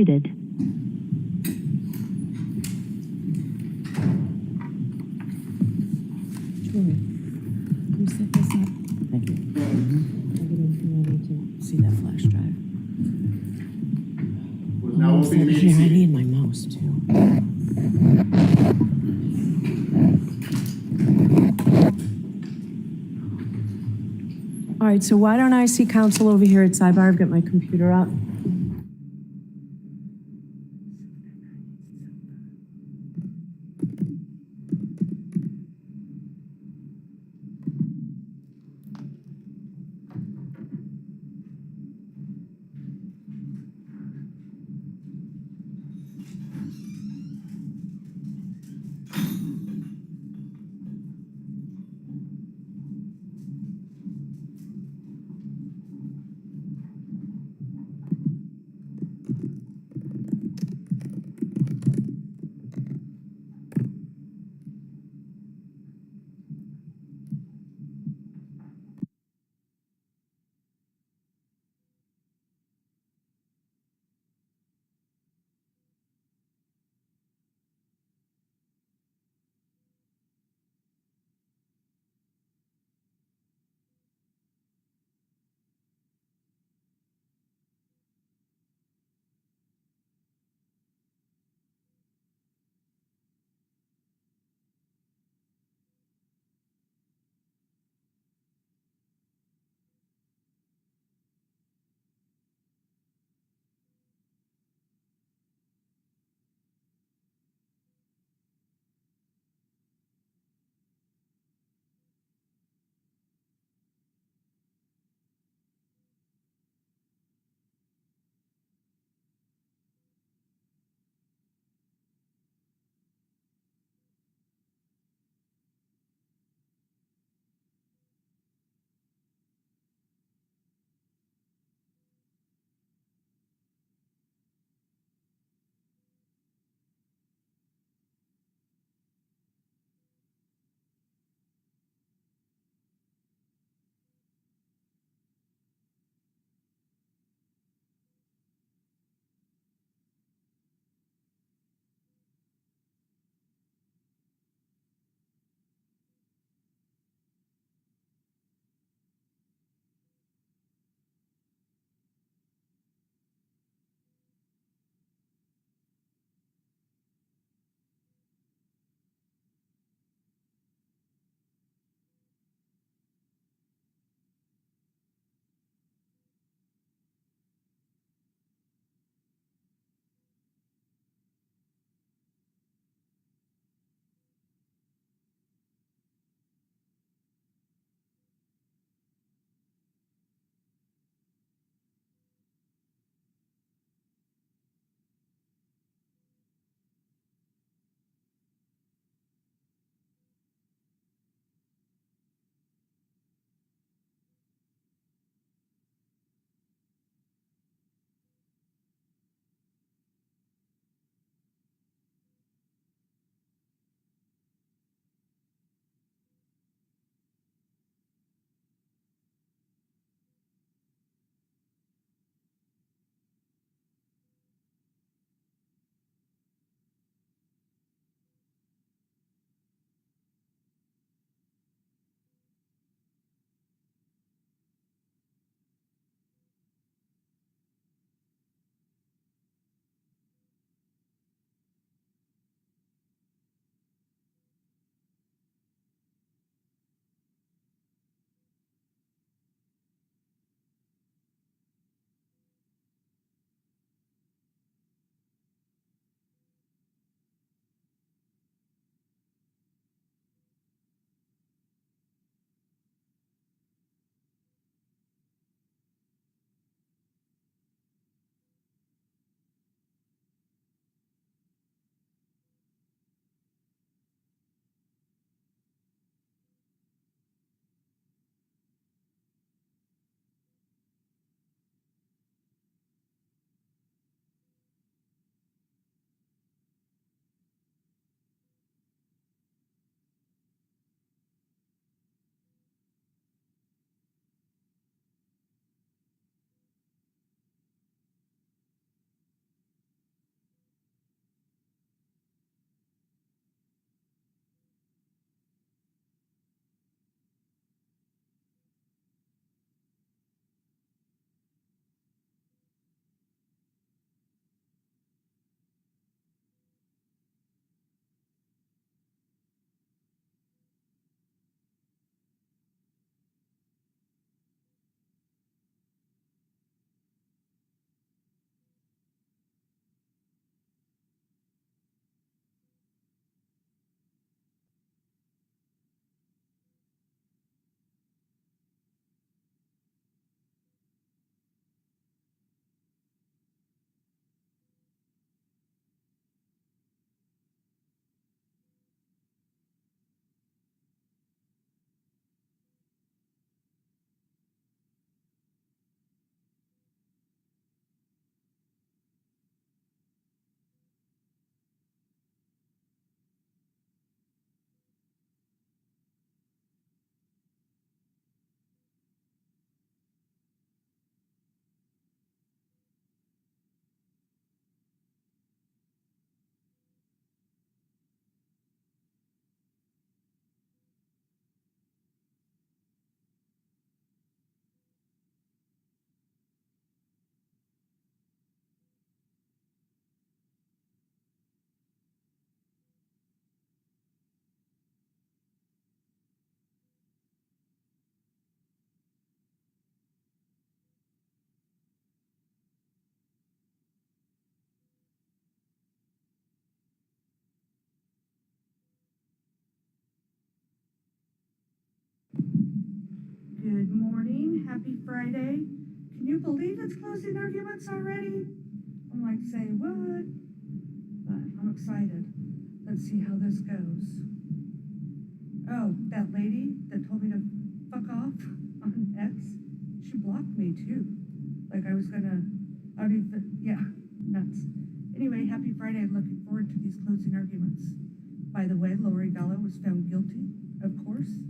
completed. Julie, come set this up. Thank you. I'll get everything I need to see that flash drive. Now open the meeting. Here, I need my mouse too. All right, so why don't I see counsel over here at sidebar? I've got my computer up. Good morning, happy Friday. Can you believe it's closing arguments already? I'm like, say what? But I'm excited. Let's see how this goes. Oh, that lady that told me to fuck off on X, she blocked me too. Like I was gonna, yeah, nuts. Anyway, happy Friday. I'm looking forward to these closing arguments. By the way, Lori Vallow was found guilty, of course.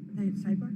Are they at sidebar?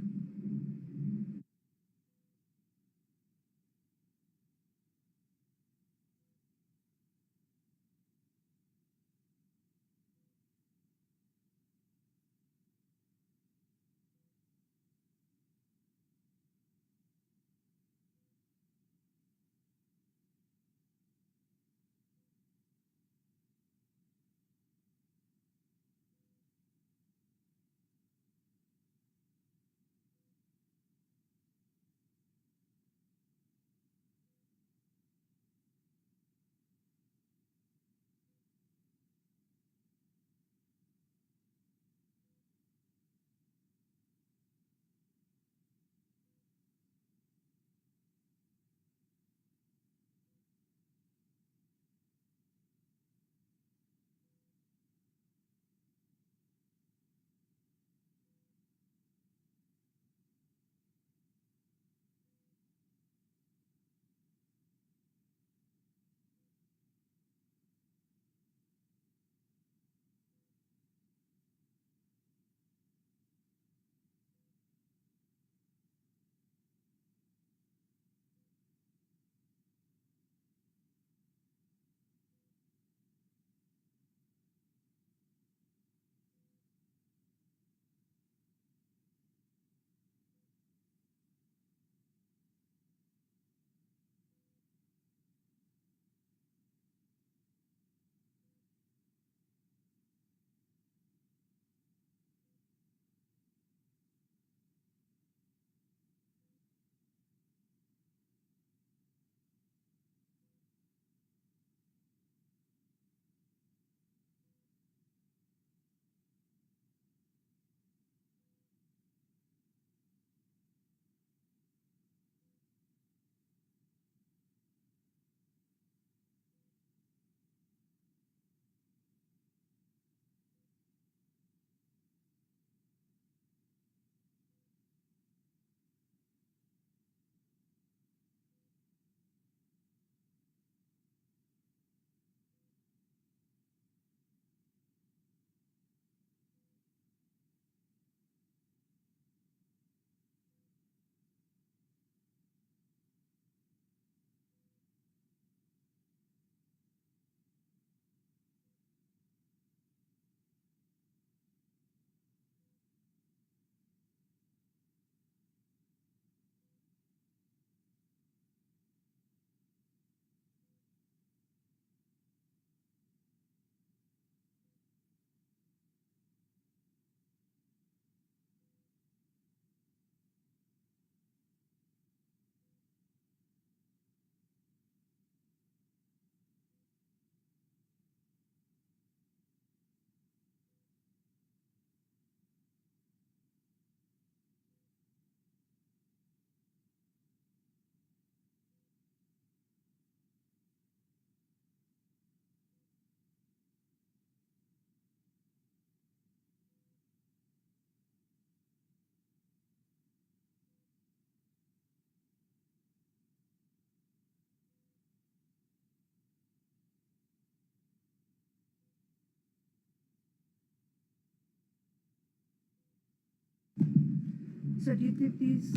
So do you think these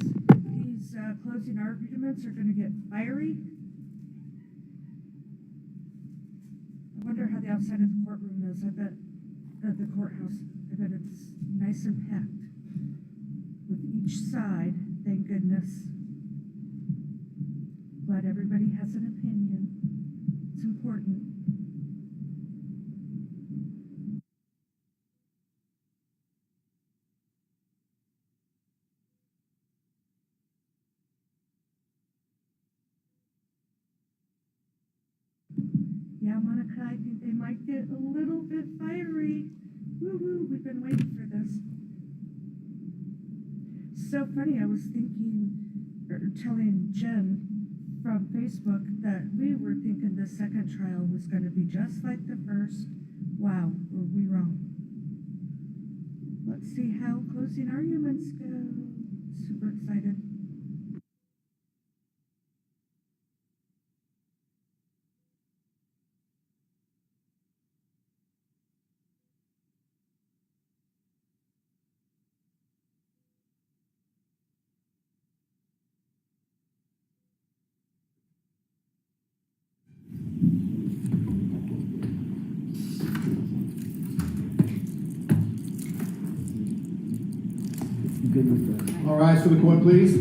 closing arguments are gonna get fiery? I wonder how the outside of the courtroom is. I bet the courthouse, I bet it's nice and packed with each side, thank goodness. Glad everybody has an opinion. It's important. Yeah, Monica, I think they might get a little bit fiery. Woo-woo, we've been waiting for this. So funny, I was thinking, or telling Jen from Facebook that we were thinking the second trial was going to be just like the first. Wow, were we wrong. Let's see how closing arguments go. Super excited. Good with that. All right, so the court, please.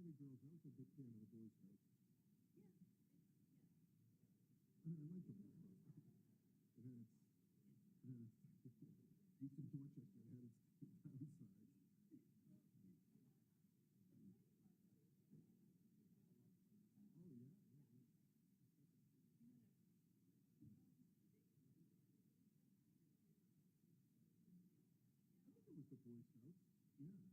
Hey, girls, I was a big fan of the Boy Scouts. I mean, I like the Boy Scouts. It had its, at least in Dorchester, it had its downsides. Oh, yeah, yeah, yeah. I think it was the Boy Scouts. Yeah.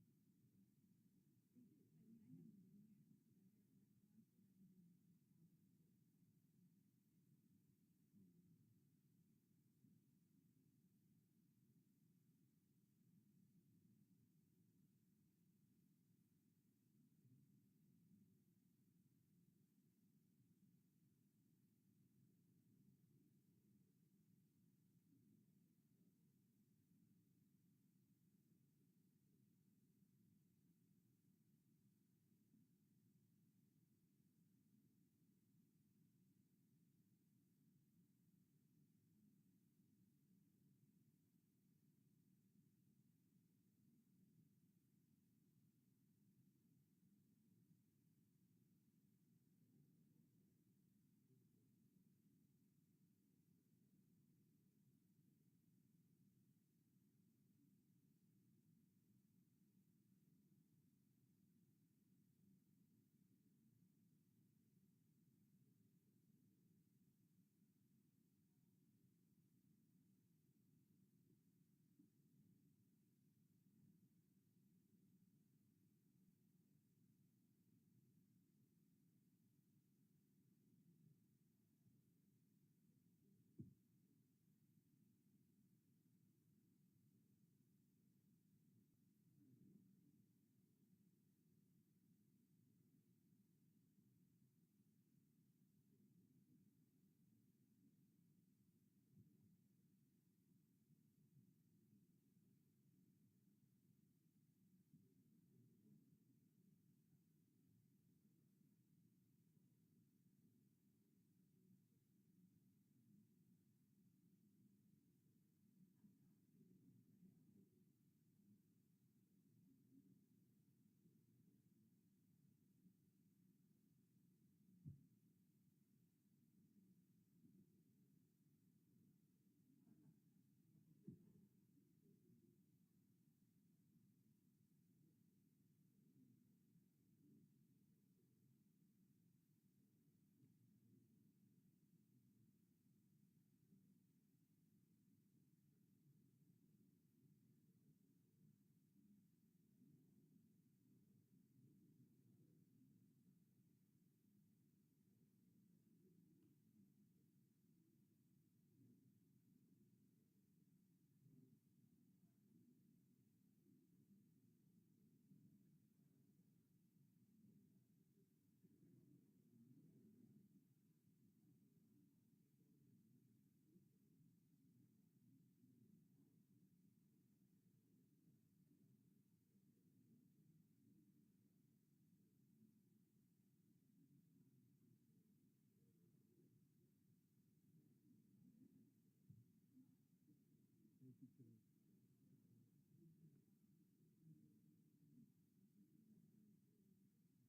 Thank you, Tim.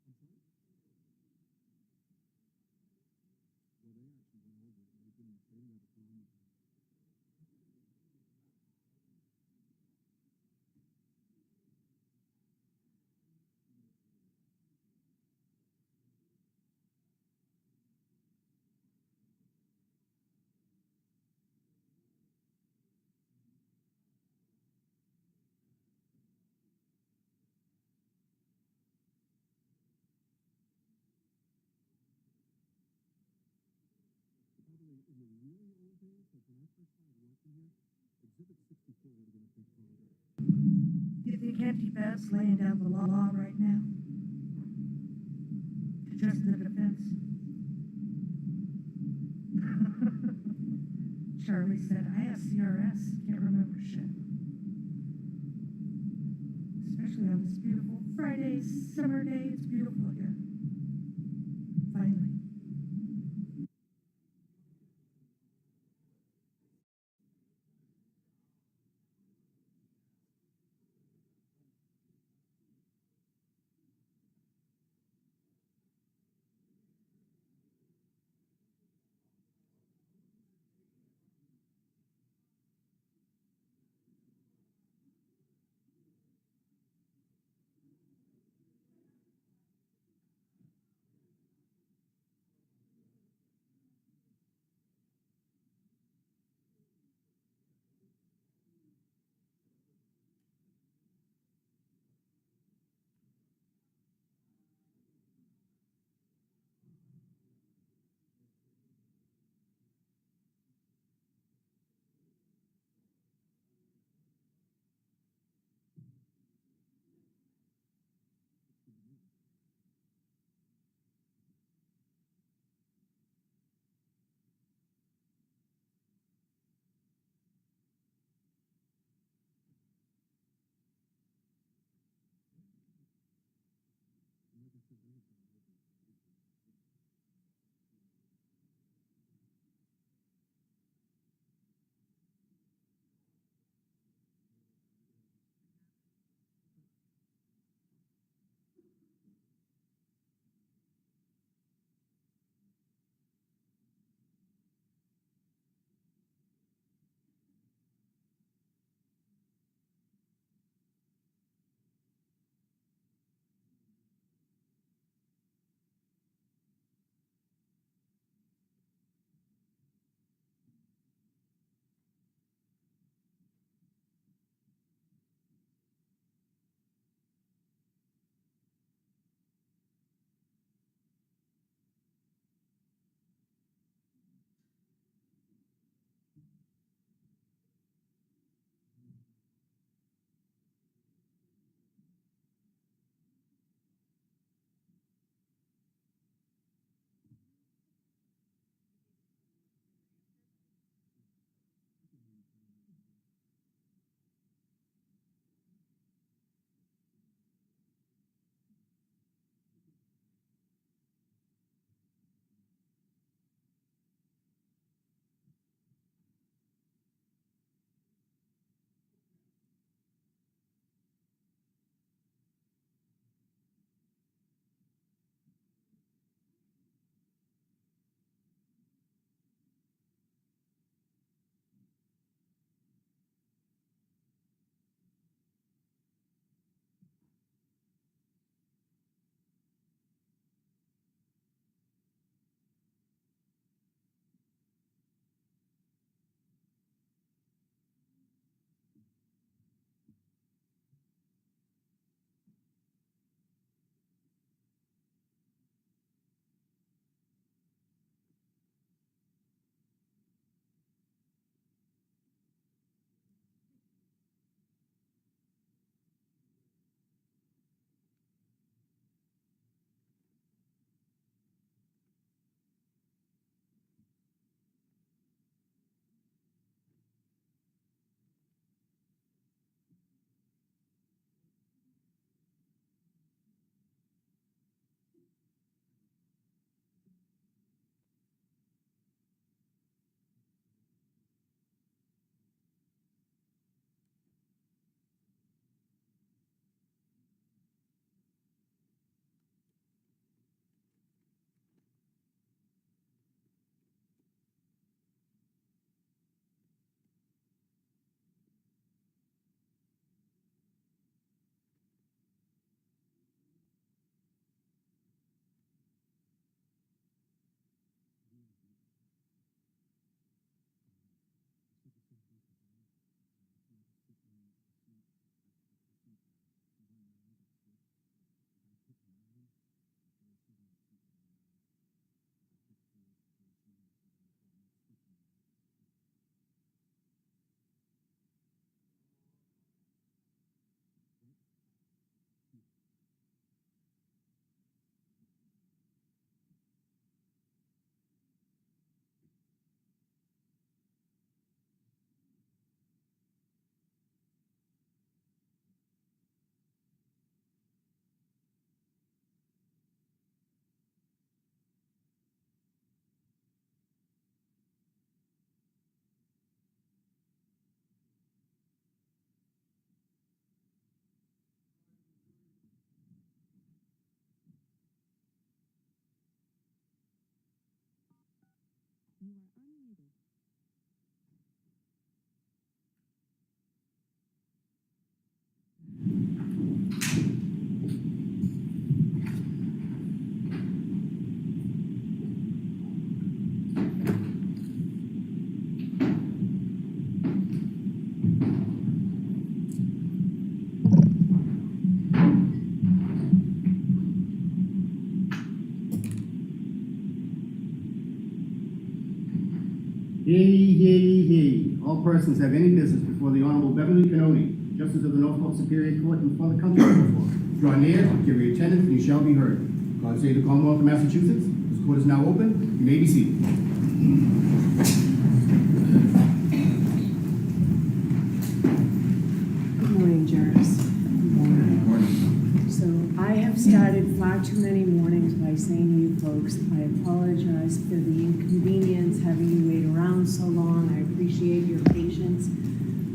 I'm sorry? Well, they actually went over it, and they didn't have a problem with it. By the way, in the really old days, like when I first started working here, Exhibit 64 would have been a big problem. You think empty beds laying down the law right now? Just the defense. Charlie said, I have CRS, can't remember shit. Especially on this beautiful Friday, summer day, it's beautiful here. Finally. Hear ye, hear ye, hear ye. All persons have any business before the Honorable Beverly Canoni, Justice of the Norfolk Superior Court, and before the country before. Draw near, give your attendance, and you shall be heard. God save the Commonwealth of Massachusetts. This court is now open. You may be seated. Good morning, jurors. Good morning. So I have started far too many mornings by saying to you folks, I apologize for the inconvenience, having you wait around so long. I appreciate your patience.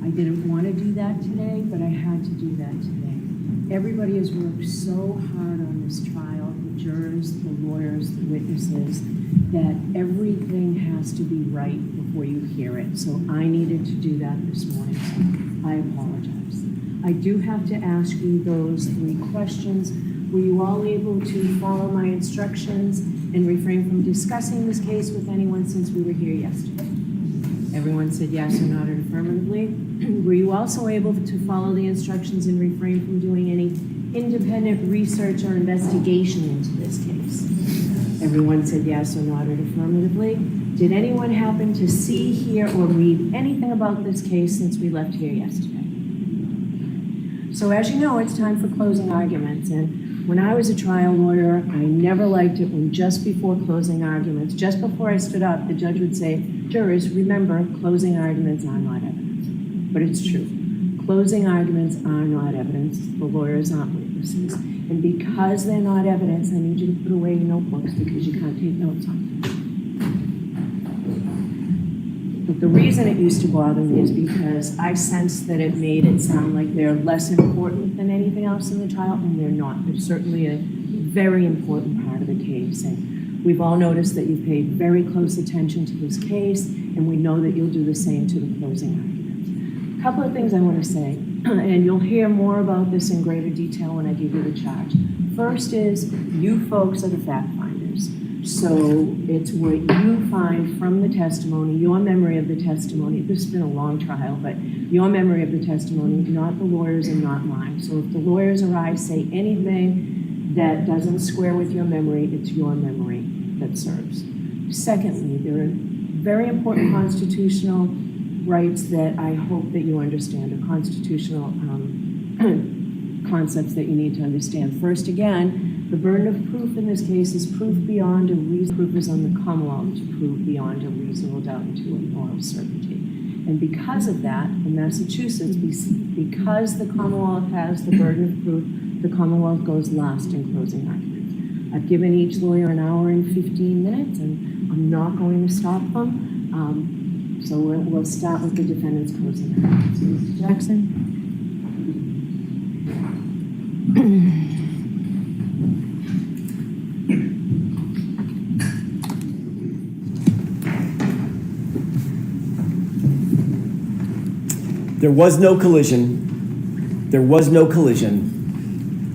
I didn't want to do that today, but I had to do that today. Everybody has worked so hard on this trial, the jurors, the lawyers, the witnesses, that everything has to be right before you hear it. So I needed to do that this morning, so I apologize. I do have to ask you those 3 questions. Were you all able to follow my instructions and refrain from discussing this case with anyone since we were here yesterday? Everyone said yes or nodded affirmatively. Were you also able to follow the instructions and refrain from doing any independent research or investigation into this case? Everyone said yes or nodded affirmatively. Did anyone happen to see, hear, or read anything about this case since we left here yesterday? So as you know, it's time for closing arguments. And when I was a trial lawyer, I never liked it when just before closing arguments, just before I stood up, the judge would say, jurors, remember, closing arguments are not evidence. But it's true. Closing arguments are not evidence. The lawyers aren't witnesses. And because they're not evidence, I need you to put away your notebooks because you can't take notes on them. But the reason it used to bother me is because I sensed that it made it sound like they're less important than anything else in the trial, and they're not. They're certainly a very important part of the case. And we've all noticed that you've paid very close attention to this case, and we know that you'll do the same to the closing arguments. A couple of things I want to say, and you'll hear more about this in greater detail when I give you the charge. First is, you folks are the fact finders. So it's what you find from the testimony, your memory of the testimony. This has been a long trial, but your memory of the testimony, not the lawyers and not mine. So if the lawyers or I say anything that doesn't square with your memory, it's your memory that serves. Secondly, there are very important constitutional rights that I hope that you understand, or constitutional concepts that you need to understand. First, again, the burden of proof in this case is proof beyond a reason. Proof is on the Commonwealth to prove beyond a reasonable doubt and to a moral certainty. And because of that, in Massachusetts, because the Commonwealth has the burden of proof, the Commonwealth goes last in closing arguments. I've given each lawyer an hour and 15 minutes, and I'm not going to stop them. So we'll start with the defendant's closing arguments. Mr. Jackson. There was no collision. There was no collision.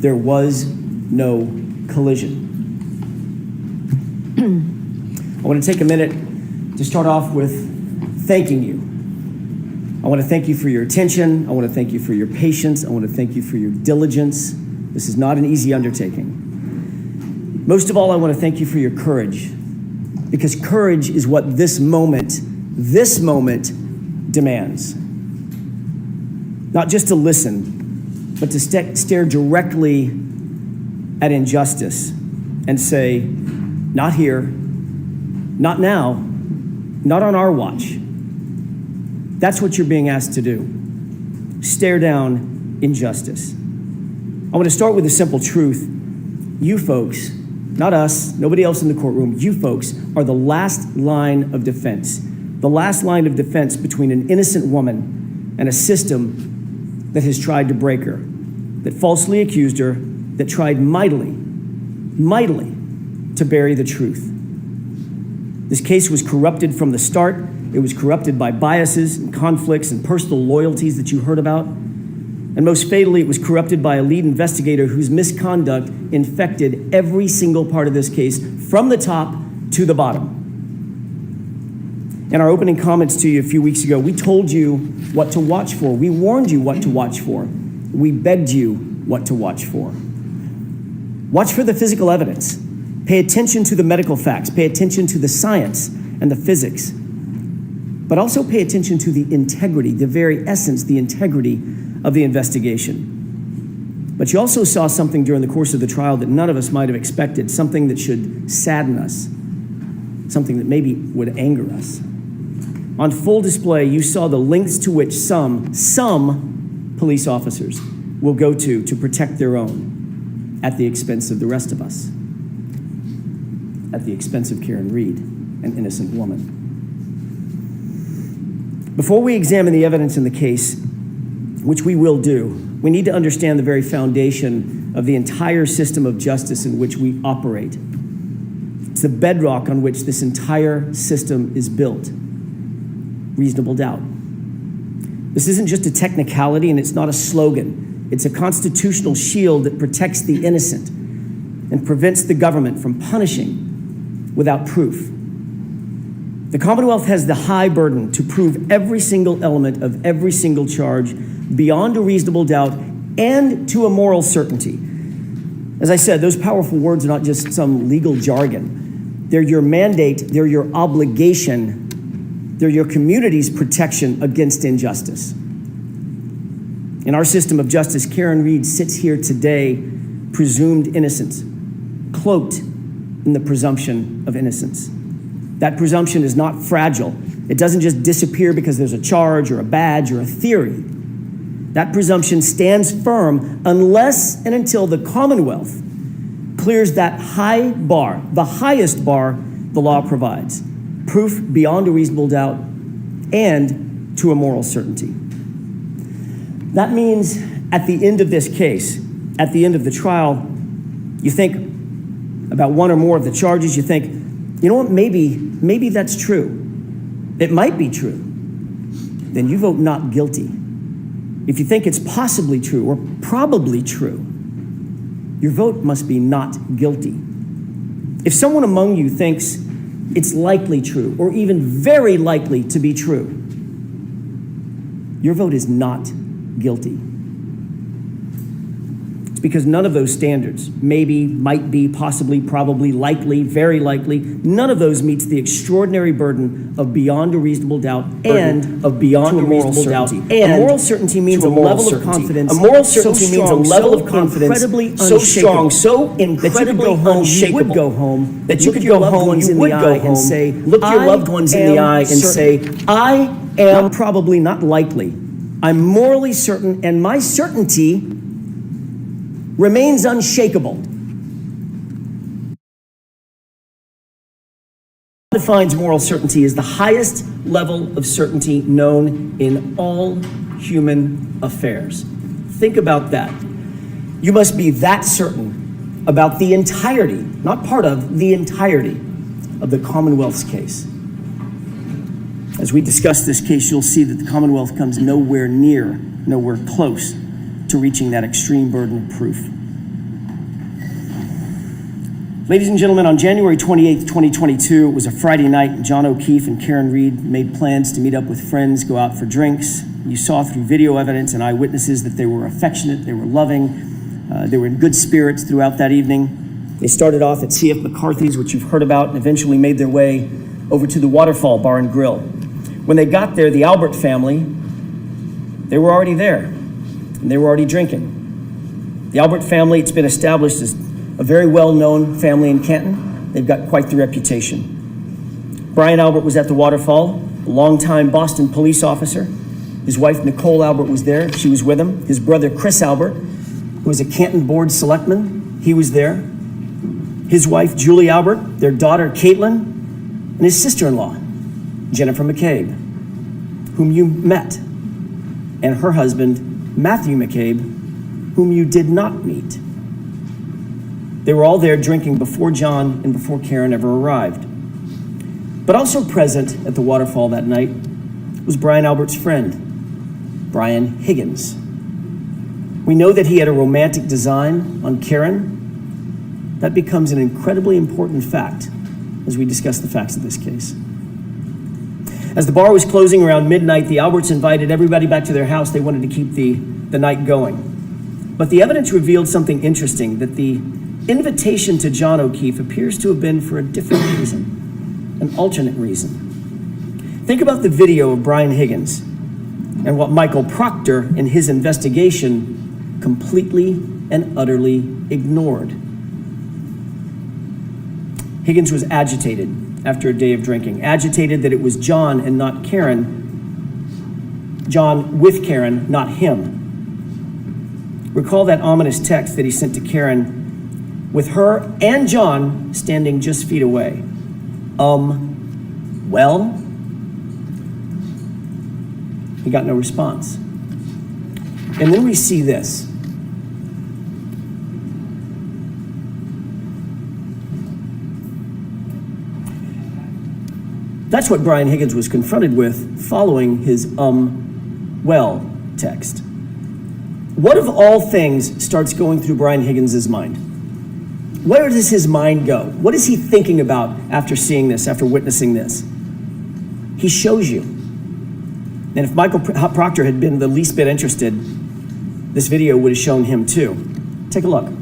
There was no collision. I want to take a minute to start off with thanking you. I want to thank you for your attention. I want to thank you for your patience. I want to thank you for your diligence. This is not an easy undertaking. Most of all, I want to thank you for your courage, because courage is what this moment demands. Not just to listen, but to stare directly at injustice and say, not here, not now, not on our watch. That's what you're being asked to do. Stare down injustice. I want to start with a simple truth. You folks, not us, nobody else in the courtroom, you folks are the last line of defense. The last line of defense between an innocent woman and a system that has tried to break her, that falsely accused her, that tried mightily to bury the truth. This case was corrupted from the start. It was corrupted by biases and conflicts and personal loyalties that you heard about. And most fatally, it was corrupted by a lead investigator whose misconduct infected every single part of this case from the top to the bottom. In our opening comments to you a few weeks ago, we told you what to watch for. We warned you what to watch for. We begged you what to watch for. Watch for the physical evidence. Pay attention to the medical facts. Pay attention to the science and the physics. but also pay attention to the integrity, the very essence, the integrity of the investigation. But you also saw something during the course of the trial that none of us might have expected, something that should sadden us, something that maybe would anger us. On full display, you saw the lengths to which some police officers will go to protect their own at the expense of the rest of us, at the expense of Karen Reed, an innocent woman. Before we examine the evidence in the case, which we will do, we need to understand the very foundation of the entire system of justice in which we operate. It's the bedrock on which this entire system is built. Reasonable doubt. This isn't just a technicality and it's not a slogan. It's a constitutional shield that protects the innocent and prevents the government from punishing without proof. The Commonwealth has the high burden to prove every single element of every single charge beyond a reasonable doubt and to a moral certainty. As I said, those powerful words are not just some legal jargon. They're your mandate, they're your obligation, they're your community's protection against injustice. In our system of justice, Karen Reed sits here today, presumed innocent, cloaked in the presumption of innocence. That presumption is not fragile. It doesn't just disappear because there's a charge or a badge or a theory. That presumption stands firm unless and until the Commonwealth clears that high bar, the highest bar the law provides, proof beyond a reasonable doubt and to a moral certainty. That means at the end of this case, at the end of the trial, you think about one or more of the charges, you think, you know what, maybe that's true. It might be true. Then you vote not guilty. If you think it's possibly true or probably true, your vote must be not guilty. If someone among you thinks it's likely true or even very likely to be true, your vote is not guilty. It's because none of those standards, maybe, might be, possibly, probably, likely, very likely, none of those meets the extraordinary burden of beyond a reasonable doubt and of beyond a reasonable doubt. And a moral certainty means a level of confidence. A moral certainty means a level of confidence so strong, so incredibly unshakable. You would go home, that you could go home, you would go home and say, look your loved ones in the eye and say, I am probably not likely. I'm morally certain, and my certainty remains unshakable. Defines moral certainty as the highest level of certainty known in all human affairs. Think about that. You must be that certain about the entirety, not part of, the entirety of the Commonwealth's case. As we discuss this case, you'll see that the Commonwealth comes nowhere near, nowhere close to reaching that extreme burden of proof. Ladies and gentlemen, on January 28th, 2022, it was a Friday night, and John O'Keefe and Karen Reed made plans to meet up with friends, go out for drinks. You saw through video evidence and eyewitnesses that they were affectionate, they were loving, they were in good spirits throughout that evening. They started off at C.F. McCarthy's, which you've heard about, and eventually made their way over to the Waterfall Bar and Grill. When they got there, the Albert family, they were already there, and they were already drinking. The Albert family, it's been established as a very well-known family in Canton. They've got quite the reputation. Brian Albert was at the Waterfall, a longtime Boston police officer. His wife, Nicole Albert, was there. She was with him. His brother, Chris Albert, who was a Canton board selectman, he was there. His wife, Julie Albert, their daughter, Caitlin, and his sister-in-law, Jennifer McCabe, whom you met, and her husband, Matthew McCabe, whom you did not meet. They were all there drinking before John and before Karen ever arrived. But also present at the Waterfall that night was Brian Albert's friend, Brian Higgins. We know that he had a romantic design on Karen. That becomes an incredibly important fact as we discuss the facts of this case. As the bar was closing around midnight, the Alberts invited everybody back to their house. They wanted to keep the night going. But the evidence revealed something interesting, that the invitation to John O'Keefe appears to have been for a different reason, an alternate reason. Think about the video of Brian Higgins and what Michael Proctor in his investigation completely and utterly ignored. Higgins was agitated after a day of drinking, agitated that it was John and not Karen, John with Karen, not him. Recall that ominous text that he sent to Karen with her and John standing just feet away. Well? He got no response. And then we see this. That's what Brian Higgins was confronted with following his well text. What of all things starts going through Brian Higgins' mind? Where does his mind go? What is he thinking about after seeing this, after witnessing this? He shows you. And if Michael Proctor had been the least bit interested, this video would have shown him too. Take a look.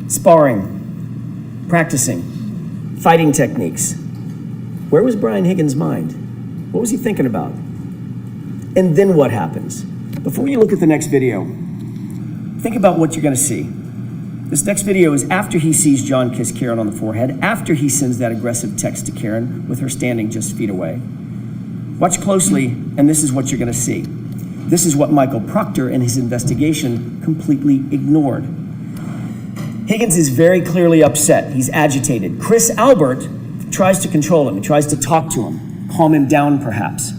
Sparring, practicing, fighting techniques. Where was Brian Higgins' mind? What was he thinking about? And then what happens? Before you look at the next video, think about what you're going to see. This next video is after he sees John kiss Karen on the forehead, after he sends that aggressive text to Karen with her standing just feet away. Watch closely, and this is what you're going to see. This is what Michael Proctor in his investigation completely ignored. Higgins is very clearly upset. He's agitated. Chris Albert tries to control him. He tries to talk to him, calm him down perhaps.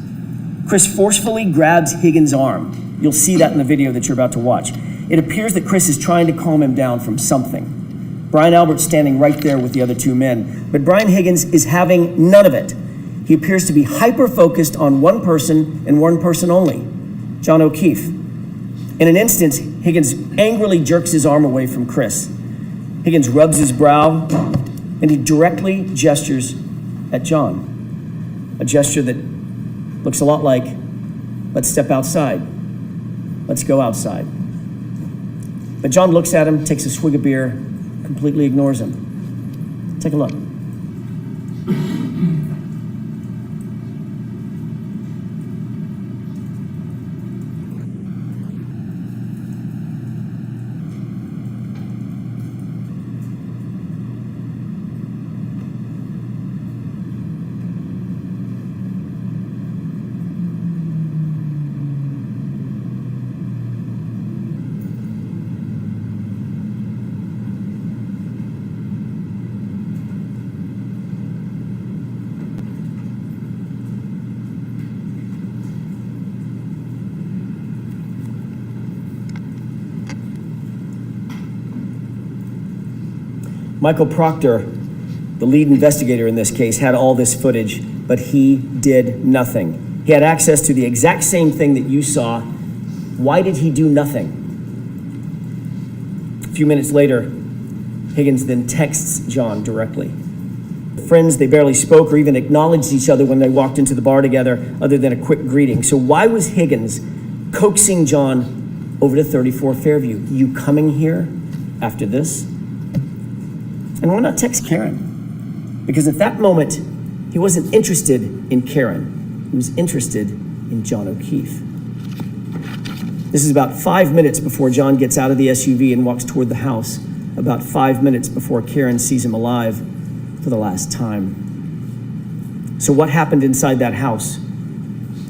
Chris forcefully grabs Higgins' arm. You'll see that in the video that you're about to watch. It appears that Chris is trying to calm him down from something. Brian Albert's standing right there with the other two men, but Brian Higgins is having none of it. He appears to be hyper-focused on one person and one person only, John O'Keefe. In an instant, Higgins angrily jerks his arm away from Chris. Higgins rubs his brow, and he directly gestures at John. A gesture that looks a lot like, let's step outside. Let's go outside. But John looks at him, takes a swig of beer, completely ignores him. Take a look. Michael Proctor, the lead investigator in this case, had all this footage, but he did nothing. He had access to the exact same thing that you saw. Why did he do nothing? A few minutes later, Higgins then texts John directly. Friends, they barely spoke or even acknowledged each other when they walked into the bar together, other than a quick greeting. So why was Higgins coaxing John over to 34 Fairview? You coming here after this? And why not text Karen? Because at that moment, he wasn't interested in Karen. He was interested in John O'Keefe. This is about 5 minutes before John gets out of the SUV and walks toward the house, about 5 minutes before Karen sees him alive for the last time. So what happened inside that house,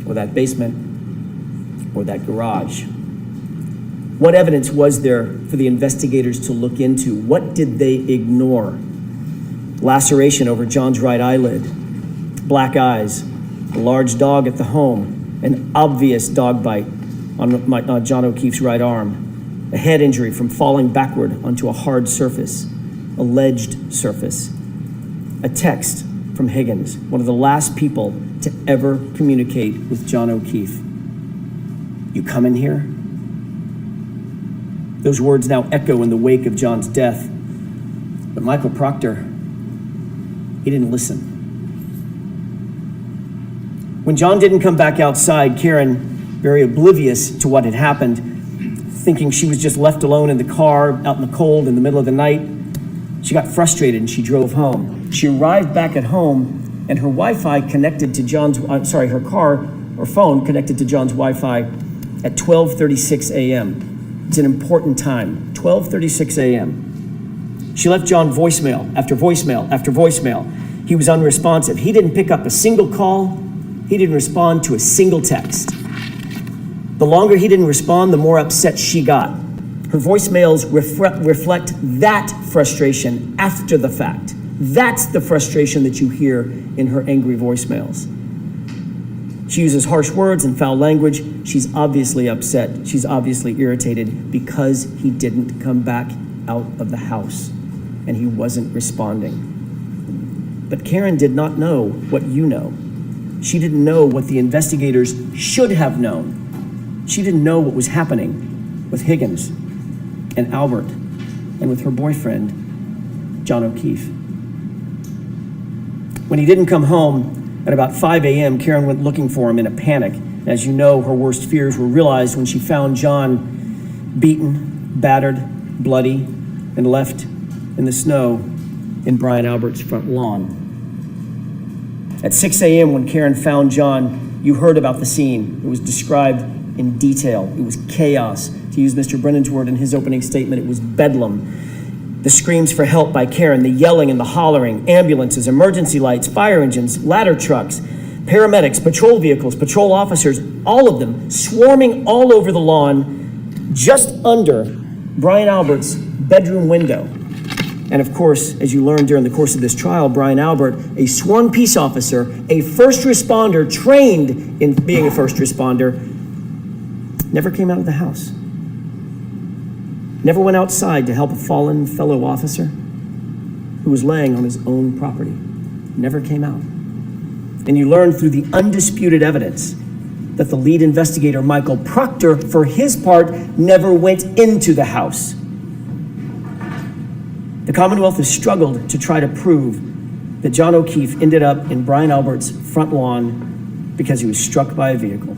or that basement, or that garage? What evidence was there for the investigators to look into? What did they ignore? Laceration over John's right eyelid, black eyes, a large dog at the home, an obvious dog bite on John O'Keefe's right arm, a head injury from falling backward onto a hard surface, alleged surface, a text from Higgins, one of the last people to ever communicate with John O'Keefe. "You come in here?" Those words now echo in the wake of John's death. But Michael Proctor, he didn't listen. When John didn't come back outside, Karen, very oblivious to what had happened, thinking she was just left alone in the car out in the cold in the middle of the night, she got frustrated and she drove home. She arrived back at home and her Wi-Fi connected to her car or phone connected to John's Wi-Fi at 12:36 a.m. It's an important time, 12:36 a.m. She left John voicemail after voicemail after voicemail. He was unresponsive. He didn't pick up a single call. He didn't respond to a single text. The longer he didn't respond, the more upset she got. Her voicemails reflect that frustration after the fact. That's the frustration that you hear in her angry voicemails. She uses harsh words and foul language. She's obviously upset. She's obviously irritated because he didn't come back out of the house and he wasn't responding. But Karen did not know what you know. She didn't know what the investigators should have known. She didn't know what was happening with Higgins and Albert and with her boyfriend, John O'Keefe. When he didn't come home at about 5 a.m., Karen went looking for him in a panic. As you know, her worst fears were realized when she found John beaten, battered, bloody, and left in the snow in Brian Albert's front lawn. At 6 a.m. when Karen found John, you heard about the scene. It was described in detail. It was chaos. To use Mr. Brennan's word in his opening statement, it was bedlam. The screams for help by Karen, the yelling and the hollering, ambulances, emergency lights, fire engines, ladder trucks, paramedics, patrol vehicles, patrol officers, all of them swarming all over the lawn just under Brian Albert's bedroom window. And of course, as you learned during the course of this trial, Brian Albert, a sworn peace officer, a first responder trained in being a first responder, never came out of the house. Never went outside to help a fallen fellow officer who was laying on his own property. Never came out. And you learned through the undisputed evidence that the lead investigator, Michael Proctor, for his part, never went into the house. The Commonwealth has struggled to try to prove that John O'Keefe ended up in Brian Albert's front lawn because he was struck by a vehicle.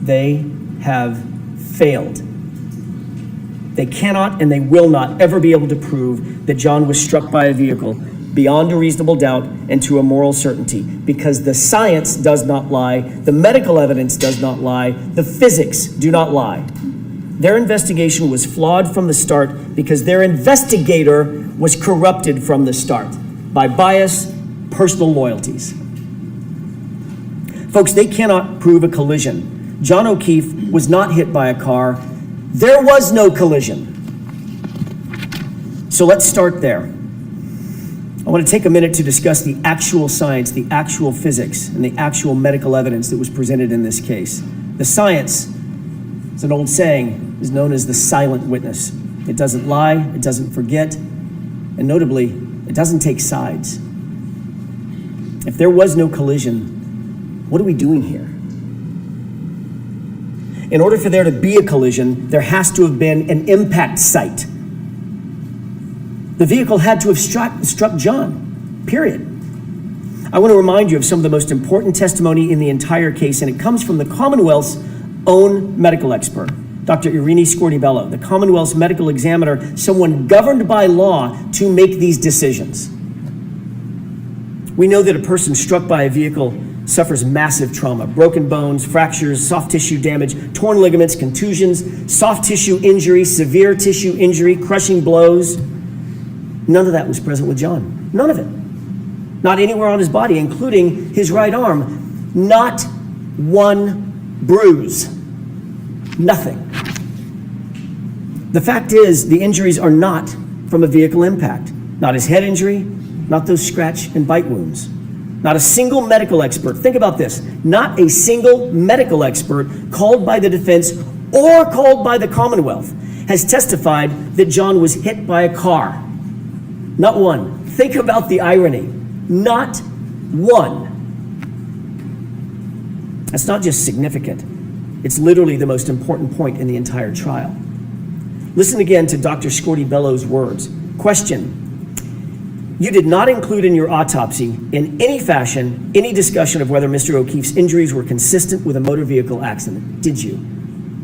They have failed. They cannot and they will not ever be able to prove that John was struck by a vehicle beyond a reasonable doubt and to a moral certainty, because the science does not lie, the medical evidence does not lie, the physics do not lie. Their investigation was flawed from the start because their investigator was corrupted from the start by bias, personal loyalties. Folks, they cannot prove a collision. John O'Keefe was not hit by a car. There was no collision. So let's start there. I want to take a minute to discuss the actual science, the actual physics, and the actual medical evidence that was presented in this case. The science, it's an old saying, is known as the silent witness. It doesn't lie, it doesn't forget, and notably, it doesn't take sides. If there was no collision, what are we doing here? In order for there to be a collision, there has to have been an impact site. The vehicle had to have struck John, period. I want to remind you of some of the most important testimony in the entire case, and it comes from the Commonwealth's own medical expert, Dr. Irini Scortibello, the Commonwealth's medical examiner, someone governed by law to make these decisions. We know that a person struck by a vehicle suffers massive trauma, broken bones, fractures, soft tissue damage, torn ligaments, contusions, soft tissue injury, severe tissue injury, crushing blows. None of that was present with John. None of it. Not anywhere on his body, including his right arm. Not one bruise. Nothing. The fact is, the injuries are not from a vehicle impact. Not his head injury, not those scratch and bite wounds. Not a single medical expert, think about this, not a single medical expert called by the defense or called by the Commonwealth has testified that John was hit by a car. Not one. Think about the irony. Not one. That's not just significant. It's literally the most important point in the entire trial. Listen again to Dr. Scorti-Bello's words. Question. You did not include in your autopsy in any fashion any discussion of whether Mr. O'Keefe's injuries were consistent with a motor vehicle accident. Did you?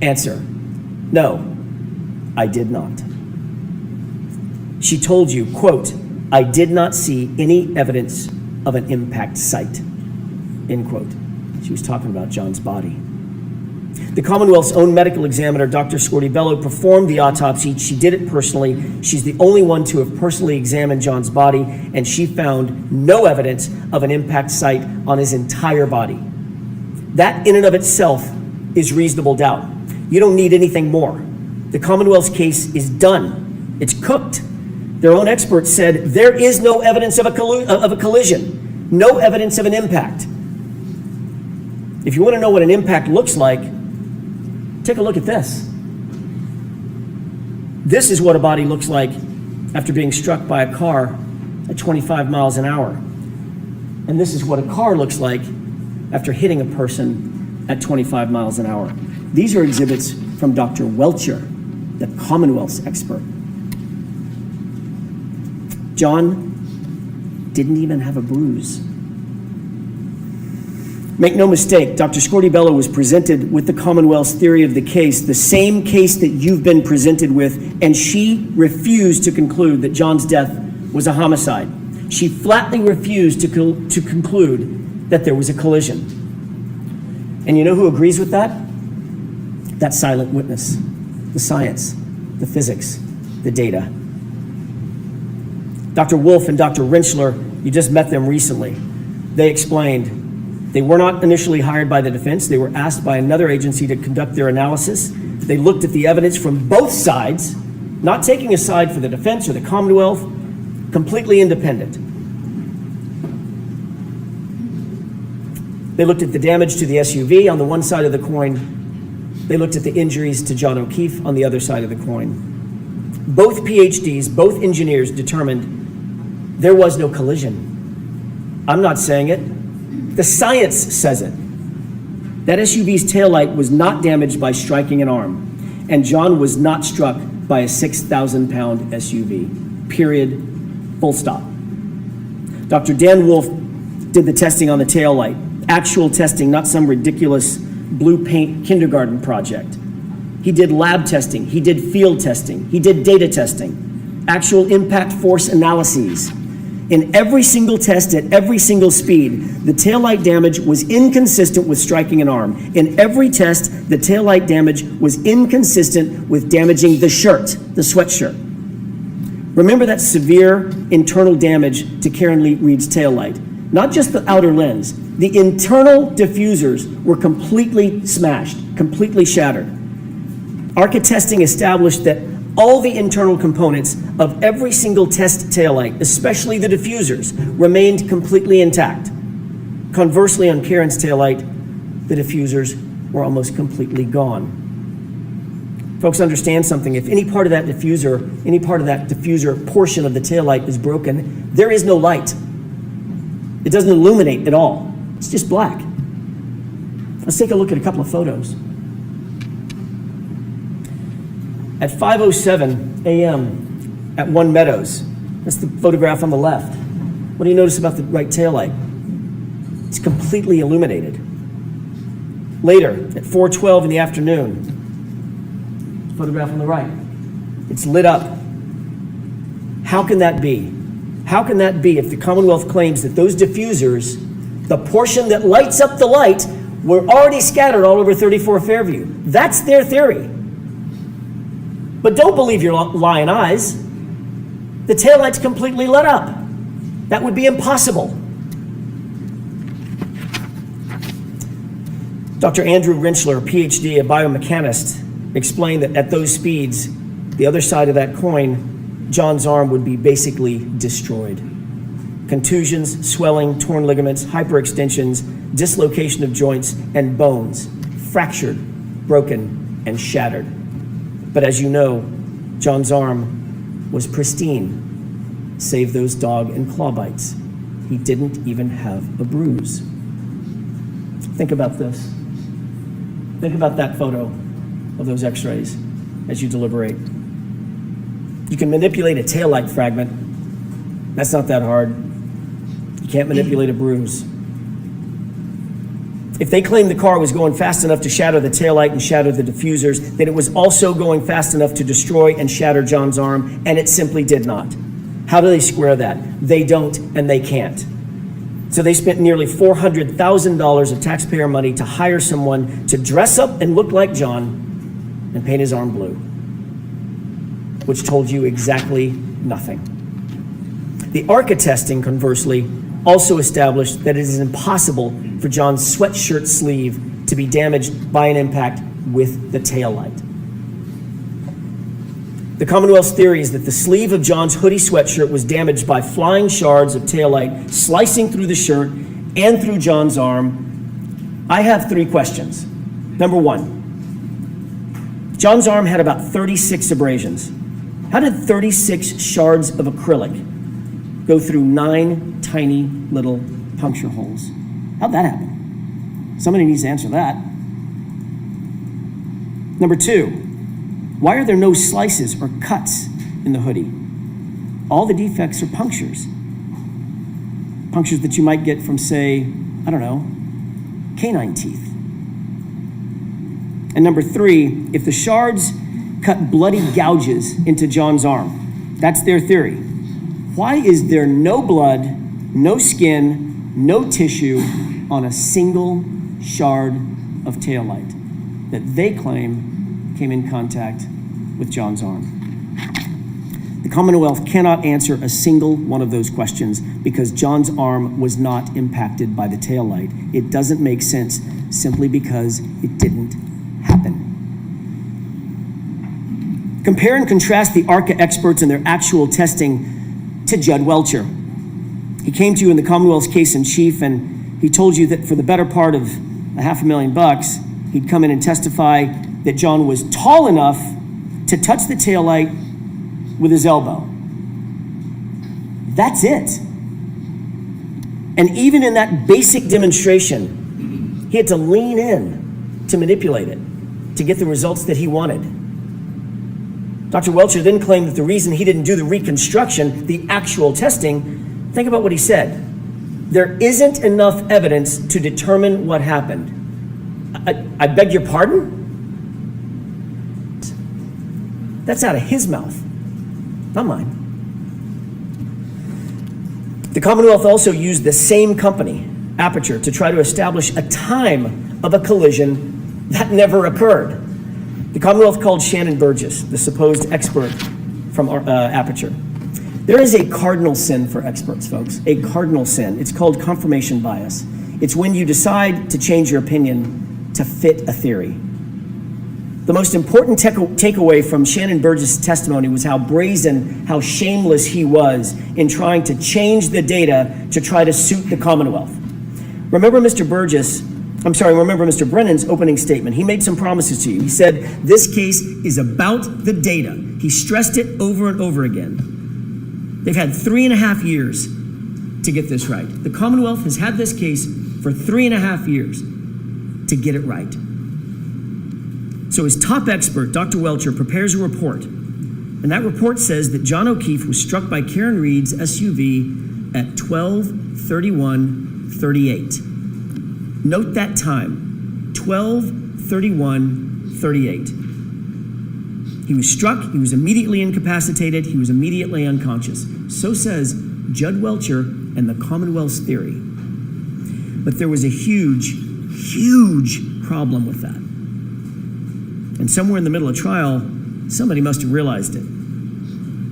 Answer. No, I did not. She told you, quote, I did not see any evidence of an impact site, end quote. She was talking about John's body. The Commonwealth's own medical examiner, Dr. Scorti-Bello, performed the autopsy. She did it personally. She's the only one to have personally examined John's body, and she found no evidence of an impact site on his entire body. That in and of itself is reasonable doubt. You don't need anything more. The Commonwealth's case is done. It's cooked. Their own experts said there is no evidence of a collision, no evidence of an impact. If you want to know what an impact looks like, take a look at this. This is what a body looks like after being struck by a car at 25 miles an hour. And this is what a car looks like after hitting a person at 25 miles an hour. These are exhibits from Dr. Welcher, the Commonwealth's expert. John didn't even have a bruise. Make no mistake, Dr. Scorti-Bello was presented with the Commonwealth's theory of the case, the same case that you've been presented with, and she refused to conclude that John's death was a homicide. She flatly refused to conclude that there was a collision. And you know who agrees with that? That silent witness, the science, the physics, the data. Dr. Wolf and Dr. Rentschler, you just met them recently. They explained they were not initially hired by the defense. They were asked by another agency to conduct their analysis. They looked at the evidence from both sides, not taking a side for the defense or the Commonwealth, completely independent. They looked at the damage to the SUV on the one side of the coin. They looked at the injuries to John O'Keefe on the other side of the coin. Both PhDs, both engineers determined there was no collision. I'm not saying it. The science says it. That SUV's taillight was not damaged by striking an arm, and John was not struck by a 6,000-pound SUV. Period. Full stop. Dr. Dan Wolf did the testing on the taillight. Actual testing, not some ridiculous blue paint kindergarten project. He did lab testing. He did field testing. He did data testing. Actual impact force analyses. In every single test at every single speed, the taillight damage was inconsistent with striking an arm. In every test, the taillight damage was inconsistent with damaging the shirt, the sweatshirt. Remember that severe internal damage to Karen Reed's taillight. Not just the outer lens. The internal diffusers were completely smashed, completely shattered. ARCA testing established that all the internal components of every single test taillight, especially the diffusers, remained completely intact. Conversely, on Karen's taillight, the diffusers were almost completely gone. Folks, understand something. If any part of that diffuser portion of the taillight is broken, there is no light. It doesn't illuminate at all. It's just black. Let's take a look at a couple of photos. At 5:07 a.m. at One Meadows, that's the photograph on the left. What do you notice about the right taillight? It's completely illuminated. Later, at 4:12 in the afternoon, photograph on the right, it's lit up. How can that be? How can that be if the Commonwealth claims that those diffusers, the portion that lights up the light, were already scattered all over 34 Fairview? That's their theory. But don't believe your lying eyes. The taillight's completely lit up. That would be impossible. Dr. Andrew Rentschler, PhD, a biomechanist, explained that at those speeds, the other side of that coin, John's arm would be basically destroyed. contusions, swelling, torn ligaments, hyperextensions, dislocation of joints and bones, fractured, broken, and shattered. But as you know, John's arm was pristine, save those dog and claw bites. He didn't even have a bruise. Think about this. Think about that photo of those x-rays as you deliberate. You can manipulate a taillight fragment. That's not that hard. You can't manipulate a bruise. If they claimed the car was going fast enough to shatter the taillight and shatter the diffusers, then it was also going fast enough to destroy and shatter John's arm, and it simply did not. How do they square that? They don't, and they can't. So they spent nearly $400,000 of taxpayer money to hire someone to dress up and look like John and paint his arm blue, which told you exactly nothing. The ARCA testing, conversely, also established that it is impossible for John's sweatshirt sleeve to be damaged by an impact with the taillight. The Commonwealth's theory is that the sleeve of John's hoodie sweatshirt was damaged by flying shards of taillight slicing through the shirt and through John's arm. I have 3 questions. Number 1, John's arm had about 36 abrasions. How did 36 shards of acrylic go through 9 tiny little puncture holes? How'd that happen? Somebody needs to answer that. Number 2, why are there no slices or cuts in the hoodie? All the defects are punctures. Punctures that you might get from, say, I don't know, canine teeth. And number 3, if the shards cut bloody gouges into John's arm, that's their theory, why is there no blood, no skin, no tissue on a single shard of taillight that they claim came in contact with John's arm? The Commonwealth cannot answer a single one of those questions because John's arm was not impacted by the taillight. It doesn't make sense simply because it didn't happen. Compare and contrast the ARCA experts and their actual testing to Judd Welcher. He came to you in the Commonwealth's case in chief, and he told you that for the better part of $500,000, he'd come in and testify that John was tall enough to touch the taillight with his elbow. That's it. And even in that basic demonstration, he had to lean in to manipulate it, to get the results that he wanted. Dr. Welcher then claimed that the reason he didn't do the reconstruction, the actual testing, think about what he said. There isn't enough evidence to determine what happened. I beg your pardon? That's out of his mouth, not mine. The Commonwealth also used the same company, Aperture, to try to establish a time of a collision that never occurred. The Commonwealth called Shannon Burgess, the supposed expert from Aperture. There is a cardinal sin for experts, folks, a cardinal sin. It's called confirmation bias. It's when you decide to change your opinion to fit a theory. The most important takeaway from Shannon Burgess' testimony was how brazen, how shameless he was in trying to change the data to try to suit the Commonwealth. Remember Mr. Brennan's opening statement. He made some promises to you. He said, this case is about the data. He stressed it over and over again. They've had 3.5 years to get this right. The Commonwealth has had this case for 3.5 years to get it right. So his top expert, Dr. Welcher, prepares a report. And that report says that John O'Keefe was struck by Karen Reed's SUV at 12:31:38. Note that time, 12:31:38. He was struck, he was immediately incapacitated, he was immediately unconscious. So says Judd Welcher and the Commonwealth's theory. But there was a huge, huge problem with that. And somewhere in the middle of trial, somebody must have realized it.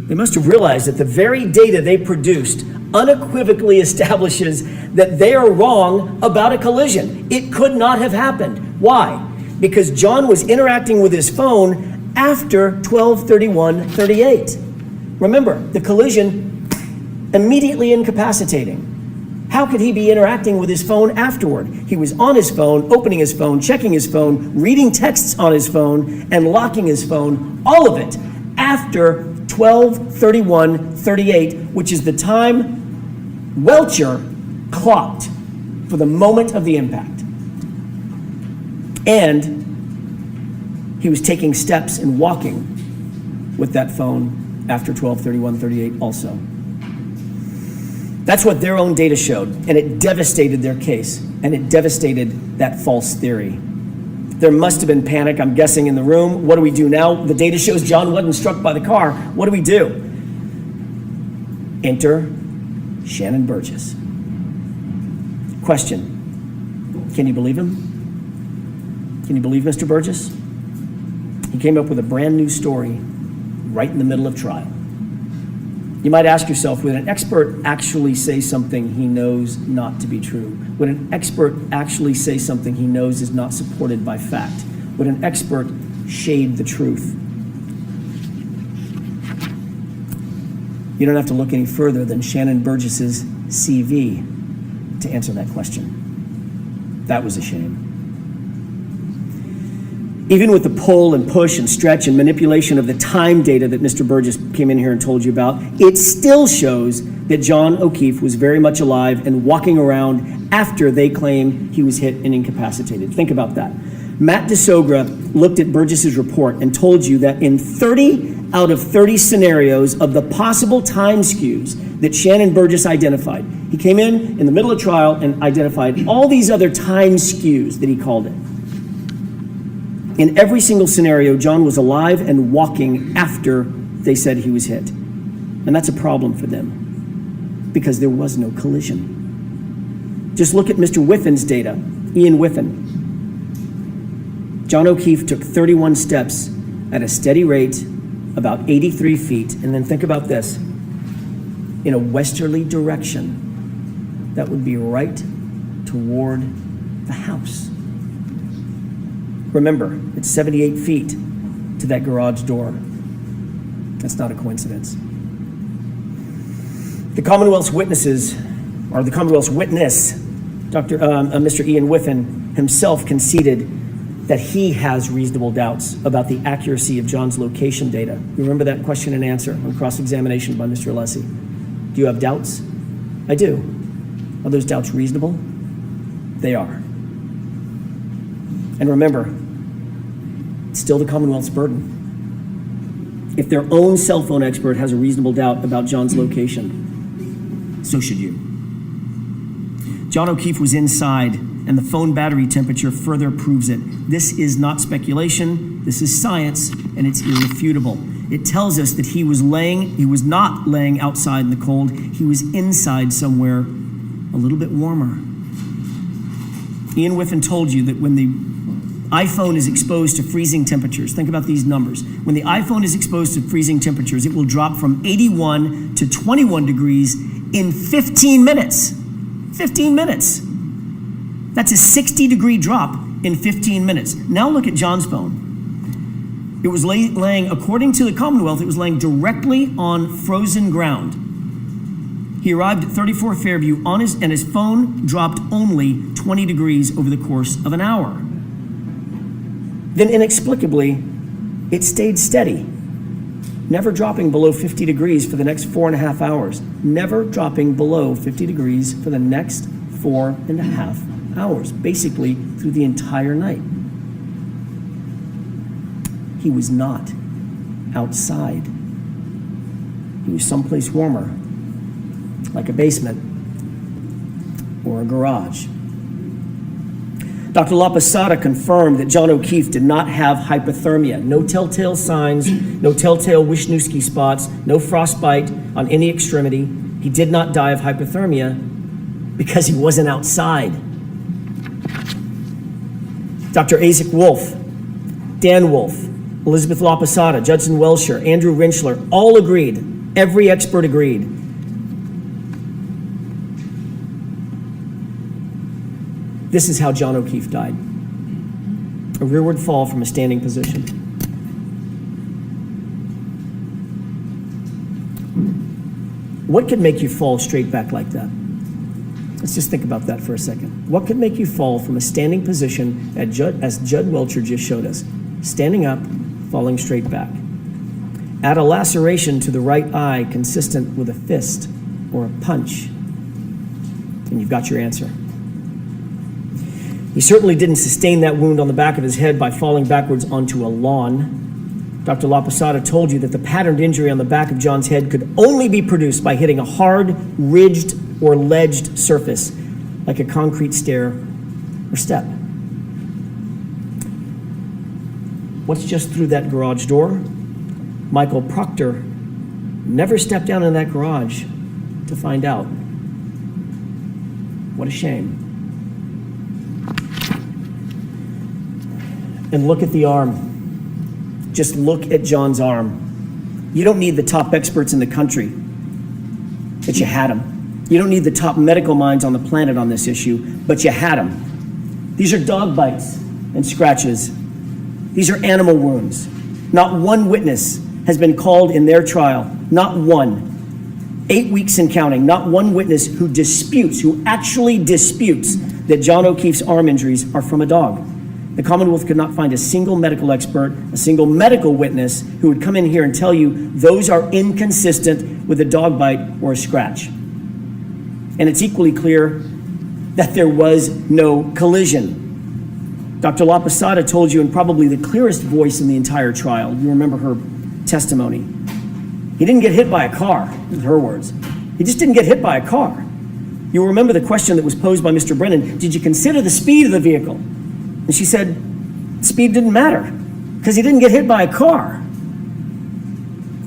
They must have realized that the very data they produced unequivocally establishes that they are wrong about a collision. It could not have happened. Why? Because John was interacting with his phone after 12:31:38. Remember, the collision immediately incapacitating. How could he be interacting with his phone afterward? He was on his phone, opening his phone, checking his phone, reading texts on his phone, and locking his phone, all of it, after 12:31:38, which is the time Welcher clocked for the moment of the impact. And he was taking steps and walking with that phone after 12:31:38 also. That's what their own data showed, and it devastated their case, and it devastated that false theory. There must have been panic, I'm guessing, in the room. What do we do now? The data shows John wasn't struck by the car. What do we do? Enter Shannon Burgess. Question, can you believe him? Can you believe Mr. Burgess? He came up with a brand new story right in the middle of trial. You might ask yourself, would an expert actually say something he knows not to be true? Would an expert actually say something he knows is not supported by fact? Would an expert shade the truth? You don't have to look any further than Shannon Burgess's CV to answer that question. That was a shame. Even with the pull and push and stretch and manipulation of the time data that Mr. Burgess came in here and told you about, it still shows that John O'Keefe was very much alive and walking around after they claim he was hit and incapacitated. Think about that. Matt DeSogra looked at Burgess's report and told you that in 30 out of 30 scenarios of the possible time skews that Shannon Burgess identified, he came in the middle of trial and identified all these other time skews that he called it. In every single scenario, John was alive and walking after they said he was hit. And that's a problem for them because there was no collision. Just look at Mr. Whiffen's data, Ian Whiffen. John O'Keefe took 31 steps at a steady rate, about 83 feet, and then think about this, in a westerly direction. That would be right toward the house. Remember, it's 78 feet to that garage door. That's not a coincidence. The Commonwealth's witnesses, or the Commonwealth's witness, Mr. Ian Whiffen himself conceded that he has reasonable doubts about the accuracy of John's location data. You remember that question and answer on cross-examination by Mr. Alessi. Do you have doubts? I do. Are those doubts reasonable? They are. And remember, it's still the Commonwealth's burden. If their own cell phone expert has a reasonable doubt about John's location, so should you. John O'Keefe was inside, and the phone battery temperature further proves it. This is not speculation, this is science, and it's irrefutable. It tells us that he was not laying outside in the cold, he was inside somewhere a little bit warmer. Ian Whiffen told you that when the iPhone is exposed to freezing temperatures, think about these numbers. When the iPhone is exposed to freezing temperatures, it will drop from 81 to 21 degrees in 15 minutes. 15 minutes. That's a 60-degree drop in 15 minutes. Now look at John's phone. It was laying, according to the Commonwealth, it was laying directly on frozen ground. He arrived at 34 Fairview and his phone dropped only 20 degrees over the course of an hour. Then inexplicably, it stayed steady, never dropping below 50 degrees for the next 4.5 hours. Never dropping below 50 degrees for the next 4.5 hours, basically through the entire night. He was not outside. He was someplace warmer, like a basement or a garage. Dr. LaPosada confirmed that John O'Keefe did not have hypothermia. No telltale signs, no telltale Wisniewski spots, no frostbite on any extremity. He did not die of hypothermia because he wasn't outside. Dr. Isaac Wolf, Dan Wolf, Elizabeth LaPosada, Judson Welcher, Andrew Rinchler, all agreed. Every expert agreed. This is how John O'Keefe died. A rearward fall from a standing position. What could make you fall straight back like that? Let's just think about that for a second. What could make you fall from a standing position as Judd Welcher just showed us? Standing up, falling straight back. Add a laceration to the right eye consistent with a fist or a punch, and you've got your answer. He certainly didn't sustain that wound on the back of his head by falling backwards onto a lawn. Dr. La Posada told you that the patterned injury on the back of John's head could only be produced by hitting a hard, ridged, or ledged surface, like a concrete stair or step. What's just through that garage door? Michael Proctor never stepped down in that garage to find out. What a shame. And look at the arm. Just look at John's arm. You don't need the top experts in the country, but you had them. You don't need the top medical minds on the planet on this issue, but you had them. These are dog bites and scratches. These are animal wounds. Not one witness has been called in their trial. Not one. 8 weeks and counting. Not one witness who actually disputes that John O'Keefe's arm injuries are from a dog. The Commonwealth could not find a single medical expert, a single medical witness who would come in here and tell you those are inconsistent with a dog bite or a scratch. And it's equally clear that there was no collision. Dr. La Posada told you in probably the clearest voice in the entire trial. You remember her testimony. He didn't get hit by a car, in her words. He just didn't get hit by a car. You remember the question that was posed by Mr. Brennan, did you consider the speed of the vehicle? And she said, speed didn't matter because he didn't get hit by a car.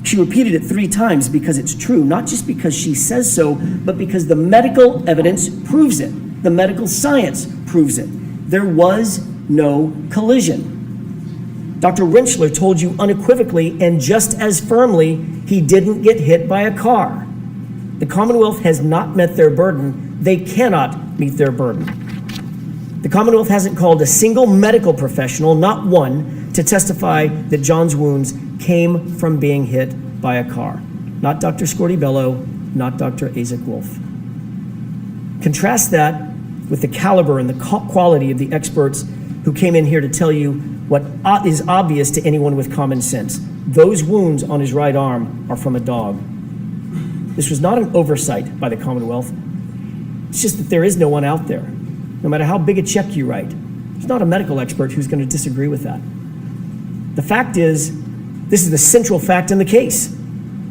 She repeated it 3 times because it's true, not just because she says so, but because the medical evidence proves it. The medical science proves it. There was no collision. Dr. Rentschler told you unequivocally and just as firmly he didn't get hit by a car. The Commonwealth has not met their burden. They cannot meet their burden. The Commonwealth hasn't called a single medical professional, not one, to testify that John's wounds came from being hit by a car. Not Dr. Scorti-Bello, not Dr. Isaac Wolf. Contrast that with the caliber and the quality of the experts who came in here to tell you what is obvious to anyone with common sense. Those wounds on his right arm are from a dog. This was not an oversight by the Commonwealth. It's just that there is no one out there. No matter how big a check you write, there's not a medical expert who's going to disagree with that. The fact is, this is the central fact in the case.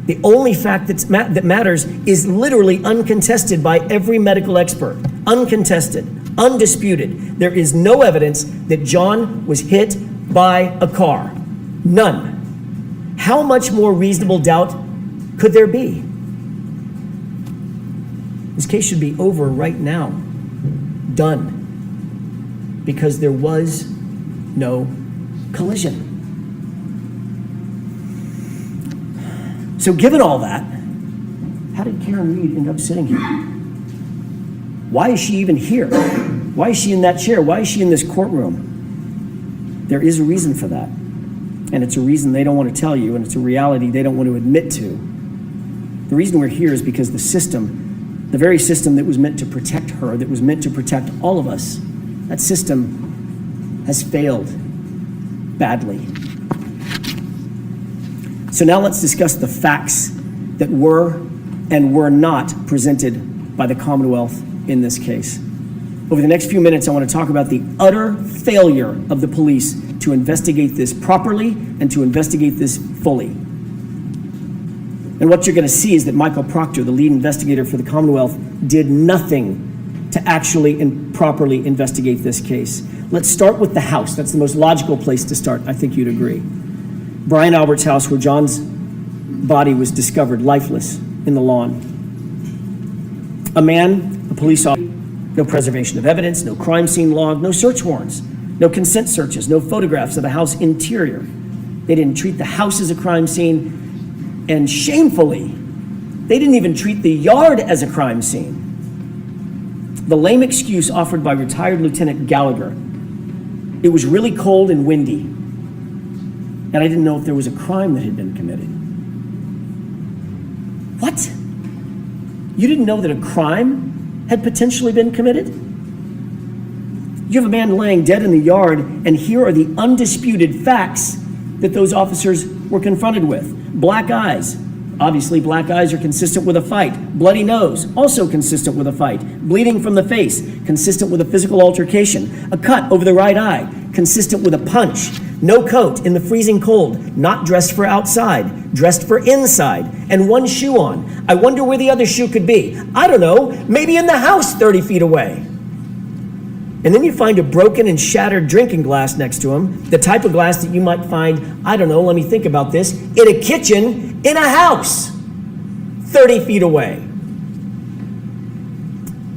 The only fact that matters is literally uncontested by every medical expert. Uncontested, undisputed. There is no evidence that John was hit by a car. None. How much more reasonable doubt could there be? This case should be over right now. Done. Because there was no collision. So given all that, how did Karen Reed end up sitting here? Why is she even here? Why is she in that chair? Why is she in this courtroom? There is a reason for that. And it's a reason they don't want to tell you, and it's a reality they don't want to admit to. The reason we're here is because the system, the very system that was meant to protect her, that was meant to protect all of us, that system has failed badly. So now let's discuss the facts that were and were not presented by the Commonwealth in this case. Over the next few minutes, I want to talk about the utter failure of the police to investigate this properly and to investigate this fully. And what you're going to see is that Michael Proctor, the lead investigator for the Commonwealth, did nothing to actually and properly investigate this case. Let's start with the house. That's the most logical place to start. I think you'd agree. Brian Albert's house, where John's body was discovered lifeless in the lawn. A man, a police officer, no preservation of evidence, no crime scene log, no search warrants, no consent searches, no photographs of the house interior. They didn't treat the house as a crime scene, and shamefully, they didn't even treat the yard as a crime scene. The lame excuse offered by retired Lieutenant Gallagher, it was really cold and windy, and I didn't know if there was a crime that had been committed. What? You didn't know that a crime had potentially been committed? You have a man laying dead in the yard, and here are the undisputed facts that those officers were confronted with. Black eyes. Obviously, black eyes are consistent with a fight. Bloody nose, also consistent with a fight. Bleeding from the face, consistent with a physical altercation. A cut over the right eye, consistent with a punch. No coat in the freezing cold, not dressed for outside, dressed for inside, and one shoe on. I wonder where the other shoe could be. I don't know, maybe in the house 30 feet away. And then you find a broken and shattered drinking glass next to him, the type of glass that you might find, I don't know, let me think about this, in a kitchen, in a house, 30 feet away.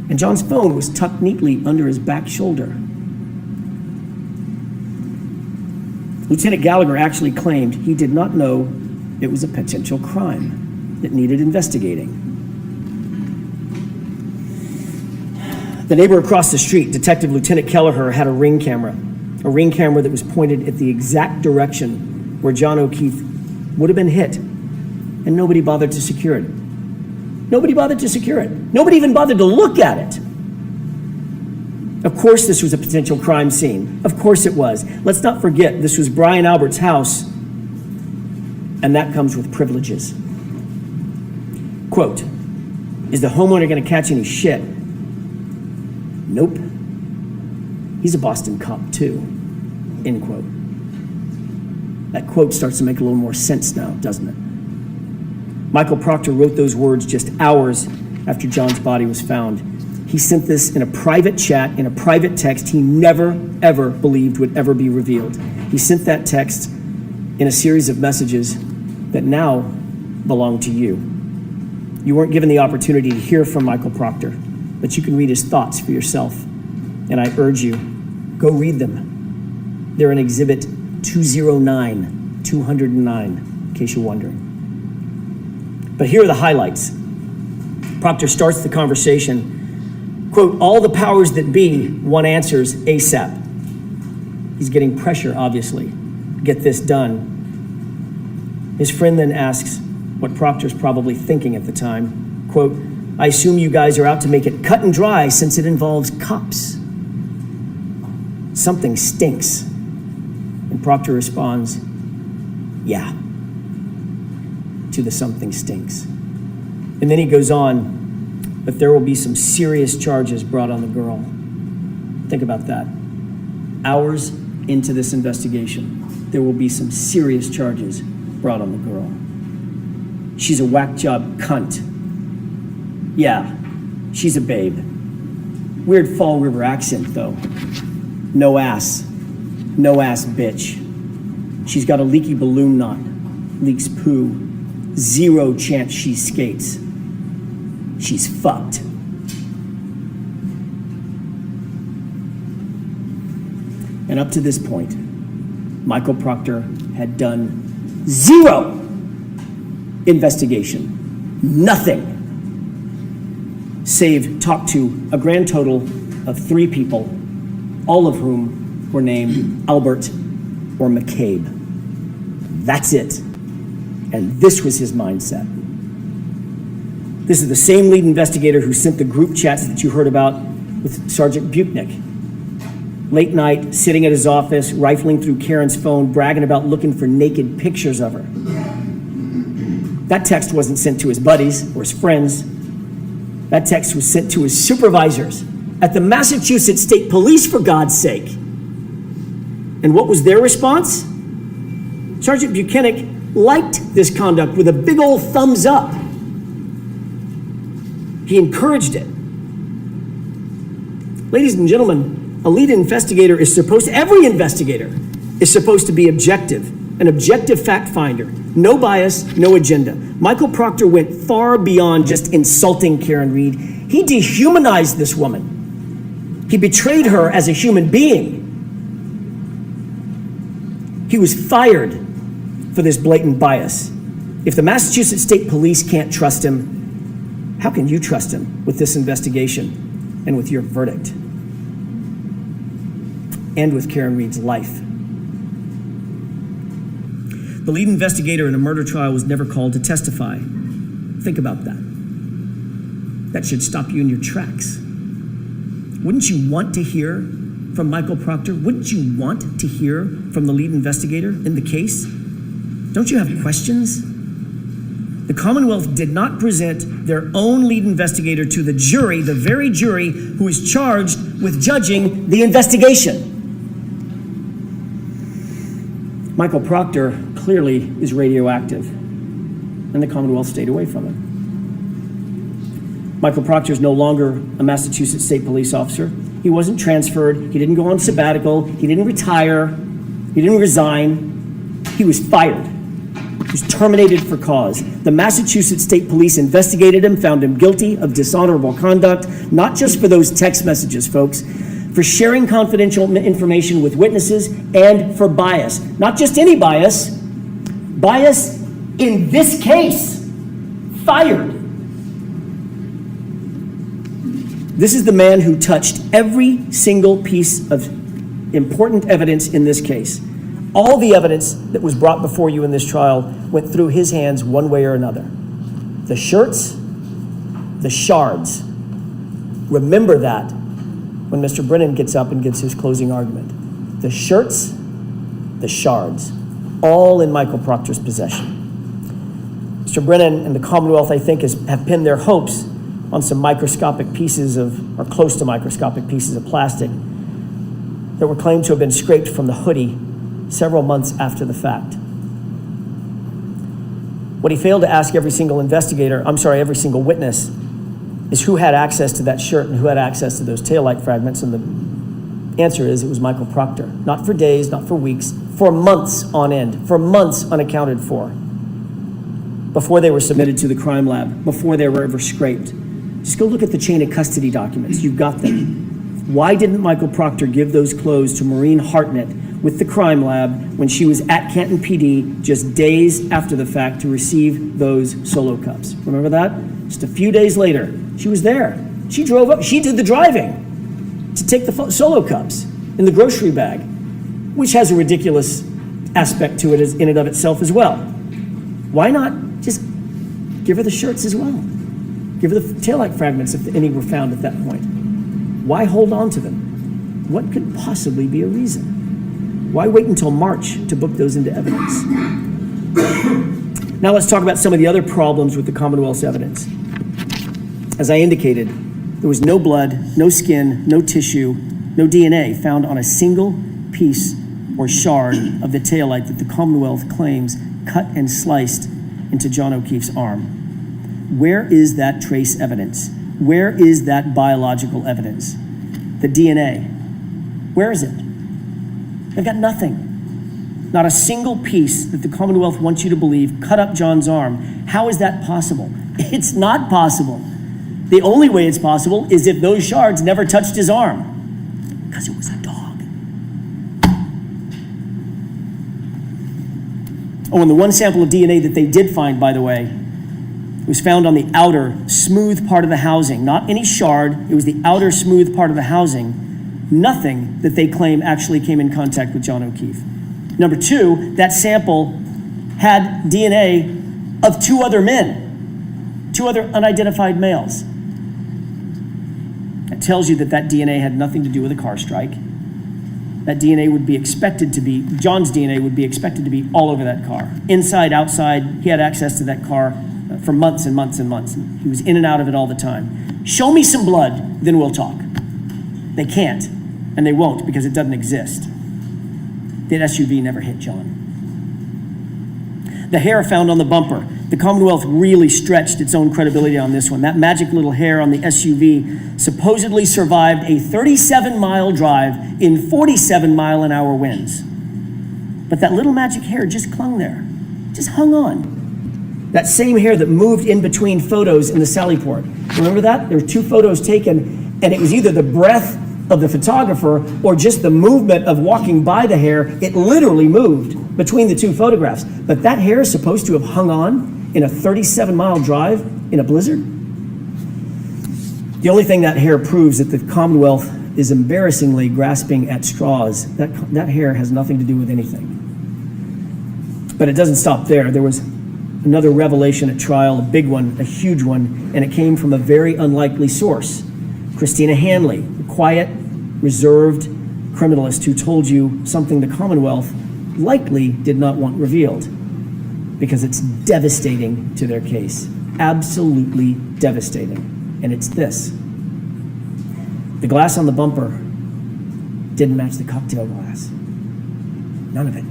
And John's phone was tucked neatly under his back shoulder. Lieutenant Gallagher actually claimed he did not know it was a potential crime that needed investigating. The neighbor across the street, Detective Lieutenant Kelleher, had a ring camera that was pointed at the exact direction where John O'Keefe would have been hit, and nobody bothered to secure it. Nobody bothered to secure it. Nobody even bothered to look at it. Of course this was a potential crime scene. Of course it was. Let's not forget, this was Brian Albert's house, and that comes with privileges. Quote, is the homeowner going to catch any shit? Nope. He's a Boston cop too, end quote. That quote starts to make a little more sense now, doesn't it? Michael Proctor wrote those words just hours after John's body was found. He sent this in a private chat, in a private text he never, ever believed would ever be revealed. He sent that text in a series of messages that now belong to you. You weren't given the opportunity to hear from Michael Proctor, but you can read his thoughts for yourself. And I urge you, go read them. They're in Exhibit 209, in case you're wondering. But here are the highlights. Proctor starts the conversation, quote, all the powers that be, one answers ASAP. He's getting pressure, obviously, to get this done. His friend then asks what Proctor's probably thinking at the time, quote, I assume you guys are out to make it cut and dry since it involves cops. Something stinks. And Proctor responds, yeah, to the something stinks. And then he goes on, but there will be some serious charges brought on the girl. Think about that. Hours into this investigation, there will be some serious charges brought on the girl. She's a whack job cunt. Yeah, she's a babe. Weird Fall River accent, though. No ass. No ass bitch. She's got a leaky balloon knot. Leaks poo. Zero chance she skates. She's fucked. And up to this point, Michael Proctor had done zero investigation. Nothing. Save talk to a grand total of 3 people, all of whom were named Albert or McCabe. That's it. And this was his mindset. This is the same lead investigator who sent the group chats that you heard about with Sergeant Buchnick. Late night, sitting at his office, rifling through Karen's phone, bragging about looking for naked pictures of her. That text wasn't sent to his buddies or his friends. That text was sent to his supervisors at the Massachusetts State Police, for God's sake. And what was their response? Sergeant Buchanan liked this conduct with a big old thumbs up. He encouraged it. Ladies and gentlemen, a lead investigator is every investigator is supposed to be objective, an objective fact finder. No bias, no agenda. Michael Proctor went far beyond just insulting Karen Reed. He dehumanized this woman. He betrayed her as a human being. He was fired for this blatant bias. If the Massachusetts State Police can't trust him, how can you trust him with this investigation and with your verdict? And with Karen Reed's life. The lead investigator in a murder trial was never called to testify. Think about that. that should stop you in your tracks. Wouldn't you want to hear from Michael Proctor? Wouldn't you want to hear from the lead investigator in the case? Don't you have questions? The Commonwealth did not present their own lead investigator to the jury, the very jury who is charged with judging the investigation. Michael Proctor clearly is radioactive, and the Commonwealth stayed away from it. Michael Proctor is no longer a Massachusetts State Police officer. He wasn't transferred. He didn't go on sabbatical. He didn't retire. He didn't resign. He was fired. He was terminated for cause. The Massachusetts State Police investigated him, found him guilty of dishonorable conduct, not just for those text messages, folks, for sharing confidential information with witnesses and for bias. Not just any bias, bias in this case. Fired. This is the man who touched every single piece of important evidence in this case. All the evidence that was brought before you in this trial went through his hands one way or another. The shirts, the shards. Remember that when Mr. Brennan gets up and gives his closing argument. The shirts, the shards, all in Michael Proctor's possession. Mr. Brennan and the Commonwealth, I think, have pinned their hopes on some microscopic pieces of, or close to microscopic pieces of plastic that were claimed to have been scraped from the hoodie several months after the fact. What he failed to ask every single every single witness is who had access to that shirt and who had access to those taillight fragments, and the answer is it was Michael Proctor. Not for days, not for weeks, for months on end, for months unaccounted for, before they were submitted to the crime lab, before they were ever scraped. Just go look at the chain of custody documents. You've got them. Why didn't Michael Proctor give those clothes to Maureen Hartnett with the crime lab when she was at Canton PD just days after the fact to receive those Solo cups? Remember that? Just a few days later, she was there. She drove up. She did the driving to take the Solo cups in the grocery bag, which has a ridiculous aspect to it in and of itself as well. Why not just give her the shirts as well? Give her the taillight fragments if any were found at that point. Why hold on to them? What could possibly be a reason? Why wait until March to book those into evidence? Now let's talk about some of the other problems with the Commonwealth's evidence. As I indicated, there was no blood, no skin, no tissue, no DNA found on a single piece or shard of the taillight that the Commonwealth claims cut and sliced into John O'Keefe's arm. Where is that trace evidence? Where is that biological evidence? The DNA. Where is it? They've got nothing. Not a single piece that the Commonwealth wants you to believe cut up John's arm. How is that possible? It's not possible. The only way it's possible is if those shards never touched his arm, because it was a dog. Oh, and the one sample of DNA that they did find, by the way, it was found on the outer, smooth part of the housing. Not any shard, it was the outer, smooth part of the housing. Nothing that they claim actually came in contact with John O'Keefe. Number two, that sample had DNA of two other men, two other unidentified males. That tells you that that DNA had nothing to do with a car strike. That DNA would be expected to be, John's DNA would be expected to be all over that car. Inside, outside, he had access to that car for months and months and months. He was in and out of it all the time. Show me some blood, then we'll talk. They can't, and they won't because it doesn't exist. That SUV never hit John. The hair found on the bumper. The Commonwealth really stretched its own credibility on this one. That magic little hair on the SUV supposedly survived a 37-mile drive in 47-mile-an-hour winds. But that little magic hair just clung there, just hung on. That same hair that moved in between photos in the Sally Port. Remember that? There were two photos taken, and it was either the breath of the photographer or just the movement of walking by the hair. It literally moved between the two photographs. But that hair is supposed to have hung on in a 37-mile drive in a blizzard. The only thing that hair proves that the Commonwealth is embarrassingly grasping at straws. That hair has nothing to do with anything. But it doesn't stop there. There was another revelation at trial, a big one, a huge one, and it came from a very unlikely source. Christina Hanley, the quiet, reserved criminalist who told you something the Commonwealth likely did not want revealed because it's devastating to their case. Absolutely devastating. And it's this. The glass on the bumper didn't match the cocktail glass. None of it.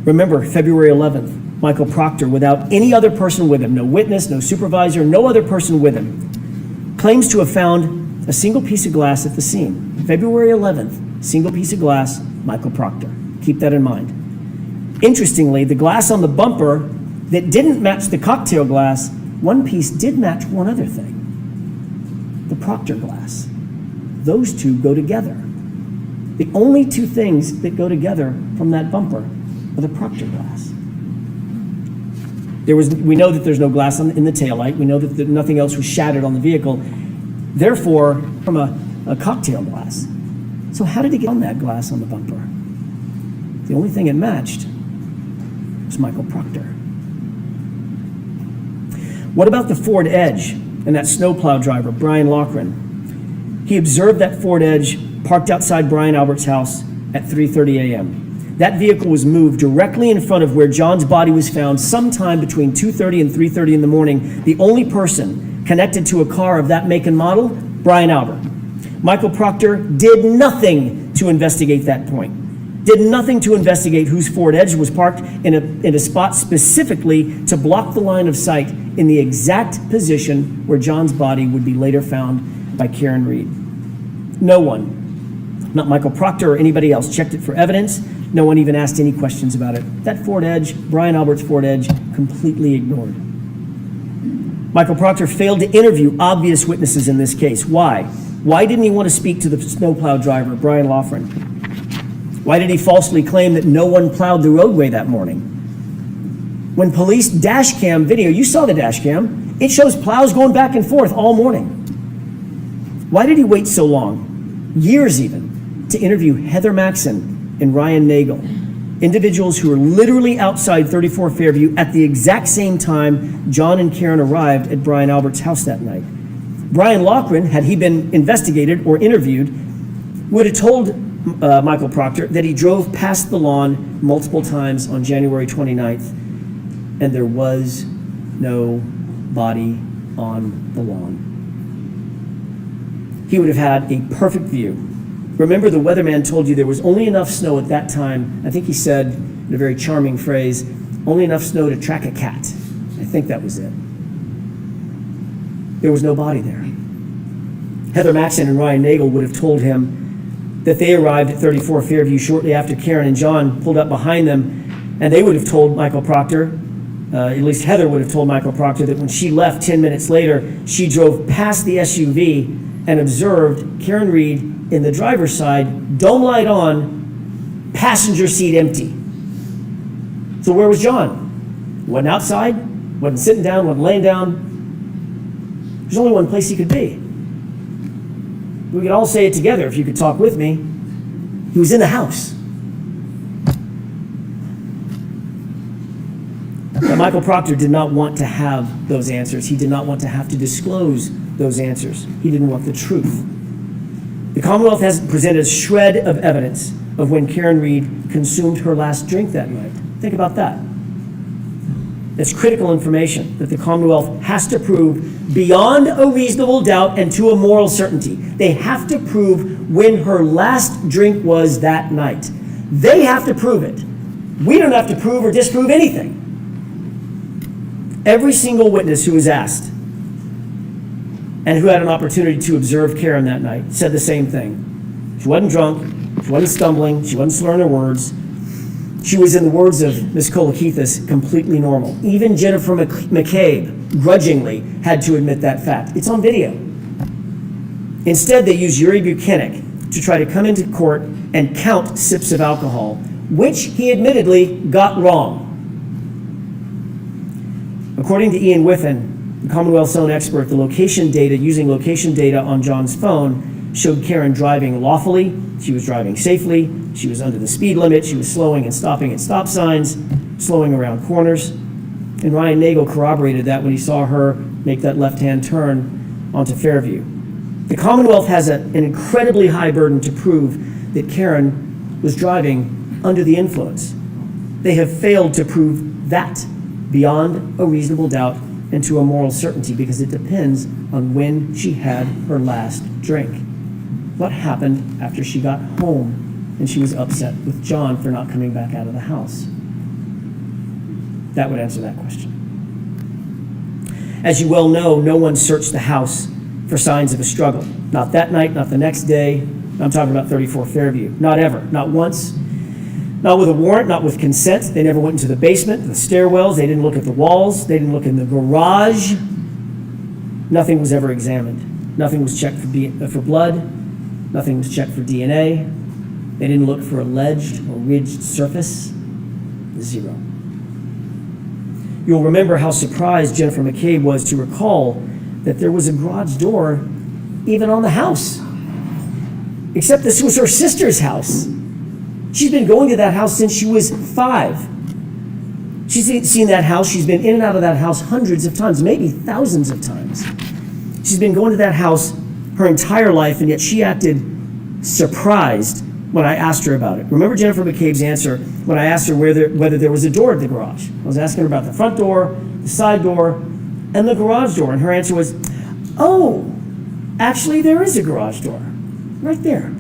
Remember, February 11th, Michael Proctor, without any other person with him, no witness, no supervisor, no other person with him, claims to have found a single piece of glass at the scene. February 11th, single piece of glass, Michael Proctor. Keep that in mind. Interestingly, the glass on the bumper that didn't match the cocktail glass, one piece did match one other thing, the Proctor glass. Those two go together. The only two things that go together from that bumper are the Proctor glass. We know that there's no glass in the taillight. We know that nothing else was shattered on the vehicle. Therefore, from a cocktail glass. So how did he get on that glass on the bumper? The only thing it matched was Michael Proctor. What about the Ford Edge and that snowplow driver, Brian Loughran? He observed that Ford Edge parked outside Brian Albert's house at 3:30 a.m. That vehicle was moved directly in front of where John's body was found sometime between 2:30 and 3:30 in the morning. The only person connected to a car of that make and model, Brian Albert. Michael Proctor did nothing to investigate that point. Did nothing to investigate whose Ford Edge was parked in a spot specifically to block the line of sight in the exact position where John's body would be later found by Karen Reed. No one, not Michael Proctor or anybody else, checked it for evidence. No one even asked any questions about it. That Ford Edge, Brian Albert's Ford Edge, completely ignored. Michael Proctor failed to interview obvious witnesses in this case. Why? Why didn't he want to speak to the snowplow driver, Brian Loughran? Why did he falsely claim that no one plowed the roadway that morning? When police dash cam video, you saw the dash cam, it shows plows going back and forth all morning. Why did he wait so long, years even, to interview Heather Maxson and Ryan Nagel, individuals who were literally outside 34 Fairview at the exact same time John and Karen arrived at Brian Albert's house that night? Brian Loughran, had he been investigated or interviewed, would have told Michael Proctor that he drove past the lawn multiple times on January 29th, and there was no body on the lawn. He would have had a perfect view. Remember, the weatherman told you there was only enough snow at that time. I think he said, in a very charming phrase, only enough snow to track a cat. I think that was it. There was no body there. Heather Maxson and Ryan Nagel would have told him that they arrived at 34 Fairview shortly after Karen and John pulled up behind them, and they would have told Michael Proctor, at least Heather would have told Michael Proctor, that when she left 10 minutes later, she drove past the SUV and observed Karen Reed in the driver's side, dome light on, passenger seat empty. So where was John? Wasn't outside, wasn't sitting down, wasn't laying down. There's only one place he could be. We could all say it together if you could talk with me. He was in the house. Now, Michael Proctor did not want to have those answers. He did not want to have to disclose those answers. He didn't want the truth. The Commonwealth hasn't presented a shred of evidence of when Karen Reed consumed her last drink that night. Think about that. That's critical information that the Commonwealth has to prove beyond a reasonable doubt and to a moral certainty. They have to prove when her last drink was that night. They have to prove it. We don't have to prove or disprove anything. Every single witness who was asked and who had an opportunity to observe Karen that night said the same thing. She wasn't drunk, she wasn't stumbling, she wasn't slurring her words. She was, in the words of Ms. Kolakithis, completely normal. Even Jennifer McCabe, grudgingly, had to admit that fact. It's on video. Instead, they used Yuri Buchanan to try to come into court and count sips of alcohol, which he admittedly got wrong. According to Ian Whiffen, the Commonwealth's own expert, the location data, using location data on John's phone, showed Karen driving lawfully. She was driving safely. She was under the speed limit. She was slowing and stopping at stop signs, slowing around corners. And Ryan Nagel corroborated that when he saw her make that left-hand turn onto Fairview. The Commonwealth has an incredibly high burden to prove that Karen was driving under the influence. They have failed to prove that beyond a reasonable doubt and to a moral certainty because it depends on when she had her last drink. What happened after she got home and she was upset with John for not coming back out of the house? That would answer that question. As you well know, no one searched the house for signs of a struggle. Not that night, not the next day. I'm talking about 34 Fairview. Not ever, not once. Not with a warrant, not with consent. They never went into the basement, the stairwells. They didn't look at the walls. They didn't look in the garage. Nothing was ever examined. Nothing was checked for blood. Nothing was checked for DNA. They didn't look for a ledged or ridged surface. Zero. You'll remember how surprised Jennifer McCabe was to recall that there was a garage door even on the house. Except this was her sister's house. She's been going to that house since she was 5. She's seen that house. She's been in and out of that house hundreds of times, maybe thousands of times. She's been going to that house her entire life, and yet she acted surprised when I asked her about it. Remember Jennifer McCabe's answer when I asked her whether there was a door at the garage. I was asking her about the front door, the side door, and the garage door, and her answer was, oh, actually there is a garage door, right there.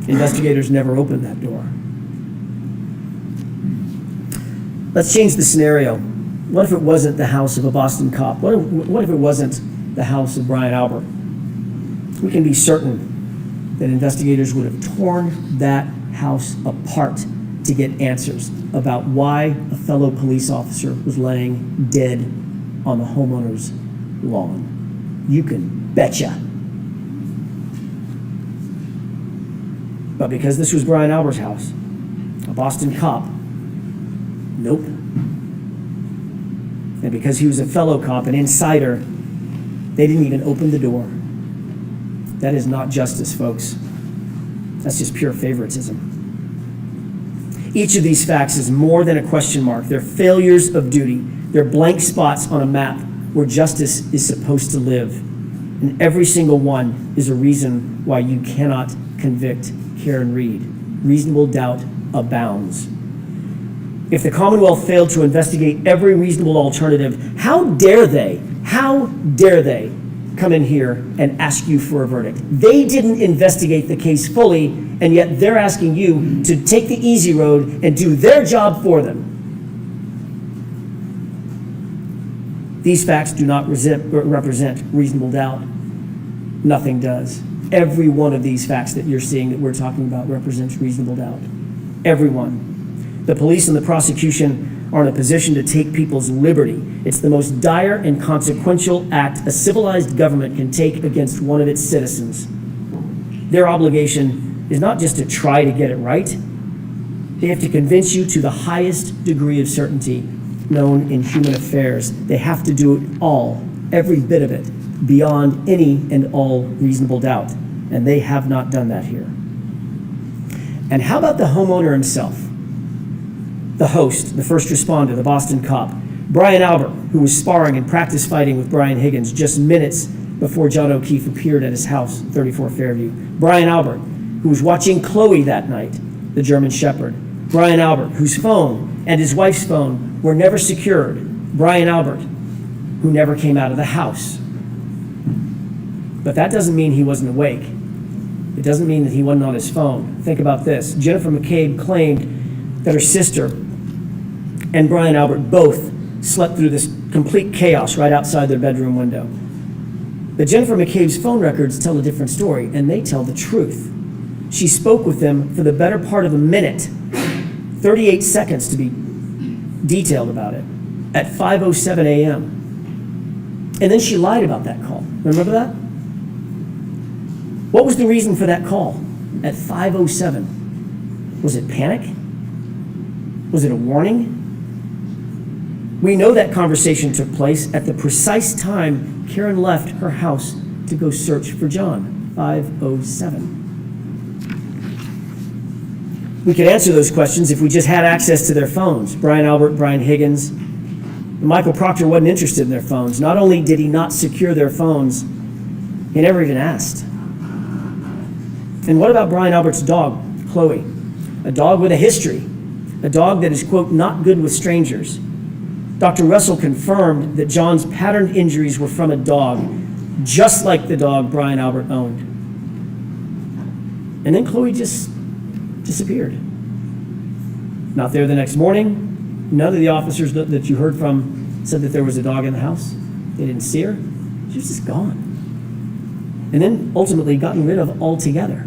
Investigators never opened that door. Let's change the scenario. What if it wasn't the house of a Boston cop? What if it wasn't the house of Brian Albert? We can be certain that investigators would have torn that house apart to get answers about why a fellow police officer was laying dead on the homeowner's lawn. You can betcha. But because this was Brian Albert's house, a Boston cop, nope. And because he was a fellow cop, an insider, they didn't even open the door. That is not justice, folks. That's just pure favoritism. Each of these facts is more than a question mark. They're failures of duty. They're blank spots on a map where justice is supposed to live. And every single one is a reason why you cannot convict Karen Reed. Reasonable doubt abounds. If the Commonwealth failed to investigate every reasonable alternative, how dare they come in here and ask you for a verdict? They didn't investigate the case fully, and yet they're asking you to take the easy road and do their job for them. These facts do not represent reasonable doubt. Nothing does. Every one of these facts that you're seeing that we're talking about represents reasonable doubt. Every one. The police and the prosecution are in a position to take people's liberty. It's the most dire and consequential act a civilized government can take against one of its citizens. Their obligation is not just to try to get it right. They have to convince you to the highest degree of certainty known in human affairs. They have to do it all, every bit of it, beyond any and all reasonable doubt. And they have not done that here. And how about the homeowner himself? The host, the first responder, the Boston cop, Brian Albert, who was sparring and practice fighting with Brian Higgins just minutes before John O'Keefe appeared at his house, 34 Fairview. Brian Albert, who was watching Chloe that night, the German Shepherd. Brian Albert, whose phone and his wife's phone were never secured. Brian Albert, who never came out of the house. But that doesn't mean he wasn't awake. It doesn't mean that he wasn't on his phone. Think about this. Jennifer McCabe claimed that her sister and Brian Albert both slept through this complete chaos right outside their bedroom window. But Jennifer McCabe's phone records tell a different story, and they tell the truth. She spoke with them for the better part of a minute, 38 seconds to be detailed about it, at 5:07 a.m. And then she lied about that call. Remember that? What was the reason for that call at 5:07? Was it panic? Was it a warning? We know that conversation took place at the precise time Karen left her house to go search for John, 5:07. We could answer those questions if we just had access to their phones. Brian Albert, Brian Higgins. Michael Proctor wasn't interested in their phones. Not only did he not secure their phones, he never even asked. And what about Brian Albert's dog, Chloe? A dog with a history. A dog that is, quote, not good with strangers. Dr. Russell confirmed that John's patterned injuries were from a dog, just like the dog Brian Albert owned. And then Chloe just disappeared. Not there the next morning. None of the officers that you heard from said that there was a dog in the house. They didn't see her. She was just gone. And then ultimately gotten rid of altogether.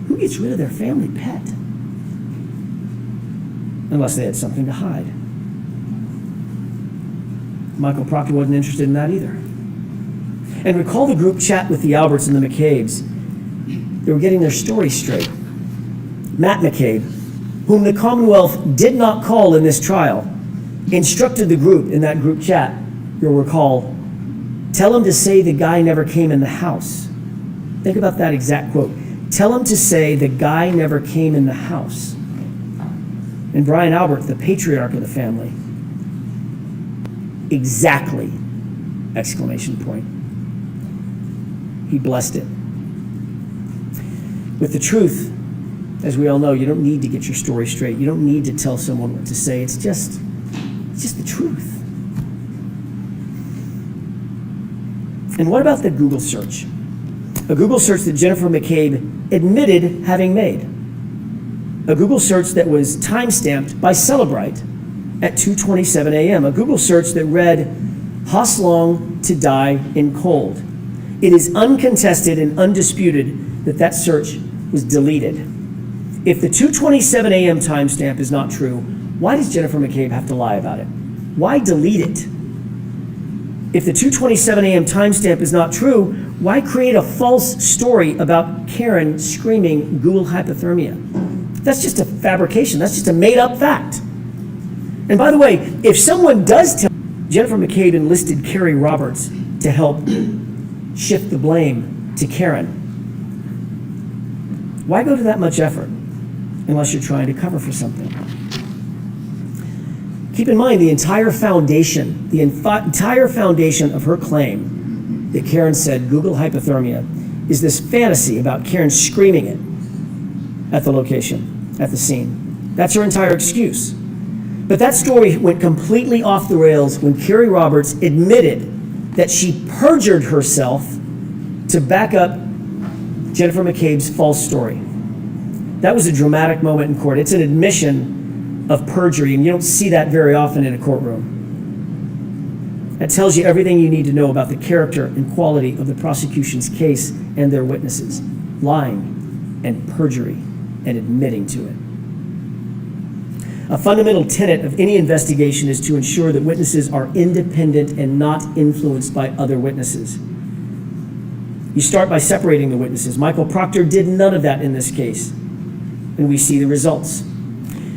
Who gets rid of their family pet? Unless they had something to hide. Michael Proctor wasn't interested in that either. And recall the group chat with the Alberts and the McCabe's. They were getting their story straight. Matt McCabe, whom the Commonwealth did not call in this trial, instructed the group in that group chat, you'll recall, tell him to say the guy never came in the house. Think about that exact quote. Tell him to say the guy never came in the house. And Brian Albert, the patriarch of the family, exactly, exclamation point. He blessed it. With the truth, as we all know, you don't need to get your story straight. You don't need to tell someone what to say. It's just the truth. And what about the Google search? A Google search that Jennifer McCabe admitted having made. A Google search that was time-stamped by Celebrite at 2:27 a.m. A Google search that read, Hoslong to die in cold. It is uncontested and undisputed that that search was deleted. If the 2:27 a.m. timestamp is not true, why does Jennifer McCabe have to lie about it? Why delete it? If the 2:27 a.m. timestamp is not true, why create a false story about Karen screaming ghoul hypothermia? That's just a fabrication. That's just a made-up fact. And by the way, if someone does tell, Jennifer McCabe enlisted Carrie Roberts to help shift the blame to Karen. Why go to that much effort unless you're trying to cover for something? Keep in mind the entire foundation of her claim that Karen said Google hypothermia is this fantasy about Karen screaming it at the location, at the scene. That's her entire excuse. But that story went completely off the rails when Carrie Roberts admitted that she perjured herself to back up Jennifer McCabe's false story. That was a dramatic moment in court. It's an admission of perjury, and you don't see that very often in a courtroom. That tells you everything you need to know about the character and quality of the prosecution's case and their witnesses. Lying and perjury and admitting to it. A fundamental tenet of any investigation is to ensure that witnesses are independent and not influenced by other witnesses. You start by separating the witnesses. Michael Proctor did none of that in this case, and we see the results.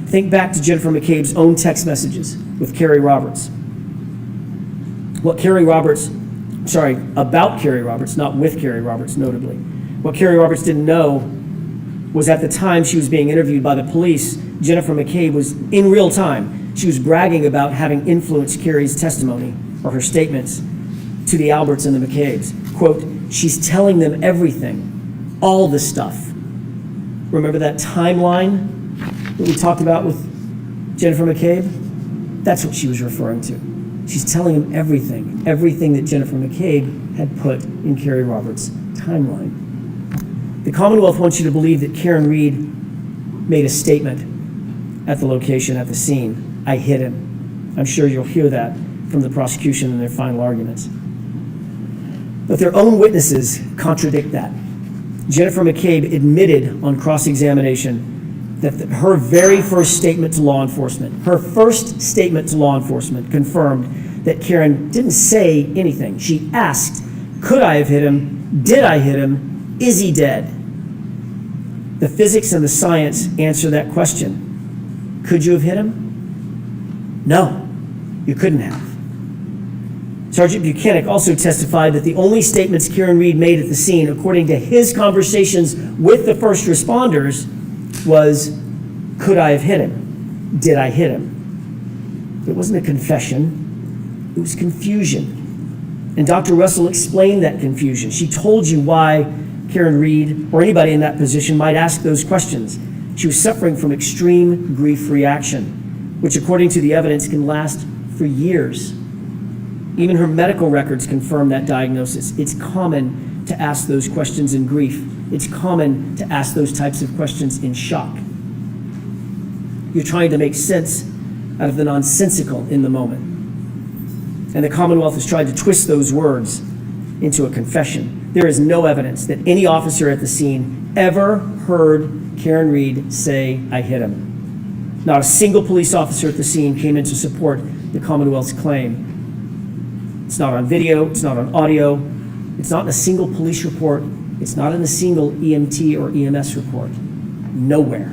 Think back to Jennifer McCabe's own text messages with Carrie Roberts. About Carrie Roberts, not with Carrie Roberts, notably. What Carrie Roberts didn't know was at the time she was being interviewed by the police, Jennifer McCabe was in real time. She was bragging about having influenced Carrie's testimony or her statements to the Alberts and the McCabes. Quote, she's telling them everything, all the stuff. Remember that timeline that we talked about with Jennifer McCabe? That's what she was referring to. She's telling them everything that Jennifer McCabe had put in Carrie Roberts' timeline. The Commonwealth wants you to believe that Karen Reed made a statement at the location, at the scene. I hit him. I'm sure you'll hear that from the prosecution in their final arguments. But their own witnesses contradict that. Jennifer McCabe admitted on cross-examination that her very first statement to law enforcement, confirmed that Karen didn't say anything. She asked, could I have hit him? Did I hit him? Is he dead? The physics and the science answer that question. Could you have hit him? No, you couldn't have. Sergeant Buchanan also testified that the only statements Karen Reed made at the scene, according to his conversations with the first responders, was, Could I have hit him? Did I hit him? It wasn't a confession. It was confusion. And Dr. Russell explained that confusion. She told you why Karen Reed or anybody in that position might ask those questions. She was suffering from extreme grief reaction, which according to the evidence can last for years. Even her medical records confirm that diagnosis. It's common to ask those questions in grief. It's common to ask those types of questions in shock. You're trying to make sense out of the nonsensical in the moment. And the Commonwealth has tried to twist those words into a confession. There is no evidence that any officer at the scene ever heard Karen Reed say, "I hit him." Not a single police officer at the scene came in to support the Commonwealth's claim. It's not on video, it's not on audio, it's not in a single police report, it's not in a single EMT or EMS report. Nowhere.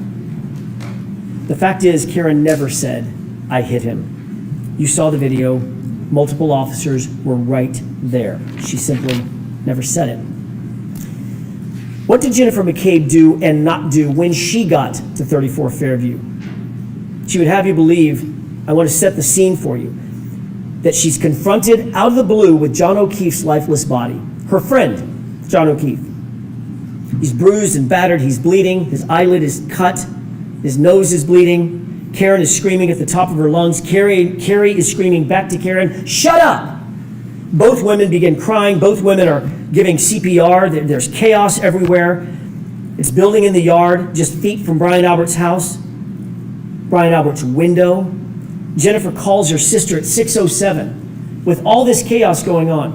The fact is, Karen never said, "I hit him." You saw the video, multiple officers were right there. She simply never said it. What did Jennifer McCabe do and not do when she got to 34 Fairview? She would have you believe, I want to set the scene for you, that she's confronted out of the blue with John O'Keefe's lifeless body. Her friend, John O'Keefe. He's bruised and battered, he's bleeding, his eyelid is cut, his nose is bleeding. Karen is screaming at the top of her lungs. Carrie is screaming back to Karen, "Shut up!" Both women begin crying. Both women are giving CPR. There's chaos everywhere. It's building in the yard, just feet from Brian Albert's house, Brian Albert's window. Jennifer calls her sister at 6:07 with all this chaos going on.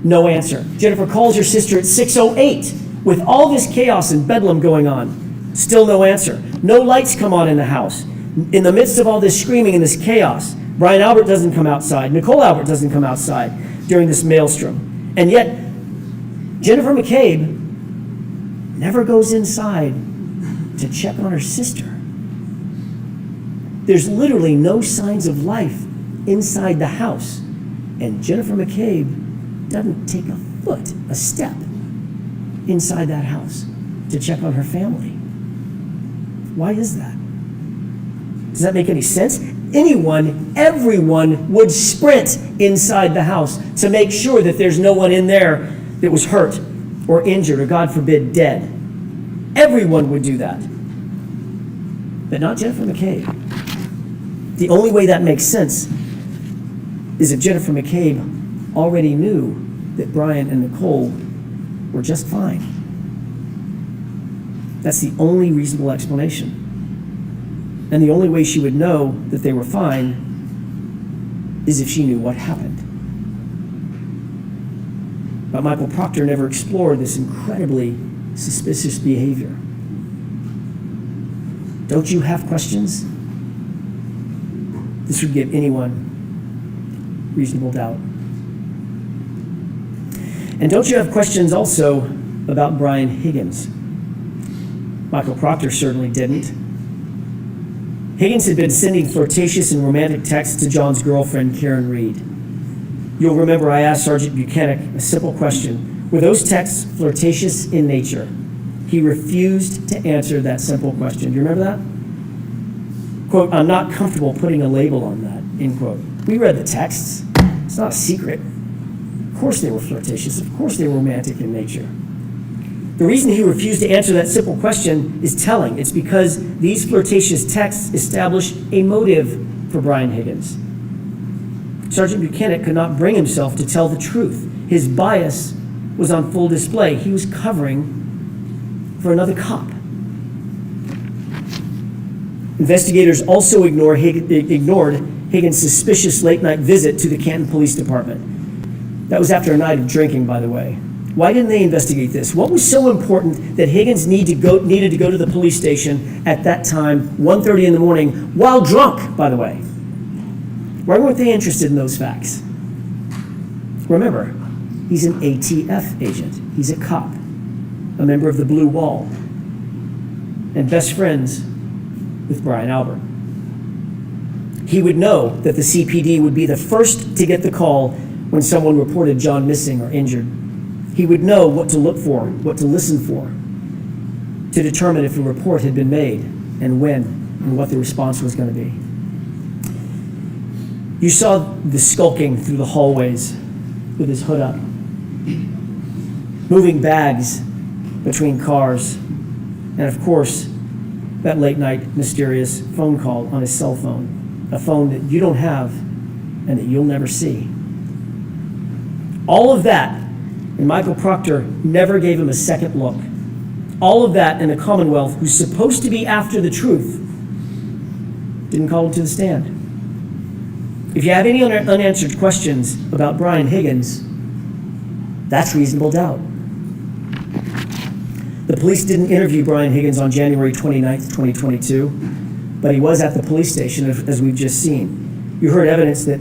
No answer. Jennifer calls her sister at 6:08 with all this chaos and bedlam going on. Still no answer. No lights come on in the house. In the midst of all this screaming and this chaos, Brian Albert doesn't come outside. Nicole Albert doesn't come outside during this maelstrom. And yet, Jennifer McCabe never goes inside to check on her sister. There's literally no signs of life inside the house. And Jennifer McCabe doesn't take a step inside that house to check on her family. Why is that? Does that make any sense? Everyone would sprint inside the house to make sure that there's no one in there that was hurt or injured or, God forbid, dead. Everyone would do that. But not Jennifer McCabe. The only way that makes sense is if Jennifer McCabe already knew that Brian and Nicole were just fine. That's the only reasonable explanation. And the only way she would know that they were fine is if she knew what happened. But Michael Proctor never explored this incredibly suspicious behavior. Don't you have questions? This would give anyone reasonable doubt. And don't you have questions also about Brian Higgins? Michael Proctor certainly didn't. Higgins had been sending flirtatious and romantic texts to John's girlfriend, Karen Reed. You'll remember I asked Sergeant Buchanan a simple question. Were those texts flirtatious in nature? He refused to answer that simple question. Do you remember that? Quote, "I'm not comfortable putting a label on that," end quote. We read the texts. It's not a secret. Of course they were flirtatious. Of course they were romantic in nature. The reason he refused to answer that simple question is telling. It's because these flirtatious texts establish a motive for Brian Higgins. Sergeant Buchanan could not bring himself to tell the truth. His bias was on full display. He was covering for another cop. Investigators also ignored Higgins' suspicious late-night visit to the Canton Police Department. That was after a night of drinking, by the way. Why didn't they investigate this? What was so important that Higgins needed to go to the police station at that time, 1:30 in the morning, while drunk, by the way? Why weren't they interested in those facts? Remember, he's an ATF agent. He's a cop, a member of the Blue Wall, and best friends with Brian Albert. He would know that the CPD would be the first to get the call when someone reported John missing or injured. He would know what to look for, what to listen for, to determine if a report had been made and when. and what the response was going to be. You saw the skulking through the hallways with his hood up, moving bags between cars, and of course, that late night mysterious phone call on his cell phone, a phone that you don't have and that you'll never see. All of that, and Michael Proctor never gave him a second look. All of that, and the Commonwealth, who's supposed to be after the truth, didn't call him to the stand. If you have any unanswered questions about Brian Higgins, that's reasonable doubt. The police didn't interview Brian Higgins on January 29th, 2022, but he was at the police station, as we've just seen. You heard evidence that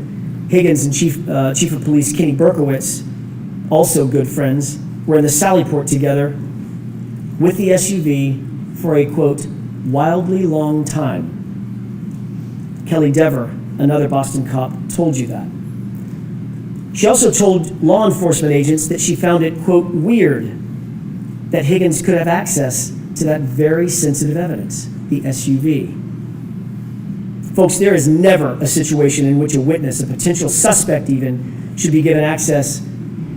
Higgins and Chief of Police Kenny Berkowitz, also good friends, were in the Sallyport together with the SUV for a, quote, wildly long time. Kelly Dever, another Boston cop, told you that. She also told law enforcement agents that she found it, quote, weird that Higgins could have access to that very sensitive evidence, the SUV. Folks, there is never a situation in which a witness, a potential suspect even, should be given access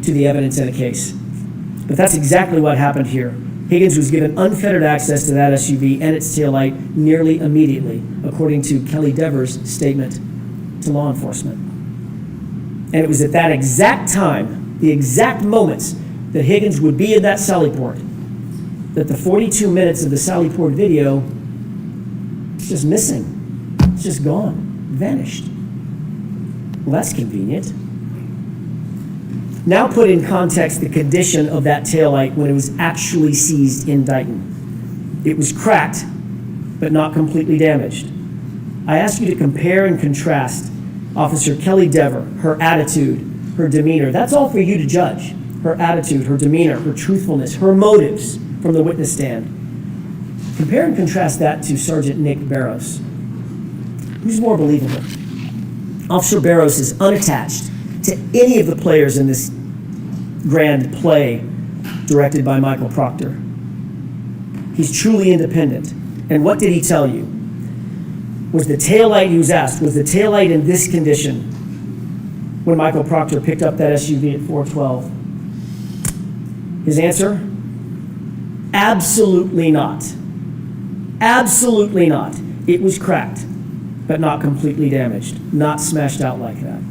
to the evidence in a case. But that's exactly what happened here. Higgins was given unfettered access to that SUV and its taillight nearly immediately, according to Kelly Dever's statement to law enforcement. And it was at that exact time, the exact moments that Higgins would be in that Sallyport, that the 42 minutes of the Sallyport video is just missing. It's just gone, vanished. Well, that's convenient. Now put in context the condition of that taillight when it was actually seized in Dighton. It was cracked, but not completely damaged. I ask you to compare and contrast Officer Kelly Dever, her attitude, her demeanor. That's all for you to judge. Her attitude, her demeanor, her truthfulness, her motives from the witness stand. Compare and contrast that to Sergeant Nick Barrows. Who's more believable? Officer Barrows is unattached to any of the players in this grand play directed by Michael Proctor. He's truly independent. And what did he tell you? Was the taillight, he was asked, was the taillight in this condition when Michael Proctor picked up that SUV at 412? His answer? Absolutely not. Absolutely not. It was cracked, but not completely damaged, not smashed out like that.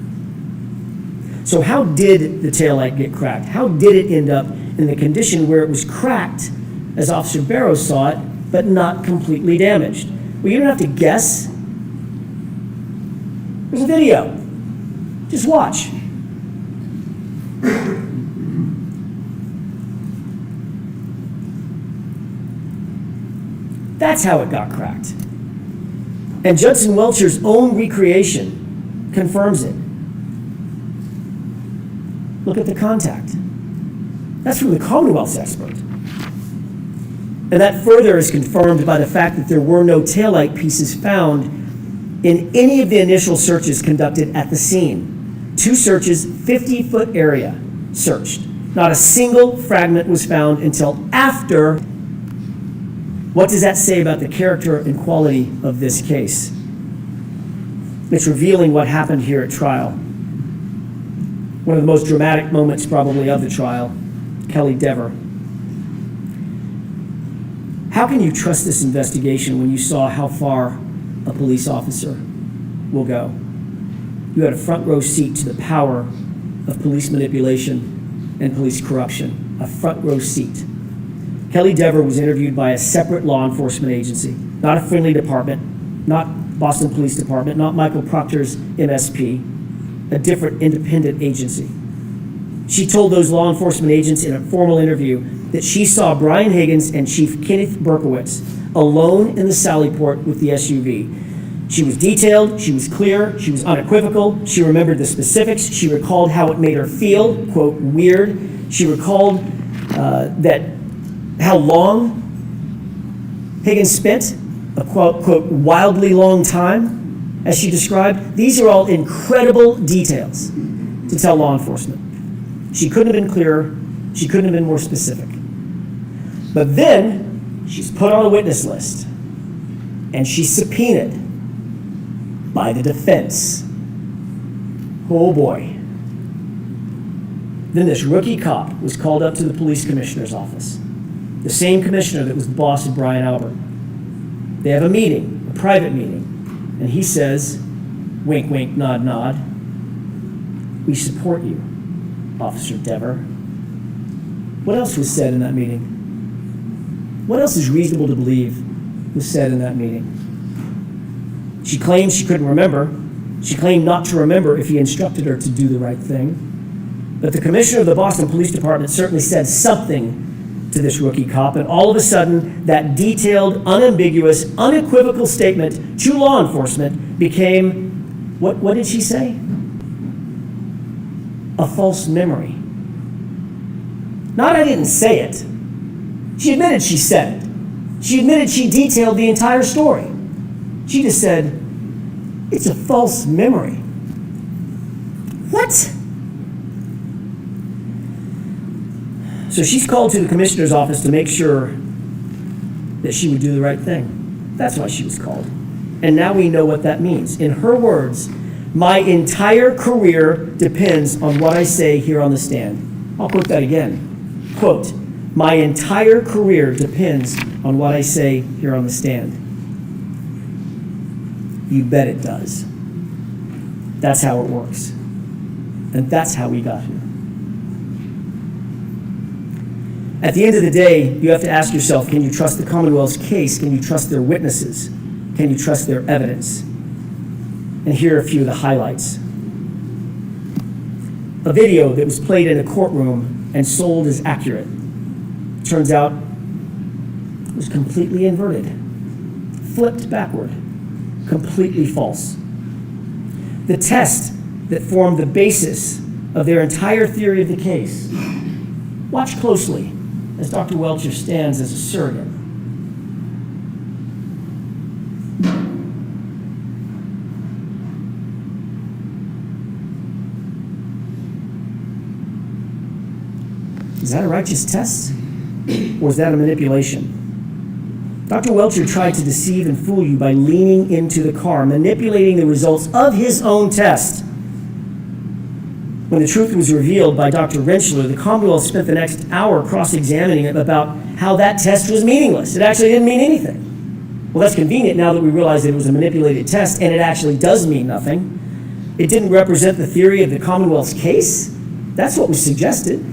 So how did the taillight get cracked? How did it end up in the condition where it was cracked, as Officer Barrows saw it, but not completely damaged? Well, you don't have to guess. There's a video. Just watch. That's how it got cracked. And Judson Welcher's own recreation confirms it. Look at the contact. That's from the Commonwealth's expert. And that further is confirmed by the fact that there were no taillight pieces found in any of the initial searches conducted at the scene. 2 searches, 50-foot area searched. Not a single fragment was found until after. What does that say about the character and quality of this case? It's revealing what happened here at trial. One of the most dramatic moments probably of the trial, Kelly Dever. How can you trust this investigation when you saw how far a police officer will go? You had a front row seat to the power of police manipulation and police corruption, a front row seat. Kelly Dever was interviewed by a separate law enforcement agency, not a friendly department, not Boston Police Department, not Michael Proctor's MSP, a different independent agency. She told those law enforcement agents in a formal interview that she saw Brian Higgins and Chief Kenneth Berkowitz alone in the Sallyport with the SUV. She was detailed, she was clear, she was unequivocal, she remembered the specifics, she recalled how it made her feel, quote, weird. She recalled how long Higgins spent, a quote, wildly long time, as she described. These are all incredible details to tell law enforcement. She couldn't have been clearer, she couldn't have been more specific. But then she's put on a witness list. and she's subpoenaed by the defense. Oh boy. Then this rookie cop was called up to the police commissioner's office. The same commissioner that was the boss of Brian Albert. They have a meeting, a private meeting, and he says, wink, wink, nod, nod, "We support you, Officer Dever." What else was said in that meeting? What else is reasonable to believe was said in that meeting? She claimed she couldn't remember. She claimed not to remember if he instructed her to do the right thing. But the commissioner of the Boston Police Department certainly said something to this rookie cop, and all of a sudden, that detailed, unambiguous, unequivocal statement to law enforcement became, what did she say? A false memory. Not, "I didn't say it." She admitted she said it. She admitted she detailed the entire story. She just said, "It's a false memory." What? So she's called to the commissioner's office to make sure that she would do the right thing. That's why she was called. And now we know what that means. In her words, "My entire career depends on what I say here on the stand." I'll quote that again. Quote, "My entire career depends on what I say here on the stand." You bet it does. That's how it works. And that's how we got here. At the end of the day, you have to ask yourself, can you trust the Commonwealth's case? Can you trust their witnesses? Can you trust their evidence? And here are a few of the highlights. A video that was played in a courtroom and sold as accurate. Turns out it was completely inverted, flipped backward, completely false. The test that formed the basis of their entire theory of the case. Watch closely as Dr. Welcher stands as a surrogate. Is that a righteous test? Or is that a manipulation? Dr. Welcher tried to deceive and fool you by leaning into the car, manipulating the results of his own test. When the truth was revealed by Dr. Rentschler, the Commonwealth spent the next hour cross-examining it about how that test was meaningless. It actually didn't mean anything. Well, that's convenient now that we realize that it was a manipulated test, and it actually does mean nothing. It didn't represent the theory of the Commonwealth's case. That's what was suggested.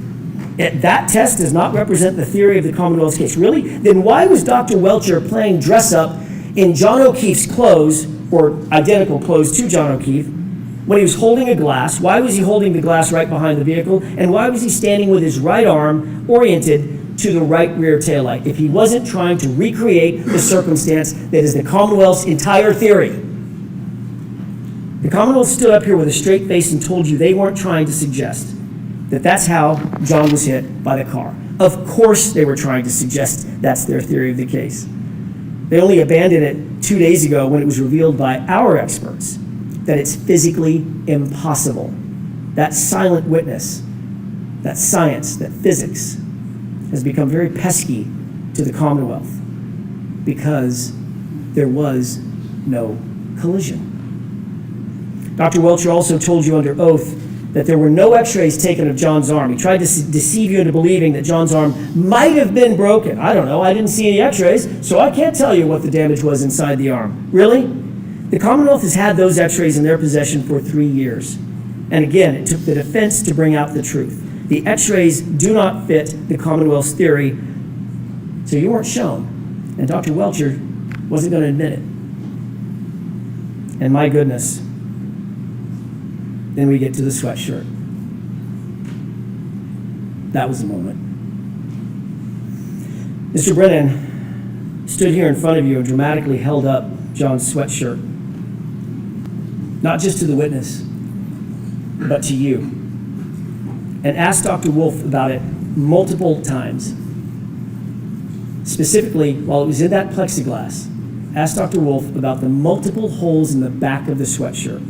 That test does not represent the theory of the Commonwealth's case. Really? Then why was Dr. Welcher playing dress-up in John O'Keefe's clothes, or identical clothes to John O'Keefe, when he was holding a glass? Why was he holding the glass right behind the vehicle? And why was he standing with his right arm oriented to the right rear taillight if he wasn't trying to recreate the circumstance that is the Commonwealth's entire theory? The Commonwealth stood up here with a straight face and told you they weren't trying to suggest that that's how John was hit by the car. Of course they were trying to suggest that's their theory of the case. They only abandoned it 2 days ago when it was revealed by our experts that it's physically impossible. That silent witness, that science, that physics, has become very pesky to the Commonwealth because there was no collision. Dr. Welcher also told you under oath that there were no x-rays taken of John's arm. He tried to deceive you into believing that John's arm might have been broken. I don't know, I didn't see any x-rays, so I can't tell you what the damage was inside the arm. Really? The Commonwealth has had those x-rays in their possession for 3 years. And again, it took the defense to bring out the truth. The x-rays do not fit the Commonwealth's theory, so you weren't shown. And Dr. Welcher wasn't going to admit it. And my goodness, then we get to the sweatshirt. That was the moment. Mr. Brennan stood here in front of you and dramatically held up John's sweatshirt. Not just to the witness, but to you. And asked Dr. Wolf about it multiple times. Specifically, while it was in that plexiglass, asked Dr. Wolf about the multiple holes in the back of the sweatshirt.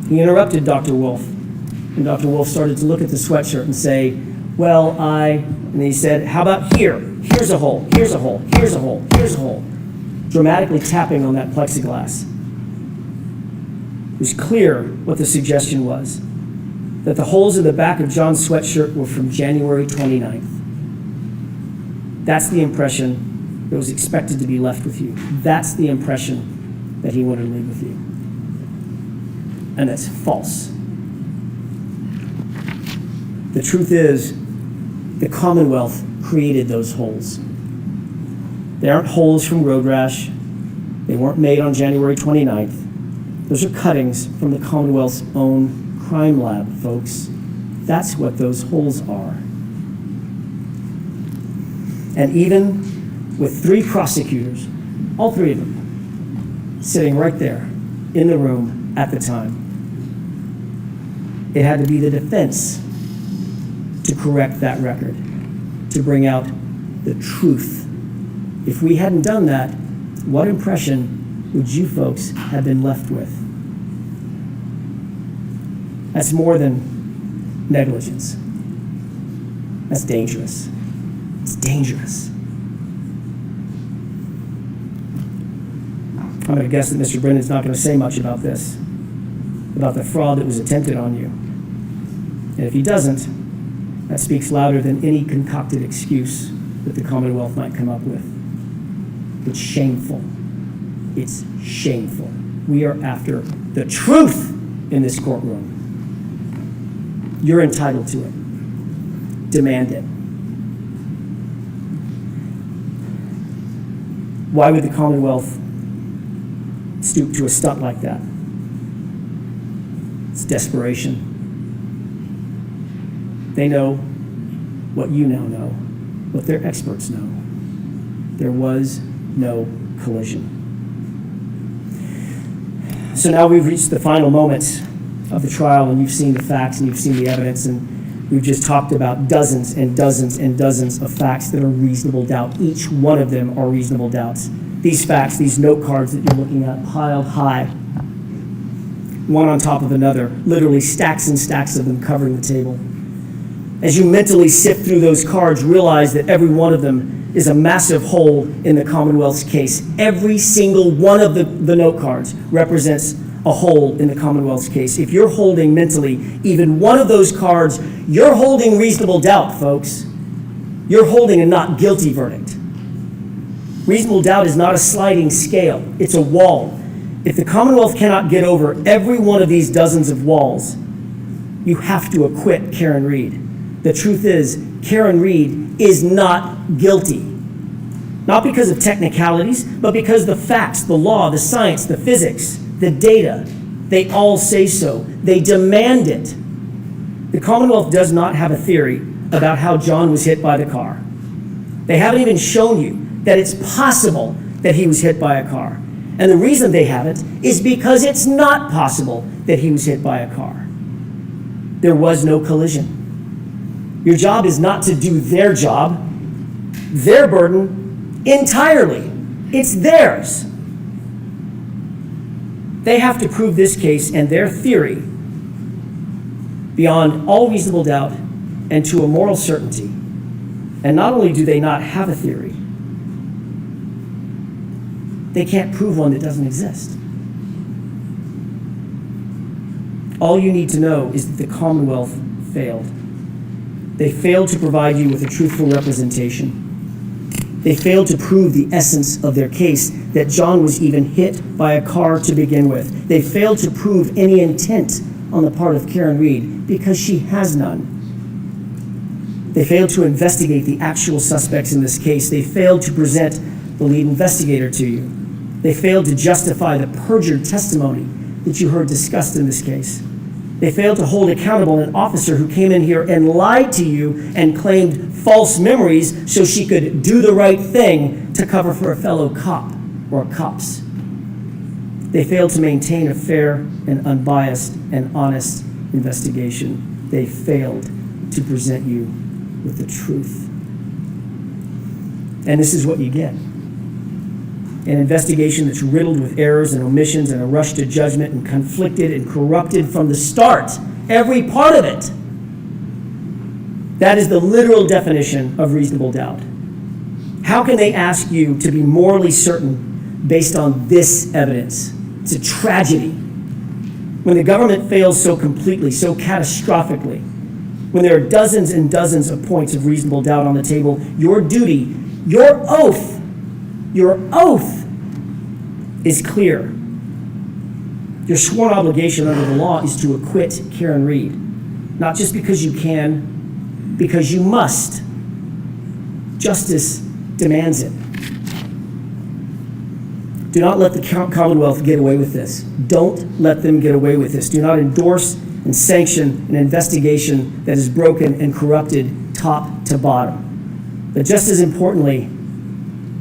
He interrupted Dr. Wolf, and Dr. Wolf started to look at the sweatshirt and say, well, and he said, how about here? Here's a hole, here's a hole, here's a hole, here's a hole. dramatically tapping on that plexiglass. It was clear what the suggestion was, that the holes in the back of John's sweatshirt were from January 29th. That's the impression that was expected to be left with you. That's the impression that he wanted to leave with you. And that's false. The truth is, the Commonwealth created those holes. They aren't holes from road rash. They weren't made on January 29th. Those are cuttings from the Commonwealth's own crime lab, folks. That's what those holes are. And even with 3 prosecutors, all 3 of them, sitting right there in the room at the time, it had to be the defense to correct that record, to bring out the truth. If we hadn't done that, what impression would you folks have been left with? That's more than negligence. That's dangerous. It's dangerous. I'm going to guess that Mr. Brennan's not going to say much about this, about the fraud that was attempted on you. And if he doesn't, that speaks louder than any concocted excuse that the Commonwealth might come up with. It's shameful. It's shameful. We are after the truth in this courtroom. You're entitled to it. Demand it. Why would the Commonwealth stoop to a stunt like that? It's desperation. They know what you now know, what their experts know. There was no collision. So now we've reached the final moments of the trial, and you've seen the facts and you've seen the evidence, and we've just talked about dozens and dozens and dozens of facts that are reasonable doubt. Each one of them are reasonable doubts. These facts, these note cards that you're looking at, piled high, one on top of another, literally stacks and stacks of them covering the table. As you mentally sift through those cards, realize that every one of them is a massive hole in the Commonwealth's case. Every single one of the note cards represents a hole in the Commonwealth's case. If you're holding mentally even one of those cards, you're holding reasonable doubt, folks. You're holding a not guilty verdict. Reasonable doubt is not a sliding scale. It's a wall. If the Commonwealth cannot get over every one of these dozens of walls, you have to acquit Karen Reed. The truth is, Karen Reed is not guilty. Not because of technicalities, but because the facts, the law, the science, the physics, the data, they all say so. They demand it. The Commonwealth does not have a theory about how John was hit by the car. They haven't even shown you that it's possible that he was hit by a car. And the reason they haven't is because it's not possible that he was hit by a car. There was no collision. Your job is not to do their job, their burden entirely. It's theirs. They have to prove this case and their theory beyond all reasonable doubt and to a moral certainty. And not only do they not have a theory, they can't prove one that doesn't exist. All you need to know is that the Commonwealth failed. They failed to provide you with a truthful representation. They failed to prove the essence of their case, that John was even hit by a car to begin with. They failed to prove any intent on the part of Karen Reed because she has none. They failed to investigate the actual suspects in this case. They failed to present the lead investigator to you. They failed to justify the perjured testimony that you heard discussed in this case. They failed to hold accountable an officer who came in here and lied to you and claimed false memories so she could do the right thing to cover for a fellow cop or cops. They failed to maintain a fair and unbiased and honest investigation. They failed to present you with the truth. And this is what you get. An investigation that's riddled with errors and omissions and a rush to judgment and conflicted and corrupted from the start. Every part of it. That is the literal definition of reasonable doubt. How can they ask you to be morally certain based on this evidence. It's a tragedy. When the government fails so completely, so catastrophically, when there are dozens and dozens of points of reasonable doubt on the table, your duty, your oath is clear. Your sworn obligation under the law is to acquit Karen Reed, not just because you can, because you must. Justice demands it. Do not let the Commonwealth get away with this. Don't let them get away with this. Do not endorse and sanction an investigation that is broken and corrupted top to bottom. But just as importantly,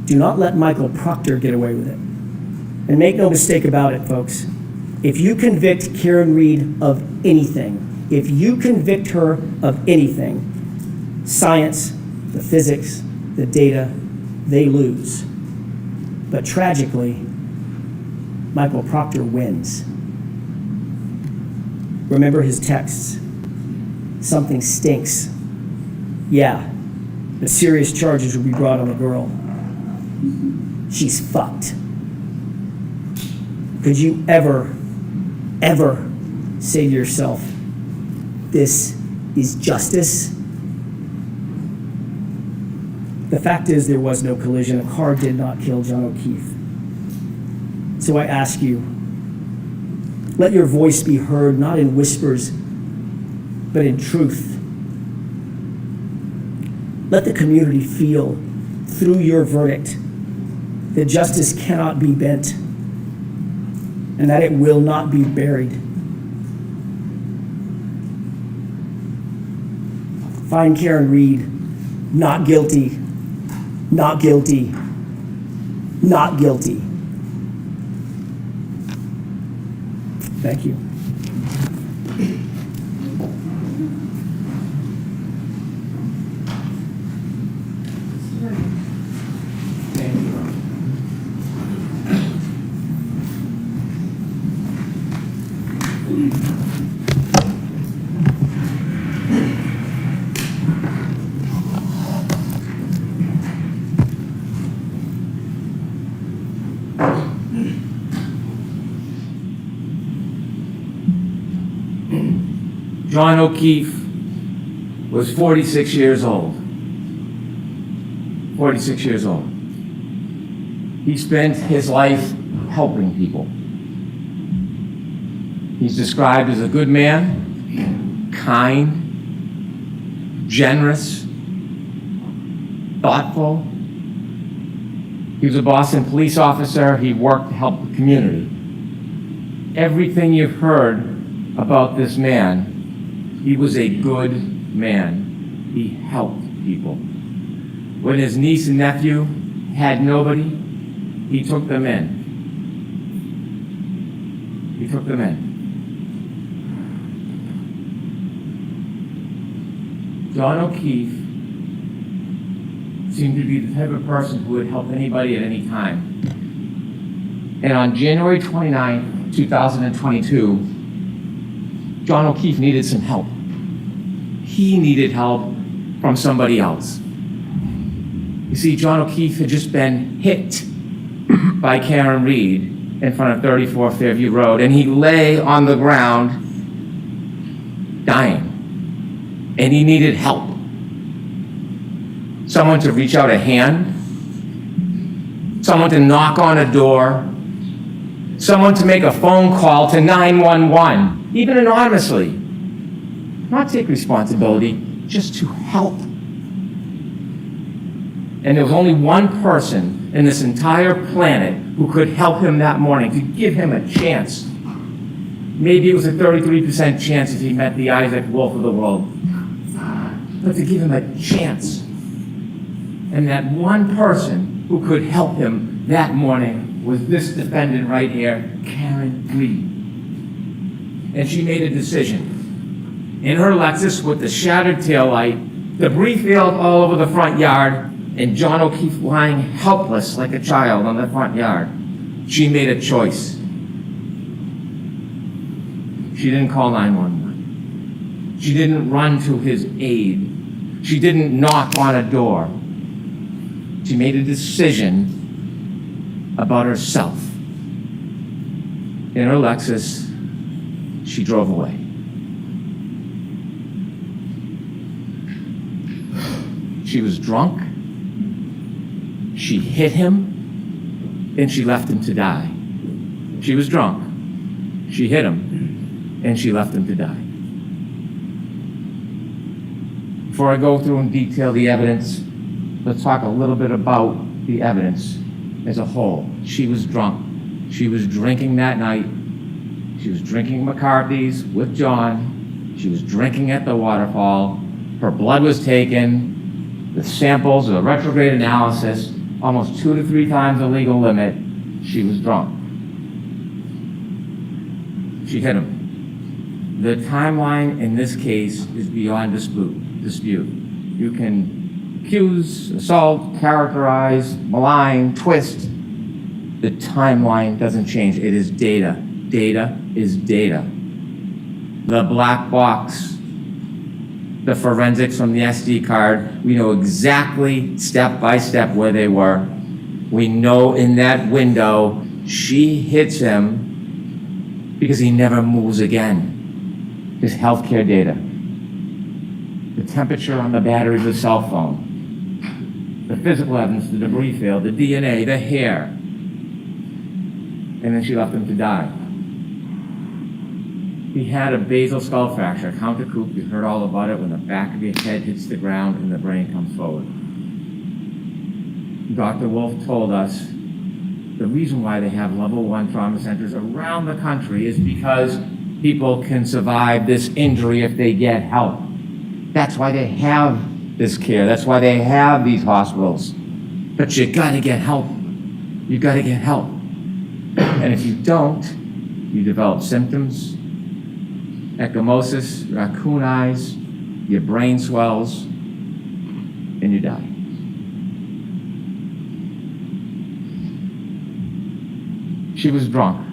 do not let Michael Proctor get away with it. And make no mistake about it, folks. If you convict Karen Reed of anything, if you convict her of anything, science, the physics, the data, they lose. But tragically, Michael Proctor wins. Remember his texts. Something stinks. Yeah, but serious charges will be brought on the girl. She's fucked. Could you ever say to yourself, this is justice? The fact is there was no collision. A car did not kill John O'Keefe. So I ask you, let your voice be heard, not in whispers, but in truth. Let the community feel, through your verdict, that justice cannot be bent and that it will not be buried. Find Karen Reed not guilty, not guilty, not guilty. Thank you. John O'Keefe was 46 years old. 46 years old. He spent his life helping people. He's described as a good man, kind, generous, thoughtful. He was a Boston police officer. He worked to help the community. Everything you've heard about this man, he was a good man. He helped people. When his niece and nephew had nobody, he took them in. He took them in. John O'Keefe seemed to be the type of person who would help anybody at any time. And on January 29, 2022, John O'Keefe needed some help. He needed help from somebody else. You see, John O'Keefe had just been hit by Karen Reed in front of 34 Fairview Road, and he lay on the ground dying. And he needed help. Someone to reach out a hand, someone to knock on a door, someone to make a phone call to 911. Even anonymously, not take responsibility, just to help. And there was only one person in this entire planet who could help him that morning, to give him a chance. Maybe it was a 33% chance if he met the Isaac Wolf of the world, but to give him a chance. And that one person who could help him that morning was this defendant right here, Karen Reed. And she made a decision. In her Lexus with the shattered taillight, debris field all over the front yard, and John O'Keefe lying helpless like a child on the front yard, she made a choice. She didn't call 911. She didn't run to his aid. She didn't knock on a door. She made a decision about herself. In her Lexus, she drove away. She was drunk, she hit him, and she left him to die. She was drunk, she hit him, and she left him to die. Before I go through and detail the evidence, let's talk a little bit about the evidence as a whole. She was drunk. She was drinking that night. She was drinking McCarthy's with John. She was drinking at the waterfall. Her blood was taken. The samples, the retrograde analysis, almost 2 to 3 times the legal limit. She was drunk. She hit him. The timeline in this case is beyond dispute. You can accuse, assault, characterize, malign, twist. The timeline doesn't change. It is data. Data is data. The black box, the forensics from the SD card, we know exactly step by step where they were. We know in that window, she hits him because he never moves again. His healthcare data. The temperature on the battery of the cell phone. The physical evidence, the debris field, the DNA, the hair. And then she left him to die. He had a basal skull fracture, countercoup. You heard all about it when the back of your head hits the ground and the brain comes forward. Dr. Wolf told us the reason why they have level 1 trauma centers around the country is because people can survive this injury if they get help. That's why they have this care. That's why they have these hospitals. But you gotta get help. You gotta get help. And if you don't, you develop symptoms, ecchymosis, raccoon eyes, your brain swells, and you die. She was drunk.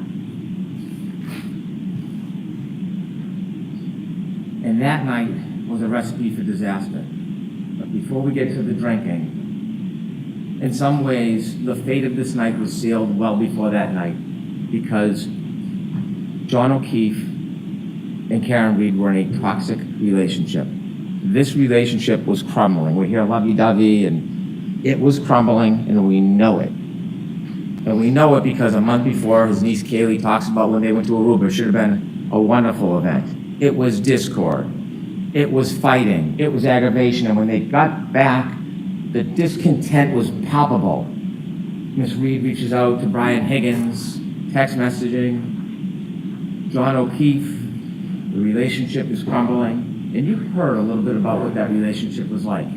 And that night was a recipe for disaster. But before we get to the drinking, in some ways, the fate of this night was sealed well before that night because John O'Keefe and Karen Reed were in a toxic relationship. This relationship was crumbling. We hear lovey-dovey, and it was crumbling, and we know it. And we know it because a month before, his niece Kaylee talks about when they went to Aruba. It should have been a wonderful event. It was discord. It was fighting. It was aggravation. And when they got back, the discontent was palpable. Miss Reed reaches out to Brian Higgins, text messaging. John O'Keefe, the relationship is crumbling. And you heard a little bit about what that relationship was like.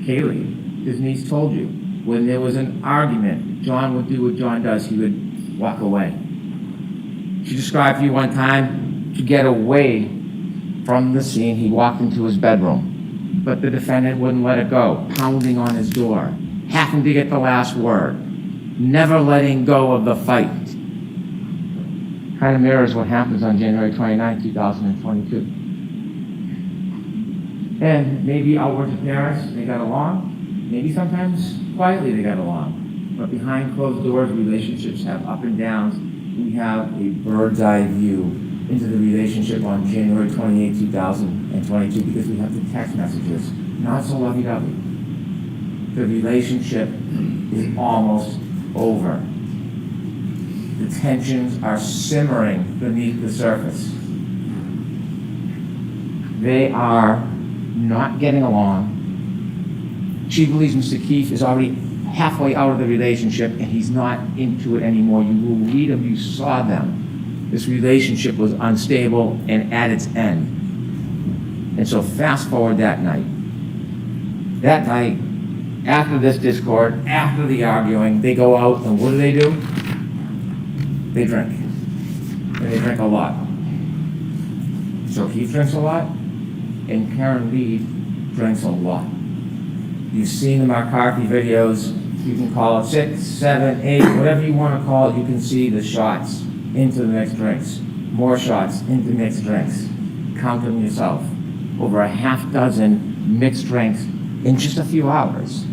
Kaylee, his niece, told you, when there was an argument, John would do what John does. He would walk away. She described to you one time, to get away from the scene, he walked into his bedroom. But the defendant wouldn't let it go, pounding on his door, having to get the last word, never letting go of the fight. Kind of mirrors what happens on January 29, 2022. And maybe outward appearance, they got along. Maybe sometimes quietly they got along. But behind closed doors, relationships have up and downs. We have a bird's eye view into the relationship on January 28, 2022 because we have the text messages. Not so lovey-dovey. The relationship is almost over. The tensions are simmering beneath the surface. They are not getting along. She believes Mr. Keefe is already halfway out of the relationship and he's not into it anymore. You will read them, you saw them. This relationship was unstable and at its end. And so fast forward that night. That night, after this discord, after the arguing, they go out and what do? They drink. And they drink a lot. So Keefe drinks a lot and Karen Reed drinks a lot. You've seen the McCarthy videos. You can call it 6, 7, 8, whatever you want to call it. You can see the shots into the mixed drinks. More shots into mixed drinks. Count them yourself. Over a half dozen mixed drinks in just a few hours.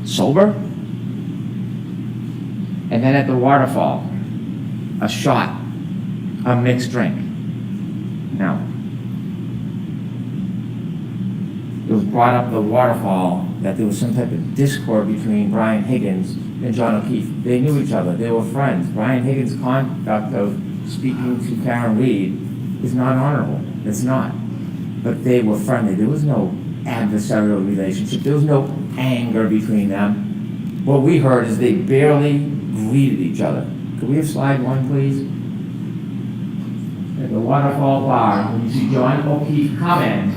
Sober? And then at the waterfall, a shot, a mixed drink. Now, it was brought up the waterfall that there was some type of discord between Brian Higgins and John O'Keefe. They knew each other, they were friends. Brian Higgins' conduct of speaking to Karen Reed is not honorable, it's not. But they were friendly, there was no adversarial relationship, there was no anger between them. What we heard is they barely greeted each other. Could we have slide one, please? At the waterfall bar, when you see John O'Keefe come in,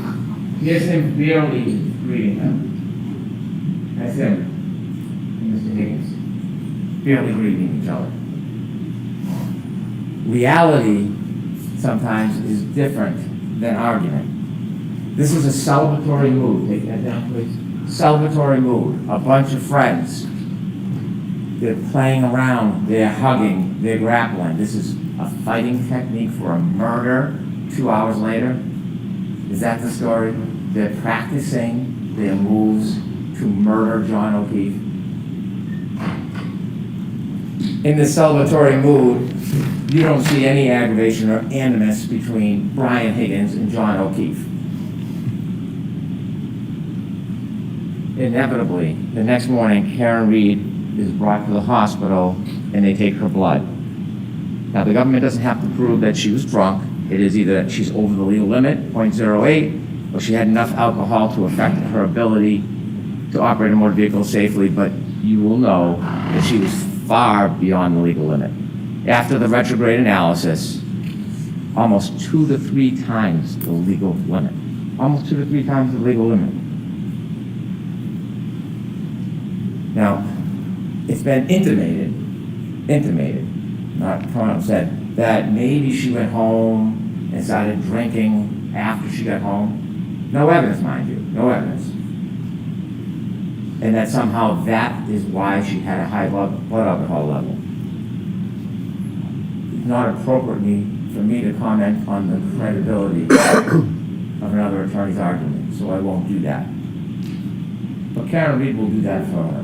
here's him barely greeting him. That's him, and Mr. Higgins, barely greeting each other. Reality sometimes is different than argument. This is a celebratory mood. Take that down, please. Celebratory mood. A bunch of friends. They're playing around, they're hugging, they're grappling. This is a fighting technique for a murder 2 hours later. Is that the story? They're practicing their moves to murder John O'Keefe. In this celebratory mood, you don't see any aggravation or animus between Brian Higgins and John O'Keefe. Inevitably, the next morning, Karen Reed is brought to the hospital and they take her blood. Now, the government doesn't have to prove that she was drunk. It is either that she's over the legal limit, 0.08, or she had enough alcohol to affect her ability to operate a motor vehicle safely, but you will know that she was far beyond the legal limit. After the retrograde analysis, almost 2 to 3 times the legal limit. Almost 2 to 3 times the legal limit. Now, it's been intimated, not Toronto said, that maybe she went home and started drinking after she got home. No evidence, mind you, no evidence. And that somehow that is why she had a high blood alcohol level. It's not appropriate for me to comment on the credibility of another attorney's argument, so I won't do that. But Karen Reed will do that for her.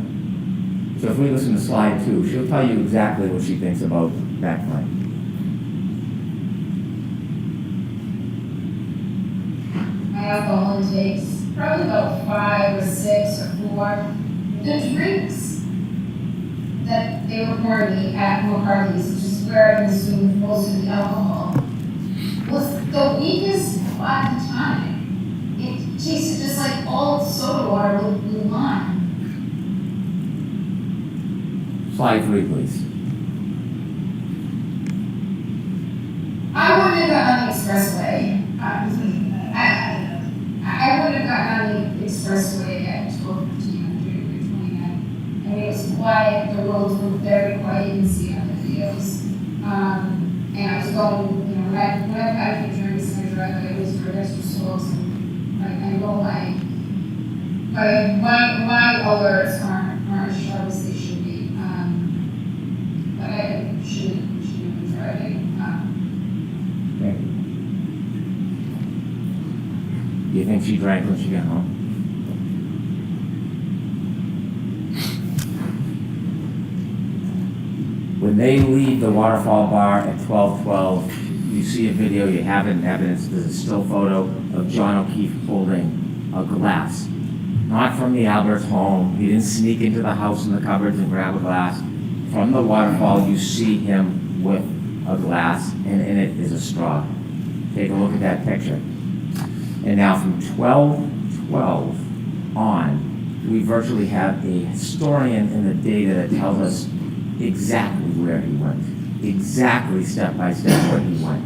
So if we listen to slide 2, she'll tell you exactly what she thinks about that claim. My alcohol intakes, probably about 5 or 6 or 4. The drinks that they were pouring me at more parties, which is where I consumed most of the alcohol, was the weakest at the time. It tasted just like old soda water with lime. Slide 3, please. I wouldn't have gotten on the expressway. I wouldn't have gotten on the expressway at 12:15 on January 29th. I mean, it was quiet, the roads were very quiet, you can see on the videos. And I was going, when I had to turn this in my driveway, it was for extra souls. I know my alerts aren't as sharp as they should be. But I shouldn't have been driving. Thank you. Do you think she drank when she got home? When they leave the waterfall bar at 12:12, you see a video, you have it in evidence, there's a still photo of John O'Keefe holding a glass. Not from the Albert's home, he didn't sneak into the house in the cupboards and grab a glass. From the waterfall, you see him with a glass, and in it is a straw. Take a look at that picture. And now from 12:12 on, we virtually have a historian in the data that tells us exactly where he went, exactly step by step where he went.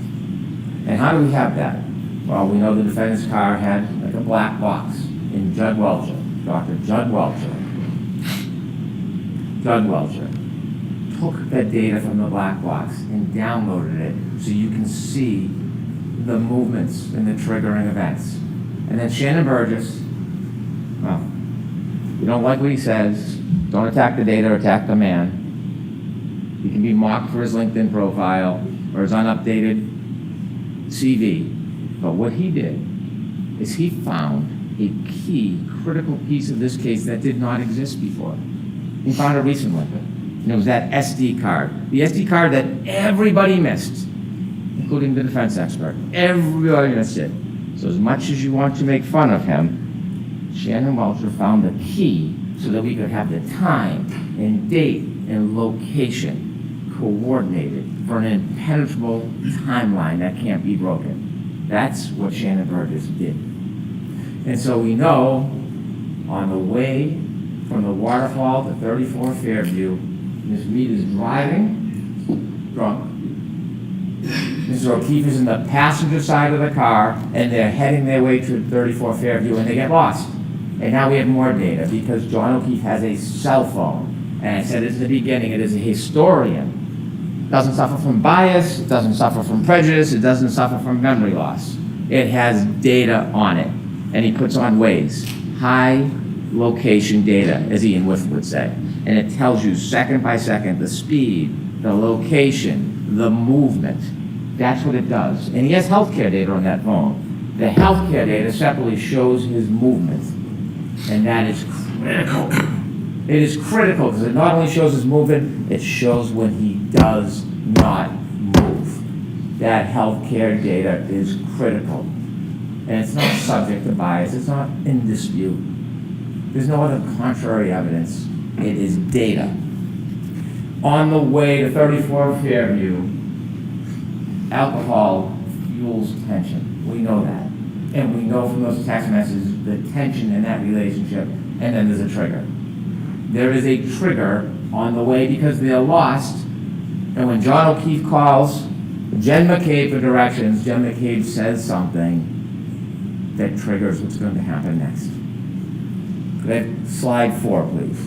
And how do we have that? Well, we know the defendant's car had like a black box in Judd Welcher, Dr. Judd Welcher. Judd Welcher took that data from the black box and downloaded it so you can see the movements and the triggering events. And then Shannon Burgess, well, you don't like what he says, don't attack the data, attack the man. He can be mocked for his LinkedIn profile or his unupdated CV. But what he did is he found a key, critical piece of this case that did not exist before. He found a recent link. And it was that SD card. The SD card that everybody missed, including the defense expert. Everybody missed it. So as much as you want to make fun of him, Shannon Welcher found the key so that we could have the time and date and location coordinated for an impenetrable timeline that can't be broken. That's what Shannon Burgess did. And so we know on the way from the waterfall to 34 Fairview, Ms. Reed is driving, drunk. Mr. O'Keefe is in the passenger side of the car, and they're heading their way to 34 Fairview, and they get lost. And now we have more data, because John O'Keefe has a cell phone. And I said it in the beginning, it is a historian. It doesn't suffer from bias, it doesn't suffer from prejudice, it doesn't suffer from memory loss. It has data on it, and he puts on Waze, high location data, as Ian Whiff would say. And it tells you second by second the speed, the location, the movement. That's what it does. And he has healthcare data on that phone. The healthcare data separately shows his movement. And that is critical. It is critical because it not only shows his movement, it shows when he does not move. That healthcare data is critical. And it's not subject to bias. It's not in dispute. There's no other contrary evidence. It is data. On the way to 34 Fairview, alcohol fuels tension. We know that. And we know from those text messages the tension in that relationship, and then there's a trigger. There is a trigger on the way because they're lost, and when John O'Keefe calls Jen McCabe for directions, Jen McCabe says something that triggers what's going to happen next. Could I have slide 4, please?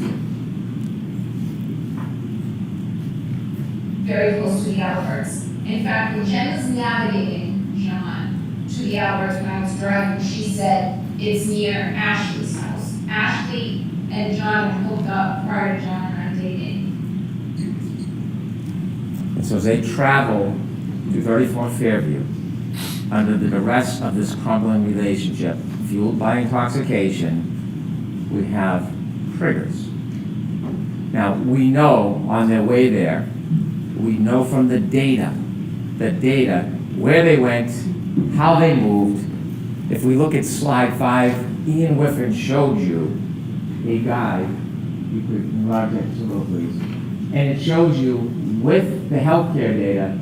Very close to the Alberts. In fact, when Jen was navigating John to the Alberts when I was driving, she said it's near Ashley's house. Ashley and John had hooked up prior to John and I dating. And so as they travel to 34 Fairview, under the duress of this crumbling relationship, fueled by intoxication, we have triggers. Now, we know on their way there, we know from the data, where they went, how they moved. If we look at slide 5, Ian Whiffen showed you a guide. You could enlarge that just a little, please. And it shows you with the healthcare data,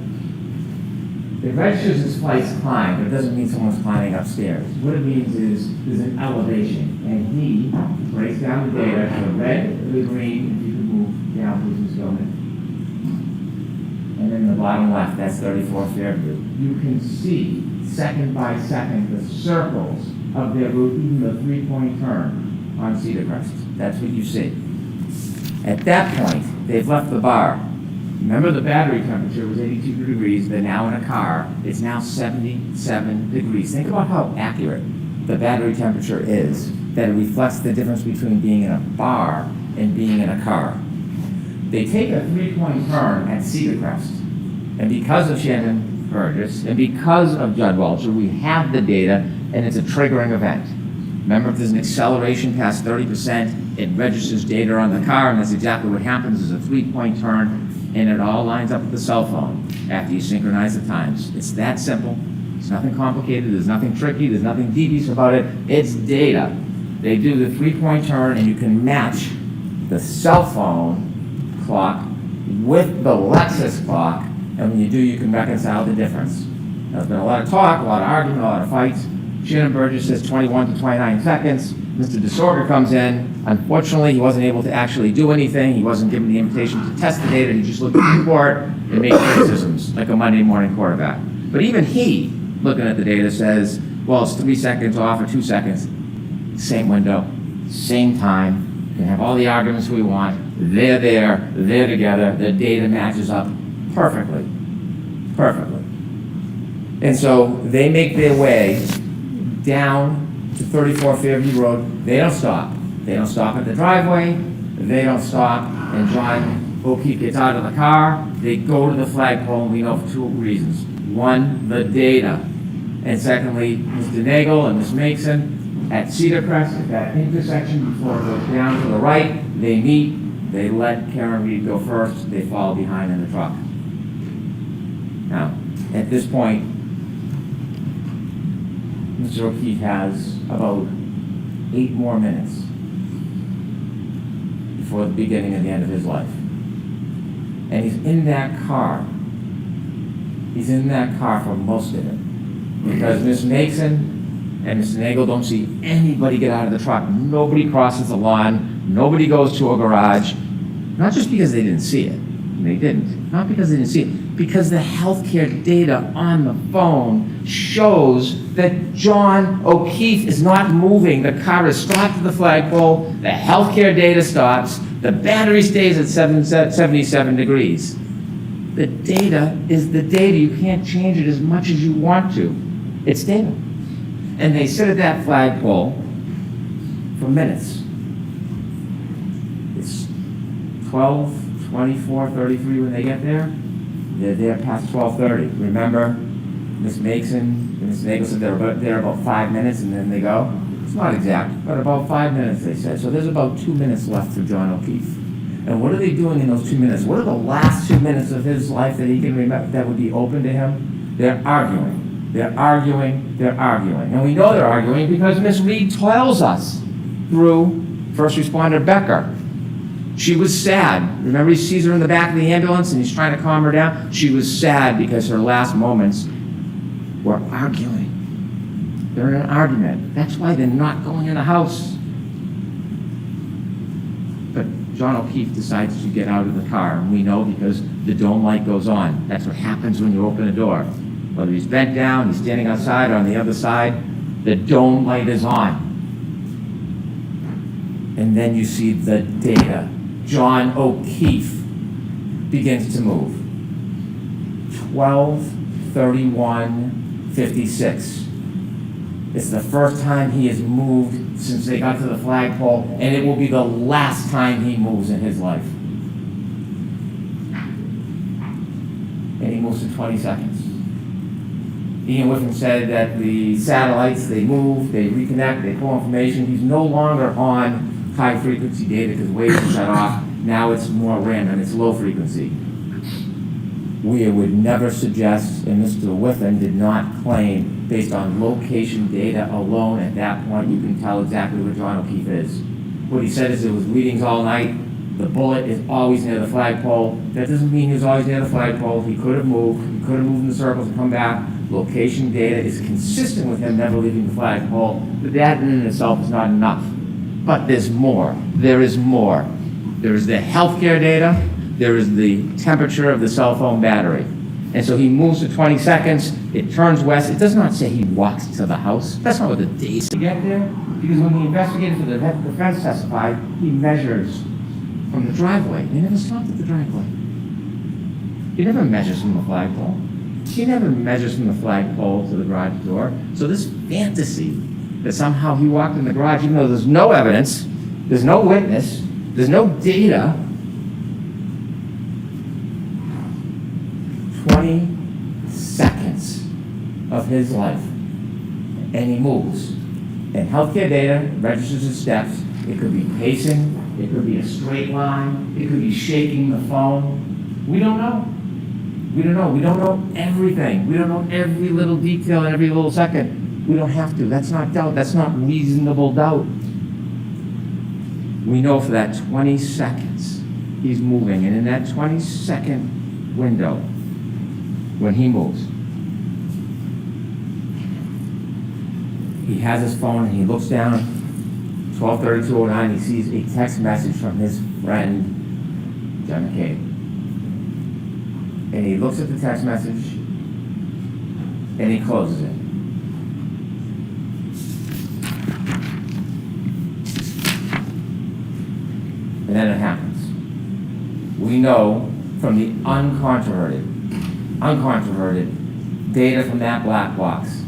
it registers as flights climb, but it doesn't mean someone's climbing upstairs. What it means is there's an elevation, and he breaks down the data to the red, the green, if you could move down, please, Ms. Gilman. And then the bottom left, that's 34 Fairview. You can see second by second the circles of their route, even the 3-point turn on Cedar Crest. That's what you see. At that point, they've left the bar. Remember, the battery temperature was 82 degrees. They're now in a car. It's now 77 degrees. Think about how accurate the battery temperature is, that it reflects the difference between being in a bar and being in a car. They take a 3-point turn at Cedar Crest. And because of Shannon Burgess and because of Judd Welcher, we have the data, and it's a triggering event. Remember, if there's an acceleration past 30%, it registers data on the car, and that's exactly what happens. Is a 3-point turn, and it all lines up with the cell phone after you synchronize the times. It's that simple. It's nothing complicated. There's nothing tricky. There's nothing devious about it. It's data. They do the 3-point turn, and you can match the cell phone clock with the Lexus clock, and when you do, you can reconcile the difference. Now, there's been a lot of talk, a lot of argument, a lot of fights. Shannon Burgess says 21 to 29 seconds. Mr. DeSorga comes in. Unfortunately, he wasn't able to actually do anything. He wasn't given the invitation to test the data. He just looked at the report and made criticisms like a Monday morning quarterback. But even he, looking at the data, says, well, it's 3 seconds off or 2 seconds. Same window, same time. We can have all the arguments we want. They're there, they're together. The data matches up perfectly. Perfectly. And so they make their way down to 34 Fairview Road. They don't stop. They don't stop at the driveway. They don't stop. And John O'Keefe gets out of the car. They go to the flagpole, and we know for 2 reasons. One, the data. And secondly, Mr. Nagel and Ms. Mason at Cedar Crest, at that intersection before it goes down to the right, they meet. They let Karen Reed go first, they fall behind in the truck. Now, at this point, Mr. O'Keefe has about 8 more minutes before the beginning and the end of his life. And he's in that car. He's in that car for most of it. Because Miss Mason and Mr. Nagel don't see anybody get out of the truck. Nobody crosses the lawn. Nobody goes to a garage. Not just because they didn't see it. They didn't. Not because they didn't see it. Because the healthcare data on the phone shows that John O'Keefe is not moving. The car is stopped at the flagpole. The healthcare data stops. The battery stays at 77 degrees. The data is the data. You can't change it as much as you want to. It's data. And they sit at that flagpole for minutes. It's 12, 24, 33 when they get there. They're there past 12:30. Remember, Miss Mason and Miss Nagel said they're there about 5 minutes and then they go. It's not exact, but about 5 minutes they said. So there's about 2 minutes left for John O'Keefe. And what are they doing in those 2 minutes? What are the last 2 minutes of his life that he can remember that would be open to him? They're arguing. They're arguing. They're arguing. And we know they're arguing because Miss Reed tells us through first responder Becker. She was sad. Remember, he sees her in the back of the ambulance and he's trying to calm her down? She was sad because her last moments were arguing. They're in an argument. That's why they're not going in the house. But John O'Keefe decides to get out of the car, and we know because the dome light goes on. That's what happens when you open a door. Whether he's bent down, he's standing outside, or on the other side, the dome light is on. And then you see the data. John O'Keefe begins to move. 12:31:56. It's the first time he has moved since they got to the flagpole, and it will be the last time he moves in his life. And he moves in 20 seconds. Ian Whiffen said that the satellites, they move, they reconnect, they pull information. He's no longer on high frequency data because waves are shut off. Now it's more random, it's low frequency. We would never suggest, and Mr. Whiffen did not claim, based on location data alone at that point, you can tell exactly where John O'Keefe is. What he said is it was readings all night. The bullet is always near the flagpole. That doesn't mean he was always near the flagpole. He could have moved. He could have moved in the circles and come back. Location data is consistent with him never leaving the flagpole, but that in itself is not enough. But there's more. There is more. There is the healthcare data. There is the temperature of the cell phone battery. And so he moves to 20 seconds. It turns west. It does not say he walks to the house. That's not what the dates to get there. Because when the investigator for the defense testified, he measures from the driveway. He never stopped at the driveway. He never measures from the flagpole. He never measures from the flagpole to the garage door. So this fantasy that somehow he walked in the garage, even though there's no evidence, there's no witness, there's no data, 20 seconds of his life, and he moves. And healthcare data registers his steps. It could be pacing, it could be a straight line, it could be shaking the phone. We don't know. We don't know. We don't know everything. We don't know every little detail and every little second. We don't have to. That's not doubt. That's not reasonable doubt. We know for that 20 seconds he's moving, and in that 20-second window, when he moves, he has his phone and he looks down, 12:32:09, he sees a text message from his friend, John McCabe. And he looks at the text message and he closes it. And then it happens. We know from the uncontroverted data from that black box,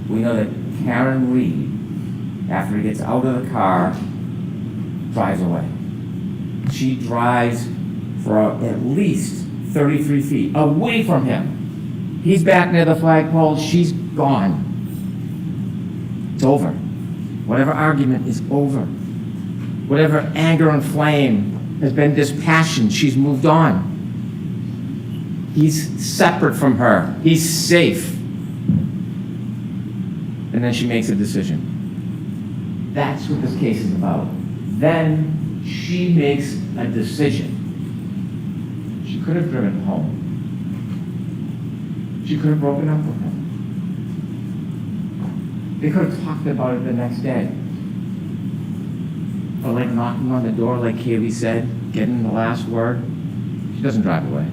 we know that Karen Reed, after he gets out of the car, drives away. She drives for at least 33 feet away from him. He's back near the flagpole, she's gone. It's over. Whatever argument is over. Whatever anger and flame has been dispassionate. She's moved on. He's separate from her. He's safe. And then she makes a decision. That's what this case is about. Then she makes a decision. She could have driven home. She could have broken up with him. They could have talked about it the next day. Or like knocking on the door, like Kaylee said, getting the last word. She doesn't drive away.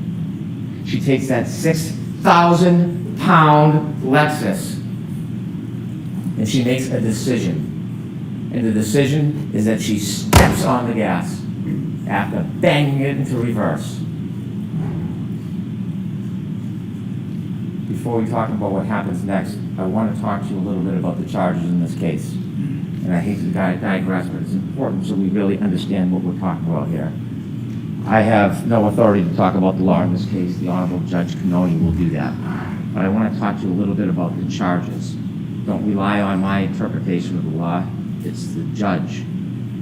She takes that 6,000-pound Lexus and she makes a decision. And the decision is that she steps on the gas after banging it into reverse. Before we talk about what happens next, I want to talk to you a little bit about the charges in this case. And I hate to digress, but it's important so we really understand what we're talking about here. I have no authority to talk about the law in this case. The Honorable Judge Cannoni will do that. But I want to talk to you a little bit about the charges. Don't rely on my interpretation of the law. It's the judge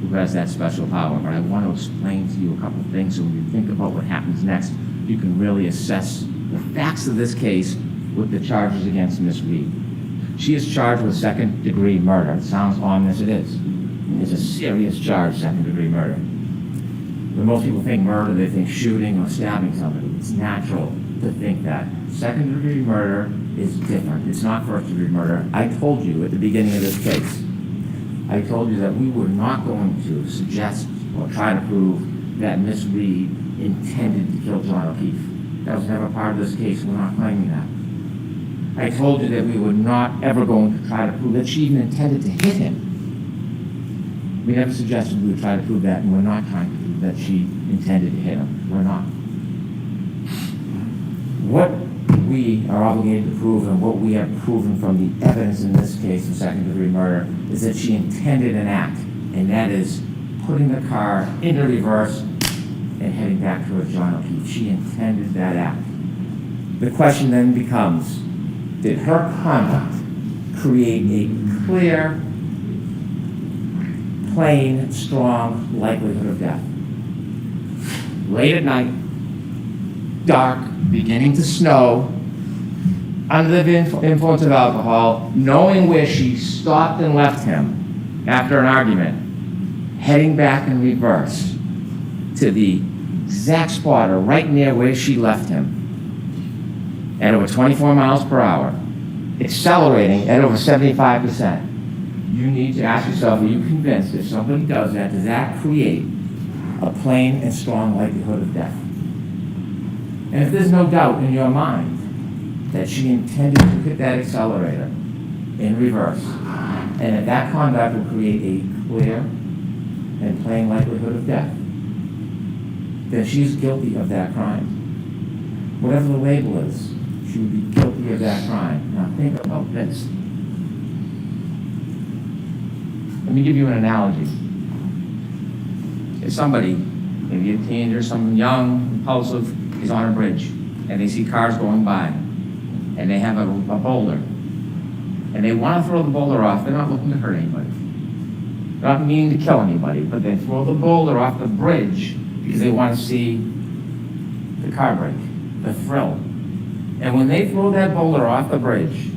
who has that special power. But I want to explain to you a couple of things so when you think about what happens next, you can really assess the facts of this case with the charges against Miss Reed. She is charged with second-degree murder. It sounds ominous, it is. It's a serious charge, second-degree murder. When most people think murder, they think shooting or stabbing somebody. It's natural to think that. Second-degree murder is different. It's not first-degree murder. I told you at the beginning of this case, I told you that we were not going to suggest or try to prove that Miss Reed intended to kill John O'Keefe. That was never part of this case. We're not claiming that. I told you that we were not ever going to try to prove that she even intended to hit him. We never suggested we would try to prove that, and we're not trying to prove that she intended to hit him. We're not. What we are obligated to prove and what we have proven from the evidence in this case of second-degree murder is that she intended an act, and that is putting the car into reverse and heading back towards John O'Keefe. She intended that act. The question then becomes, did her conduct create a clear, plain, strong likelihood of death? Late at night, dark, beginning to snow, under the influence of alcohol, knowing where she stopped and left him after an argument, heading back in reverse to the exact spot or right near where she left him at over 24 miles per hour, accelerating at over 75%. You need to ask yourself, are you convinced if somebody does that create a plain and strong likelihood of death? And if there's no doubt in your mind that she intended to hit that accelerator in reverse, and that conduct will create a clear and plain likelihood of death, then she's guilty of that crime. Whatever the label is, she would be guilty of that crime. Now think about this. Let me give you an analogy. If somebody, maybe a teenager, someone young, impulsive, is on a bridge, and they see cars going by, and they have a boulder, and they want to throw the boulder off. They're not looking to hurt anybody. They're not meaning to kill anybody, but they throw the boulder off the bridge because they want to see the car break, the thrill. And when they throw that boulder off the bridge,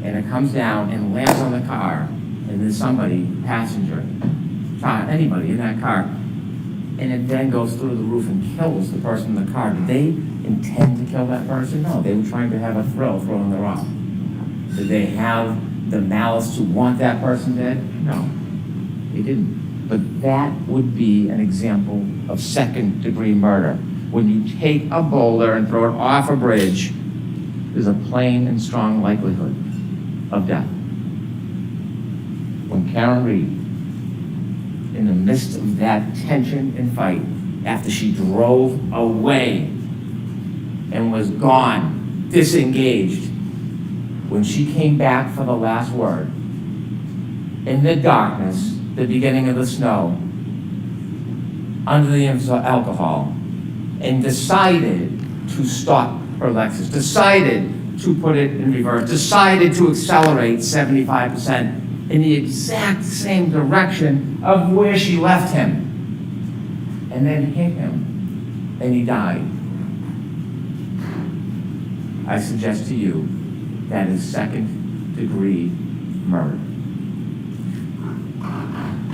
and it comes down and lands on the car, and there's somebody, passenger, child, anybody in that car, and it then goes through the roof and kills the person in the car, did they intend to kill that person? No, they were trying to have a thrill throwing the rock. Did they have the malice to want that person dead? No, they didn't. But that would be an example of second-degree murder. When you take a boulder and throw it off a bridge, there's a plain and strong likelihood of death. When Karen Reed, in the midst of that tension and fight, after she drove away and was gone, disengaged, when she came back for the last word, in the darkness, the beginning of the snow, under the influence of alcohol, and decided to stop her Lexus, decided to put it in reverse, decided to accelerate 75% in the exact same direction of where she left him. and then hit him, and he died. I suggest to you that is second-degree murder.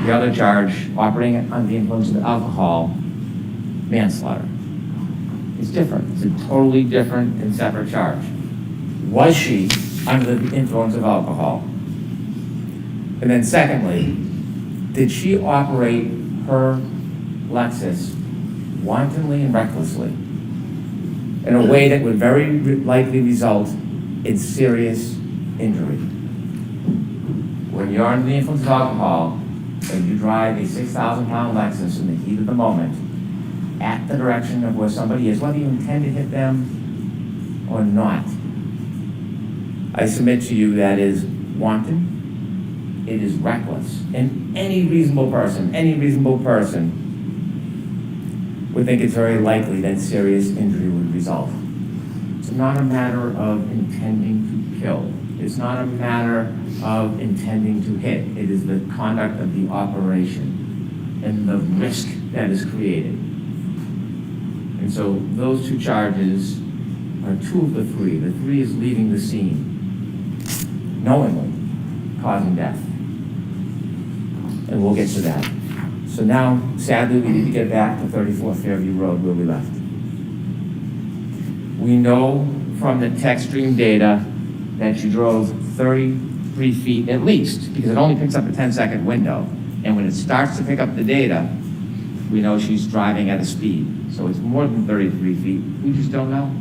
The other charge, operating under the influence of alcohol, manslaughter. It's different. It's a totally different and separate charge. Was she under the influence of alcohol? And then secondly, did she operate her Lexus wantonly and recklessly in a way that would very likely result in serious injury? When you're under the influence of alcohol and you drive a 6,000-pound Lexus in the heat of the moment at the direction of where somebody is, whether you intend to hit them or not, I submit to you that is wanton, it is reckless, and any reasonable person would think it's very likely that serious injury would result. It's not a matter of intending to kill. It's not a matter of intending to hit. It is the conduct of the operation and the risk that is created. And so those two charges are two of the three. The three is leaving the scene, knowingly causing death. And we'll get to that. So now, sadly, we need to get back to 34 Fairview Road where we left. We know from the tech stream data that you drove 33 feet at least, because it only picks up a 10-second window. And when it starts to pick up the data, we know she's driving at a speed. So it's more than 33 feet. We just don't know.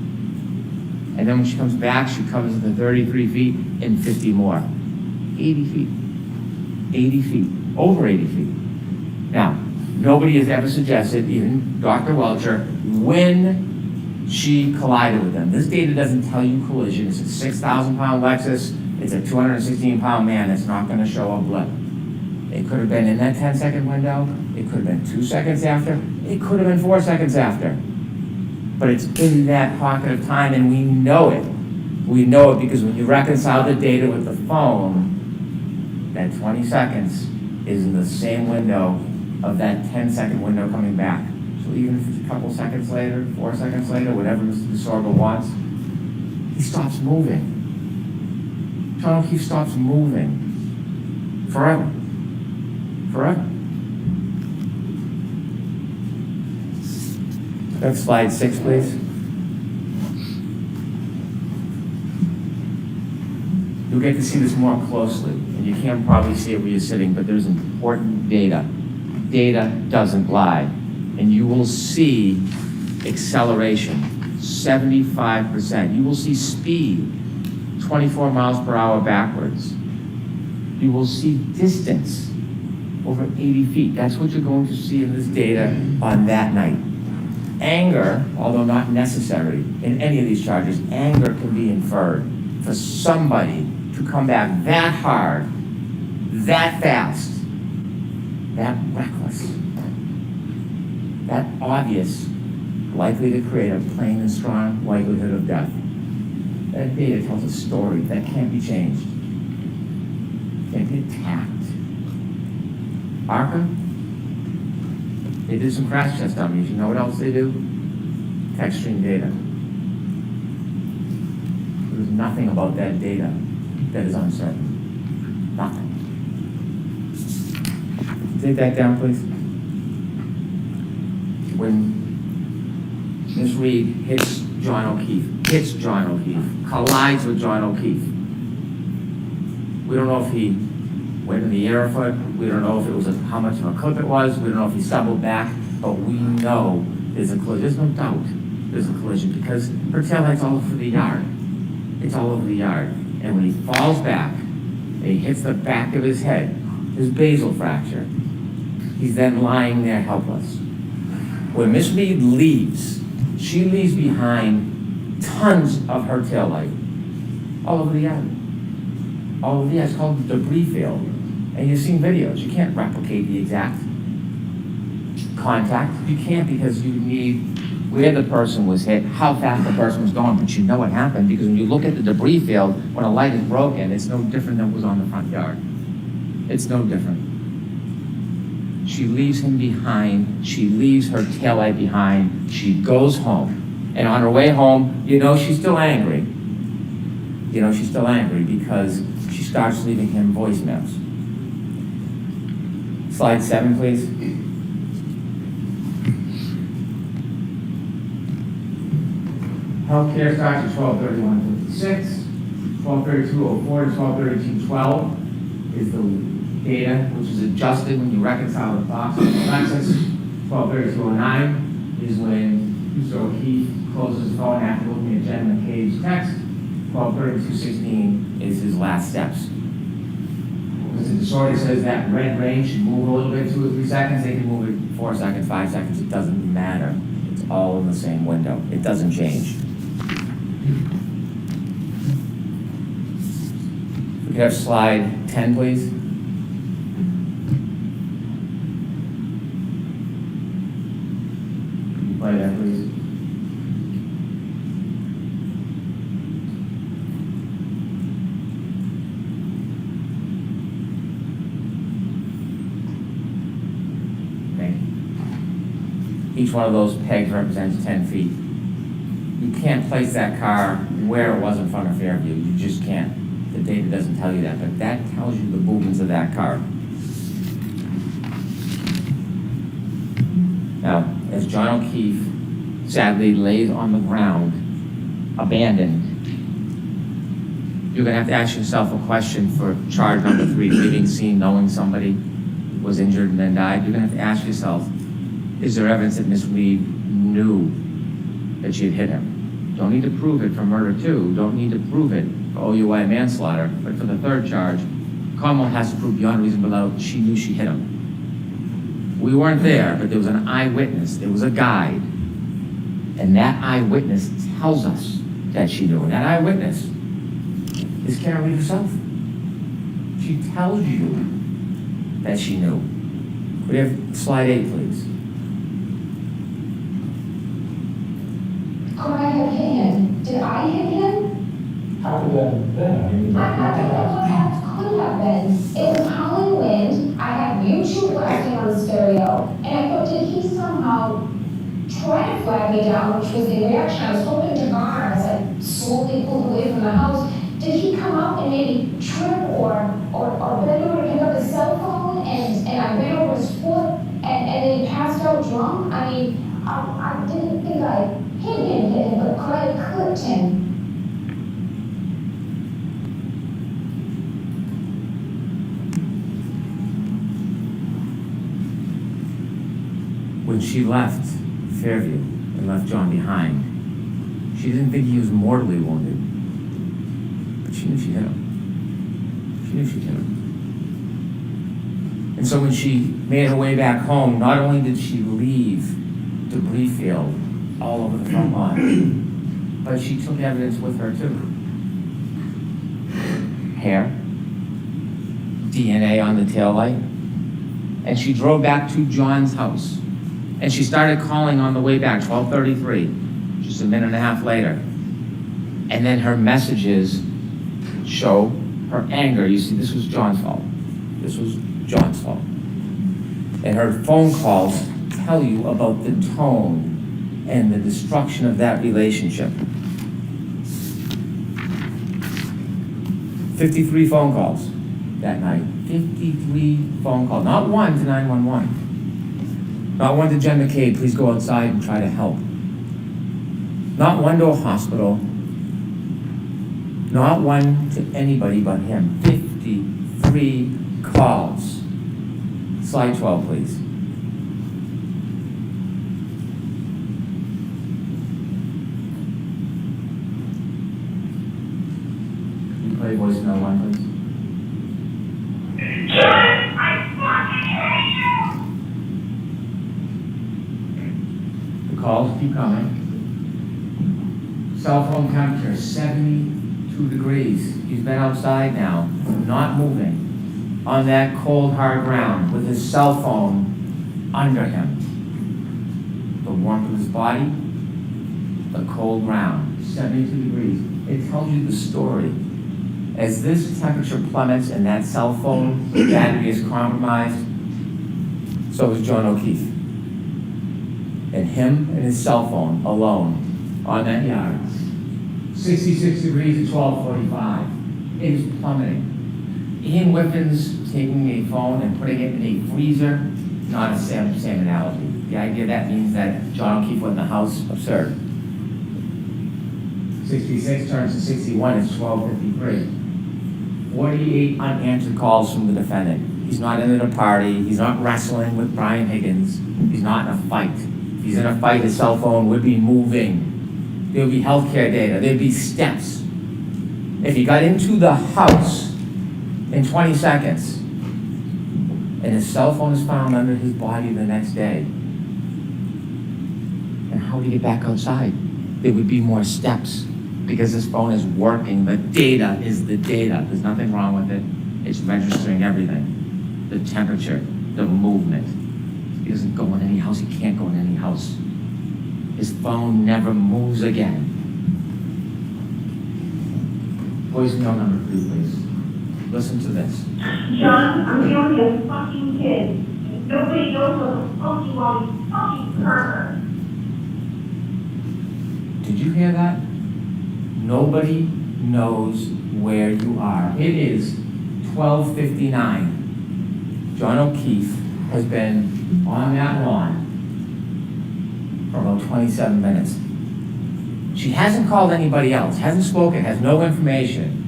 And then when she comes back, she covers the 33 feet and 50 more. 80 feet. 80 feet. Over 80 feet. Now, nobody has ever suggested, even Dr. Welcher, when she collided with them. This data doesn't tell you collision. It's a 6,000-pound Lexus. It's a 216-pound man. It's not going to show a blip. It could have been in that 10-second window. It could have been 2 seconds after. It could have been 4 seconds after. But it's in that pocket of time, and we know it. We know it because when you reconcile the data with the phone, that 20 seconds is in the same window of that 10-second window coming back. So even if it's a couple seconds later, 4 seconds later, whatever Mr. DeSorbo wants, he stops moving. John O'Keefe stops moving. Forever. Forever. Next slide 6, please. You'll get to see this more closely, and you can't probably see it where you're sitting, but there's important data. Data doesn't lie. And you will see acceleration, 75%. You will see speed, 24 miles per hour backwards. You will see distance, over 80 feet. That's what you're going to see in this data on that night. Anger, although not necessary in any of these charges, anger can be inferred for somebody to come back that hard, that fast, that reckless, that obvious, likely to create a plain and strong likelihood of death. That data tells a story that can't be changed, can't be attacked. ARCA, they did some crash test dummies. You know what else they do? Tech stream data. There's nothing about that data that is uncertain. Nothing. Take that down, please. When Ms. Reed hits John O'Keefe, collides with John O'Keefe, we don't know if he went in the air a foot. We don't know if it was how much of a clip it was. We don't know if he stumbled back, but we know there's a collision. There's no doubt there's a collision because her taillight's all over the yard. It's all over the yard. And when he falls back and he hits the back of his head, his basal fracture, he's then lying there helpless. When Miss Reed leaves, she leaves behind tons of her taillight all over the yard. All over the yard. It's called the debris field. And you've seen videos. You can't replicate the exact contact. You can't because you need where the person was hit, how fast the person was going, but you know what happened because when you look at the debris field, when a light is broken, it's no different than what was on the front yard. It's no different. She leaves him behind. She leaves her taillight behind. She goes home. And on her way home, you know she's still angry. You know she's still angry because she starts leaving him voicemails. Slide 7, please. Healthcare starts at 12:31:56. 12:32:04 to 12:32:12 is the data which is adjusted when you reconcile the box with Alexis. 12:32:09 is when Mr. O'Keefe closes his phone after looking at Jen McCabe's text. 12:32:16 is his last steps. Mr. DeSordi says that red range should move a little bit, 2 or 3 seconds. They can move it 4 seconds, 5 seconds. It doesn't matter. It's all in the same window. It doesn't change. We could have slide 10, please. Can you play that, please? Each one of those pegs represents 10 feet. You can't place that car where it was in front of Fairview. You just can't. The data doesn't tell you that, but that tells you the movements of that car. Now, as John O'Keefe sadly lays on the ground, abandoned, you're gonna have to ask yourself a question for charge number 3, leaving scene knowing somebody was injured and then died. You're gonna have to ask yourself, is there evidence that Miss Reed knew that she had hit him? Don't need to prove it for murder 2. Don't need to prove it for OUI manslaughter. But for the 3rd charge, Commonwealth has to prove beyond reasonable doubt she knew she hit him. We weren't there, but there was an eyewitness. There was a guide. And that eyewitness tells us that she knew. And that eyewitness is Karen Reed herself. She tells you that she knew. Could we have slide 8, please? Could I have hit him? Did I hit him? How could that have been? I mean, I don't know what that could have been. It was howling wind. I had YouTube blasting on the stereo. And I thought, did he somehow try to flag me down, which was the reaction I was hoping to garner as I slowly pulled away from the house. Did he come up and maybe trip or bend over to pick up his cell phone and I bent over his foot and then he passed out drunk? I mean, I didn't think I hit him, but could I have clipped him? When she left Fairview and left John behind, she didn't think he was mortally wounded, but she knew she hit him. She knew she hit him. And so when she made her way back home, not only did she leave debris field all over the front lawn, but she took evidence with her too. Hair, DNA on the taillight, and she drove back to John's house. And she started calling on the way back, 12:33, just a minute and a half later. And then her messages show her anger. You see, this was John's fault. This was John's fault. And her phone calls tell you about the tone and the destruction of that relationship. 53 phone calls that night. 53 phone calls. Not one to 911. Not one to Jen McCabe, please go outside and try to help. Not one to a hospital. Not one to anybody but him. 53 calls. Slide 12, please. Can you play voicemail 1, please? Calls keep coming. Cell phone temperature 72 degrees. He's been outside now, not moving, on that cold, hard ground with his cell phone under him. The warmth of his body, the cold ground, 72 degrees. It tells you the story. As this temperature plummets and that cell phone battery is compromised, So was John O'Keefe. And him and his cell phone alone on that yard. 66 degrees at 12:45. It was plummeting. Ian Whiffen's taking a phone and putting it in a freezer, not a same analogy. The idea that means that John O'Keefe was in the house, absurd. 66 turns to 61, it's 12:53. 48 unanswered calls from the defendant. He's not in a party, he's not wrestling with Brian Higgins, he's not in a fight. If he's in a fight, his cell phone would be moving. There would be healthcare data, there'd be steps. If he got into the house in 20 seconds, and his cell phone is found under his body the next day, and how would he get back outside? There would be more steps, because his phone is working. The data is the data. There's nothing wrong with it. It's registering everything. The temperature, the movement. He doesn't go in any house. He can't go in any house. His phone never moves again. Voicemail number 3, please. Listen to this. John, I'm only a fucking kid. Nobody knows what the fuck you are, you fucking pervert. Did you hear that? Nobody knows where you are. It is 12:59. John O'Keefe has been on that lawn for about 27 minutes. She hasn't called anybody else, hasn't spoken, has no information.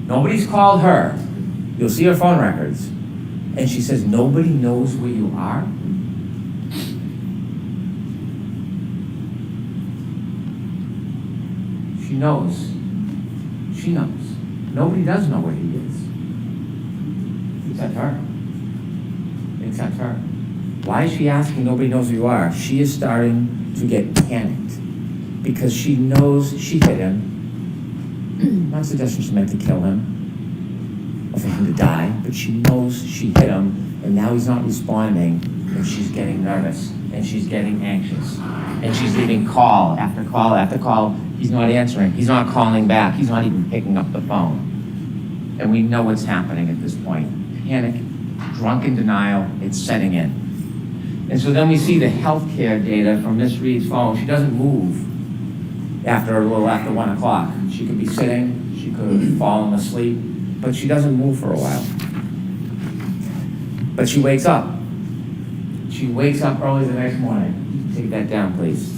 Nobody's called her. You'll see her phone records. And she says, nobody knows where you are? She knows. She knows. Nobody does know where he is. Except her. Except her. Why is she asking nobody knows where you are? She is starting to get panicked because she knows she hit him. Not suggesting she meant to kill him or for him to die, but she knows she hit him and now he's not responding and she's getting nervous and she's getting anxious and she's leaving call after call after call. He's not answering. He's not calling back. He's not even picking up the phone. And we know what's happening at this point. Panic, drunken denial, it's setting in. And so then we see the healthcare data from Miss Reed's phone. She doesn't move after 1 o'clock. She could be sitting, she could have fallen asleep, but she doesn't move for a while. But she wakes up. She wakes up early the next morning. Take that down, please.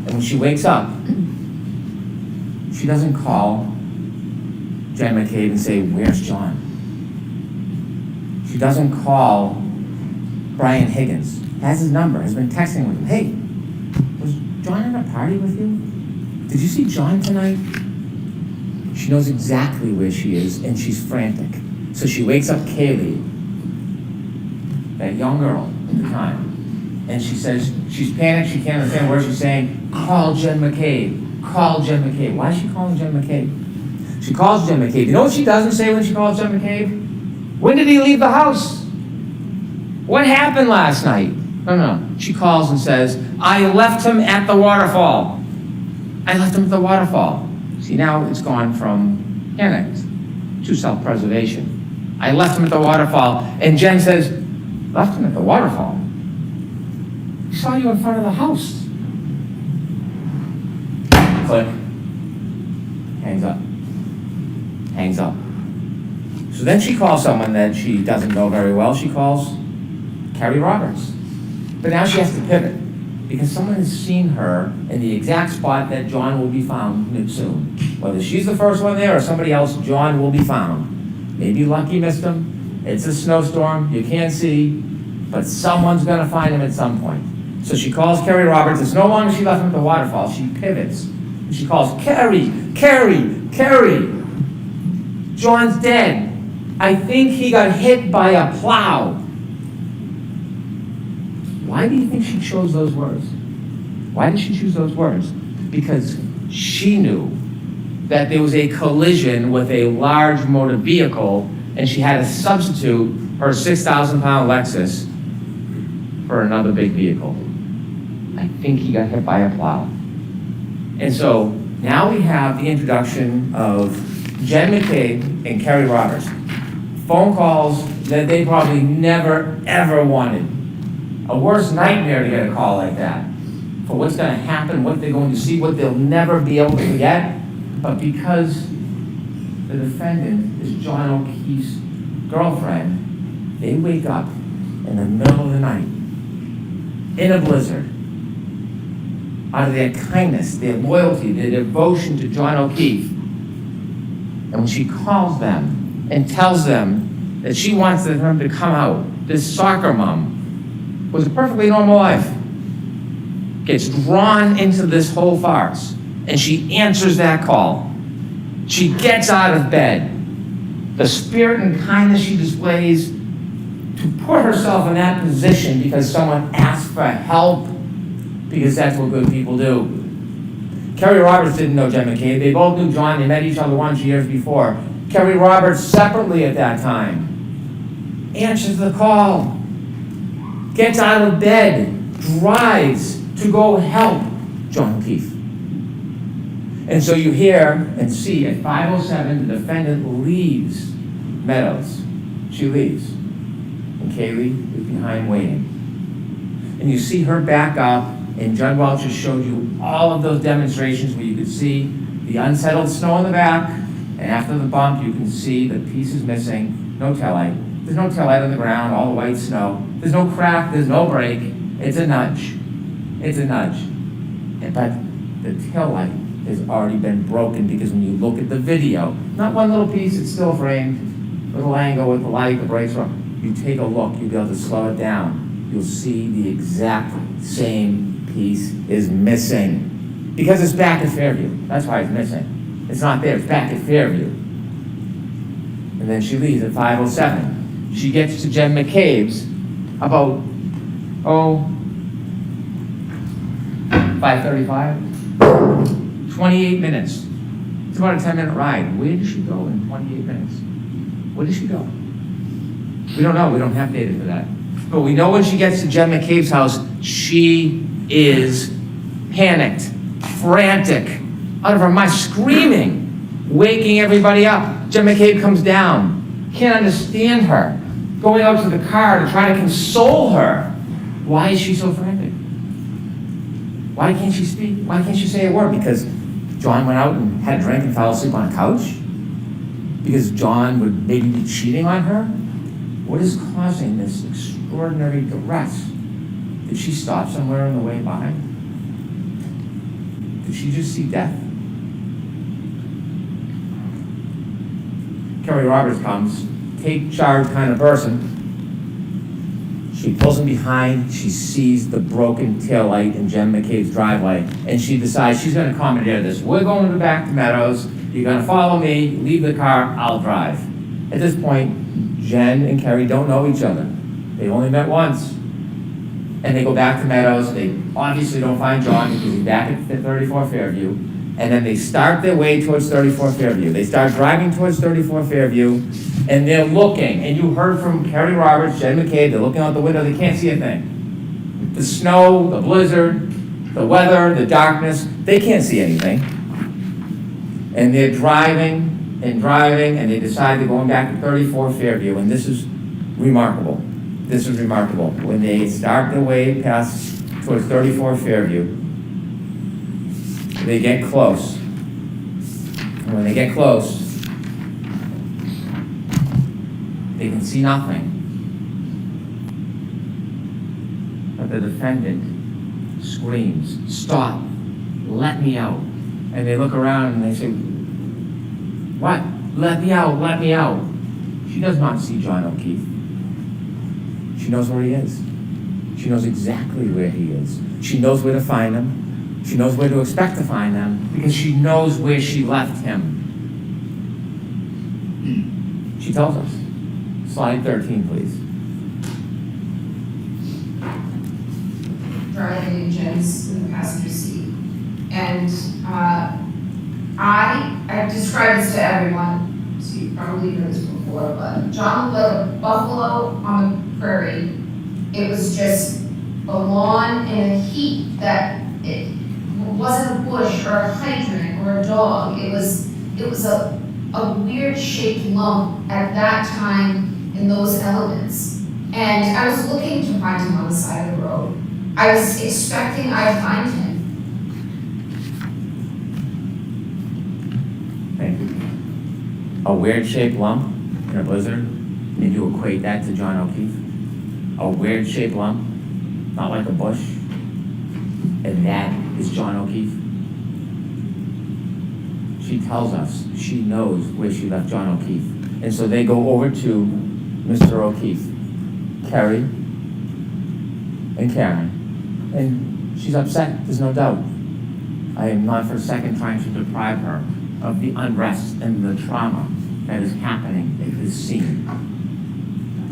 And when she wakes up, she doesn't call Jen McCabe and say, where's John? She doesn't call Brian Higgins. Has his number, has been texting with him. Hey, was John at a party with you? Did you see John tonight? She knows exactly where she is and she's frantic. So she wakes up Kaylee, that young girl at the time, and she says, she's panicked, she can't understand what she's saying. Call Jen McCabe. Call Jen McCabe. Why is she calling Jen McCabe? She calls Jen McCabe. You know what she doesn't say when she calls Jen McCabe? When did he leave the house? What happened last night? No. She calls and says, I left him at the waterfall. I left him at the waterfall. See, now it's gone from panic to self-preservation. I left him at the waterfall. And Jen says, left him at the waterfall? He saw you in front of the house. Click. Hangs up. Hangs up. So then she calls someone that she doesn't know very well. She calls Carrie Roberts. But now she has to pivot because someone has seen her in the exact spot that John will be found soon. Whether she's the first one there or somebody else, John will be found. Maybe Lucky missed him. It's a snowstorm. You can't see. But someone's going to find him at some point. So she calls Carrie Roberts. It's no longer she left him at the waterfall. She pivots. She calls, Carrie. John's dead. I think he got hit by a plow. Why do you think she chose those words? Why did she choose those words? Because she knew that there was a collision with a large motor vehicle and she had to substitute her 6,000-pound Lexus for another big vehicle. I think he got hit by a plow. And so now we have the introduction of Jen McCabe and Carrie Roberts. Phone calls that they probably never, ever wanted. A worse nightmare to get a call like that. For what's gonna happen, what they're going to see, what they'll never be able to forget. But because the defendant is John O'Keefe's girlfriend, they wake up in the middle of the night, in a blizzard, out of their kindness, their loyalty, their devotion to John O'Keefe. And when she calls them and tells them that she wants them to come out, this soccer mom was a perfectly normal life, gets drawn into this whole farce, and she answers that call. She gets out of bed. The spirit and kindness she displays to put herself in that position because someone asked for help, because that's what good people do. Kerry Roberts didn't know Jen McCabe. They both knew John. They met each other once years before. Kerry Roberts, separately at that time, answers the call, gets out of bed, drives to go help John O'Keefe. And so you hear and see at 5:07, the defendant leaves Meadows. She leaves. And Kaylee is behind waiting. And you see her back up, and Judd Welch showed you all of those demonstrations where you could see the unsettled snow in the back, and after the bump, you can see the pieces missing, no taillight. There's no taillight on the ground, all the white snow. There's no crack, there's no break. It's a nudge. It's a nudge. But the taillight has already been broken, because when you look at the video, not one little piece, it's still framed, little angle with the light, the brakes are, you take a look, you'll be able to slow it down. You'll see the exact same piece is missing, because it's back at Fairview. That's why it's missing. It's not there, it's back at Fairview. And then she leaves at 5:07. She gets to Jen McCabe's about, 5:35? 28 minutes. It's about a 10-minute ride. Where did she go in 28 minutes? Where did she go? We don't know. We don't have data for that. But we know when she gets to Jen McCabe's house, she is panicked, frantic, out of her mind, screaming, waking everybody up. Jen McCabe comes down, can't understand her, going out to the car to try to console her. Why is she so frantic? Why can't she speak? Why can't she say a word? Because John went out and had a drink and fell asleep on a couch? Because John would maybe be cheating on her? What is causing this extraordinary duress? Did she stop somewhere on the way by? Did she just see death? Kerry Roberts comes, take charge kind of person. She pulls him behind, she sees the broken taillight in Jen McCabe's driveway, and she decides she's gonna commandeer this. We're going back to Meadows, you're gonna follow me, leave the car, I'll drive. At this point, Jen and Kerry don't know each other. They only met once. And they go back to Meadows, they obviously don't find John because he's back at 34 Fairview, and then they start their way towards 34 Fairview. They start driving towards 34 Fairview, and they're looking, and you heard from Kerry Roberts, Jen McCabe, they're looking out the window, they can't see a thing. The snow, the blizzard, the weather, the darkness, they can't see anything. And they're driving, and they decide they're going back to 34 Fairview, and this is remarkable. This is remarkable. When they start their way past towards 34 Fairview, they get close. And when they get close, they can see nothing. But the defendant screams, "Stop, let me out." And they look around and they say, "What? Let me out, let me out." She does not see John O'Keefe. She knows where he is. She knows exactly where he is. She knows where to find him. She knows where to expect to find them because she knows where she left him. She tells us. Slide 13, please. Driving Jen's in the passenger seat. And I've described this to everyone, so you've probably heard this before, but John looked like a buffalo on the prairie. It was just a lawn and a heat that it wasn't a bush or a hydrant or a dog. It was a weird shaped lump at that time in those elements. And I was looking to find him on the side of the road. I was expecting I'd find him. Thank you. A weird shaped lump in a blizzard, and you equate that to John O'Keefe. A weird shaped lump, not like a bush, and that is John O'Keefe. She tells us she knows where she left John O'Keefe. And so they go over to Mr. O'Keefe, Kerry, and Karen, and she's upset, there's no doubt. I am not for a second trying to deprive her of the unrest and the trauma that is happening at this scene.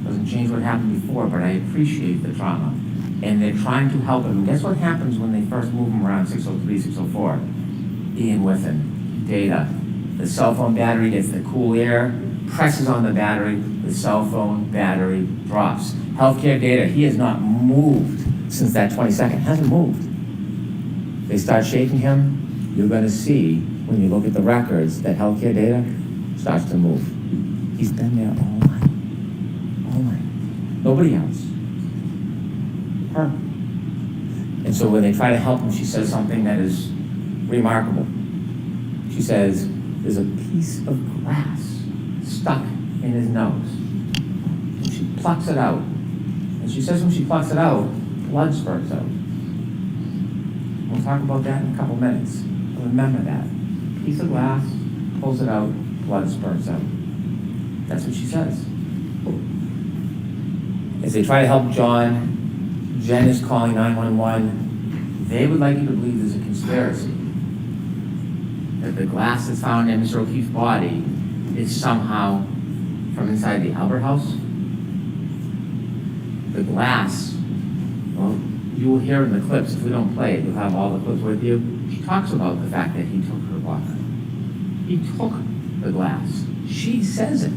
Doesn't change what happened before, but I appreciate the trauma. And they're trying to help him. Guess what happens when they first move him around 603, 604? Ian Whiffen, data. The cell phone battery gets the cool air, presses on the battery, the cell phone battery drops. Healthcare data, he has not moved since that 22nd, hasn't moved. They start shaking him, you're gonna see, when you look at the records, that healthcare data starts to move. He's been there all night. All night. Nobody else. Her. And so when they try to help him, she says something that is remarkable. She says, there's a piece of glass stuck in his nose. And she plucks it out. And she says when she plucks it out, blood spurts out. We'll talk about that in a couple minutes. Remember that. Piece of glass, pulls it out, blood spurts out. That's what she says. As they try to help John, Jen is calling 911. They would like you to believe there's a conspiracy. That the glass that's found in Mr. O'Keefe's body is somehow from inside the Albert House. The glass, well, you will hear in the clips, if we don't play it, you'll have all the clips with you. She talks about the fact that he took her water. He took the glass. She says it.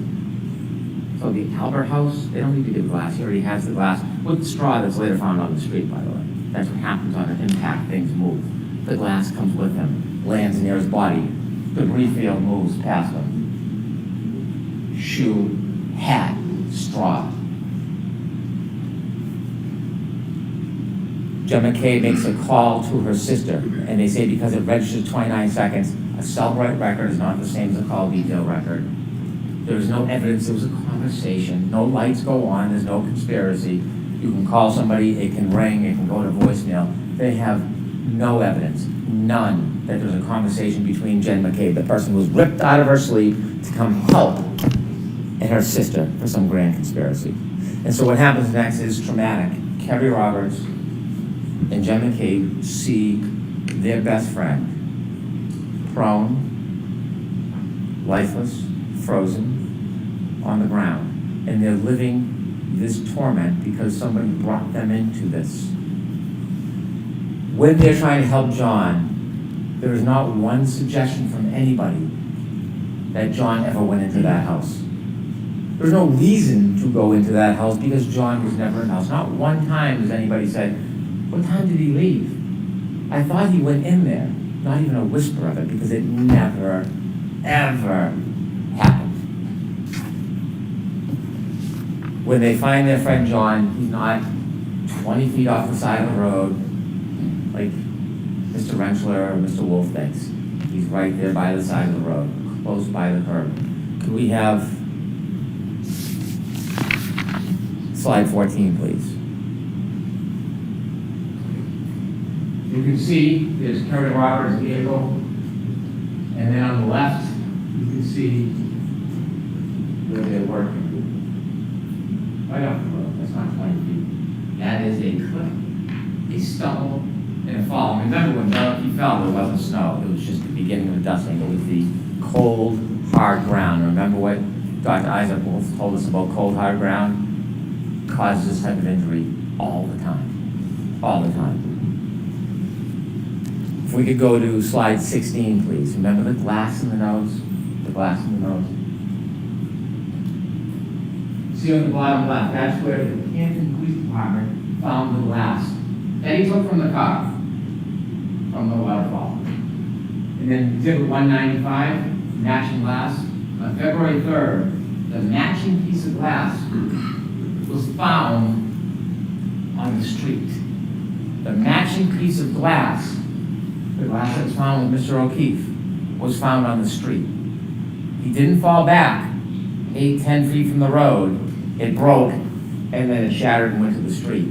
So the Albert House, they don't need to give glass. He already has the glass with the straw that's later found on the street, by the way. That's what happens on an impact, things move. The glass comes with him, lands near his body. Debris field moves past him. Shoe, hat, straw. Jen McKay makes a call to her sister, and they say because it registers 29 seconds, a cell record is not the same as a call detail record. There's no evidence, it was a conversation, no lights go on, there's no conspiracy. You can call somebody, it can ring, it can go to voicemail. They have no evidence, none, that there's a conversation between Jen McKay, the person who was ripped out of her sleep to come help, and her sister for some grand conspiracy. And so what happens next is traumatic. Kerry Roberts and Jen McKay see their best friend prone, lifeless, frozen, on the ground. And they're living this torment because somebody brought them into this. When they're trying to help John, there is not one suggestion from anybody that John ever went into that house. There's no reason to go into that house because John was never in the house. Not one time has anybody said, what time did he leave? I thought he went in there. Not even a whisper of it because it never, ever happened. When they find their friend John, he's not 20 feet off the side of the road like Mr. Rentschler or Mr. Wolf thinks. He's right there by the side of the road, close by the curb. Could we have slide 14, please? You can see there's Kerry Roberts' vehicle, and then on the left, you can see where they're working. Right off the road, that's not 20 feet. That is a cliff, a stumble, and a fall. Remember when he fell, there wasn't snow. It was just the beginning of the dusting. It was the cold, hard ground. Remember what Dr. Isaac Wolf told us about cold, hard ground? Causes this type of injury all the time. All the time. If we could go to slide 16, please. Remember the glass in the nose? The glass in the nose. See on the bottom left, that's where the Canton Police Department found the glass that he took from the car, from the waterfall. And then exhibit 195, matching glass. On February 3rd, the matching piece of glass was found on the street. The matching piece of glass, the glass that was found with Mr. O'Keefe, was found on the street. He didn't fall back 8, 10 feet from the road. It broke, and then it shattered and went to the street.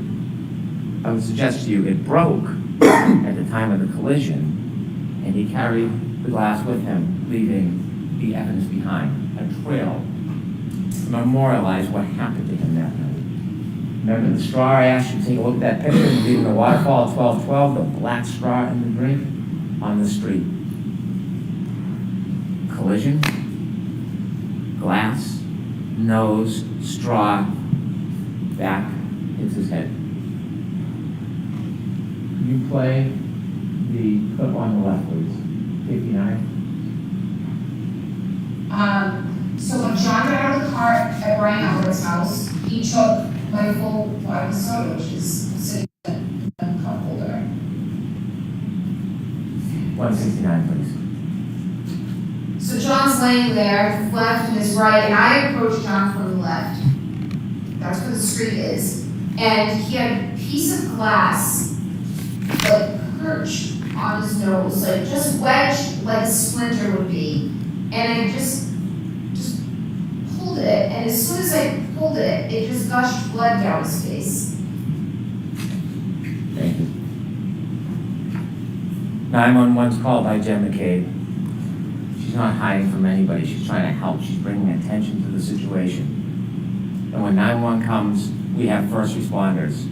I would suggest to you it broke at the time of the collision, and he carried the glass with him, leaving the evidence behind, a trail to memorialize what happened to him that night. Remember the straw I asked you to take a look at that picture and leaving the waterfall at 1212, the black straw in the drink on the street. Collision, glass, nose, straw, back, hits his head. Can you play the clip on the left, please? 59. So when John got out of the car at Brian Albert's house, he took my full bottle of soda, which is sitting in the cup holder. 169, please. So John's laying there, his left and his right, and I approached John from the left. That's where the street is. And he had a piece of glass, like perched on his nose, like just wedged like a splinter would be. And I just pulled it, and as soon as I pulled it, it just gushed blood down his face. Thank you. 911's called by Jen McCabe. She's not hiding from anybody. She's trying to help. She's bringing attention to the situation. And when 911 comes, we have first responders.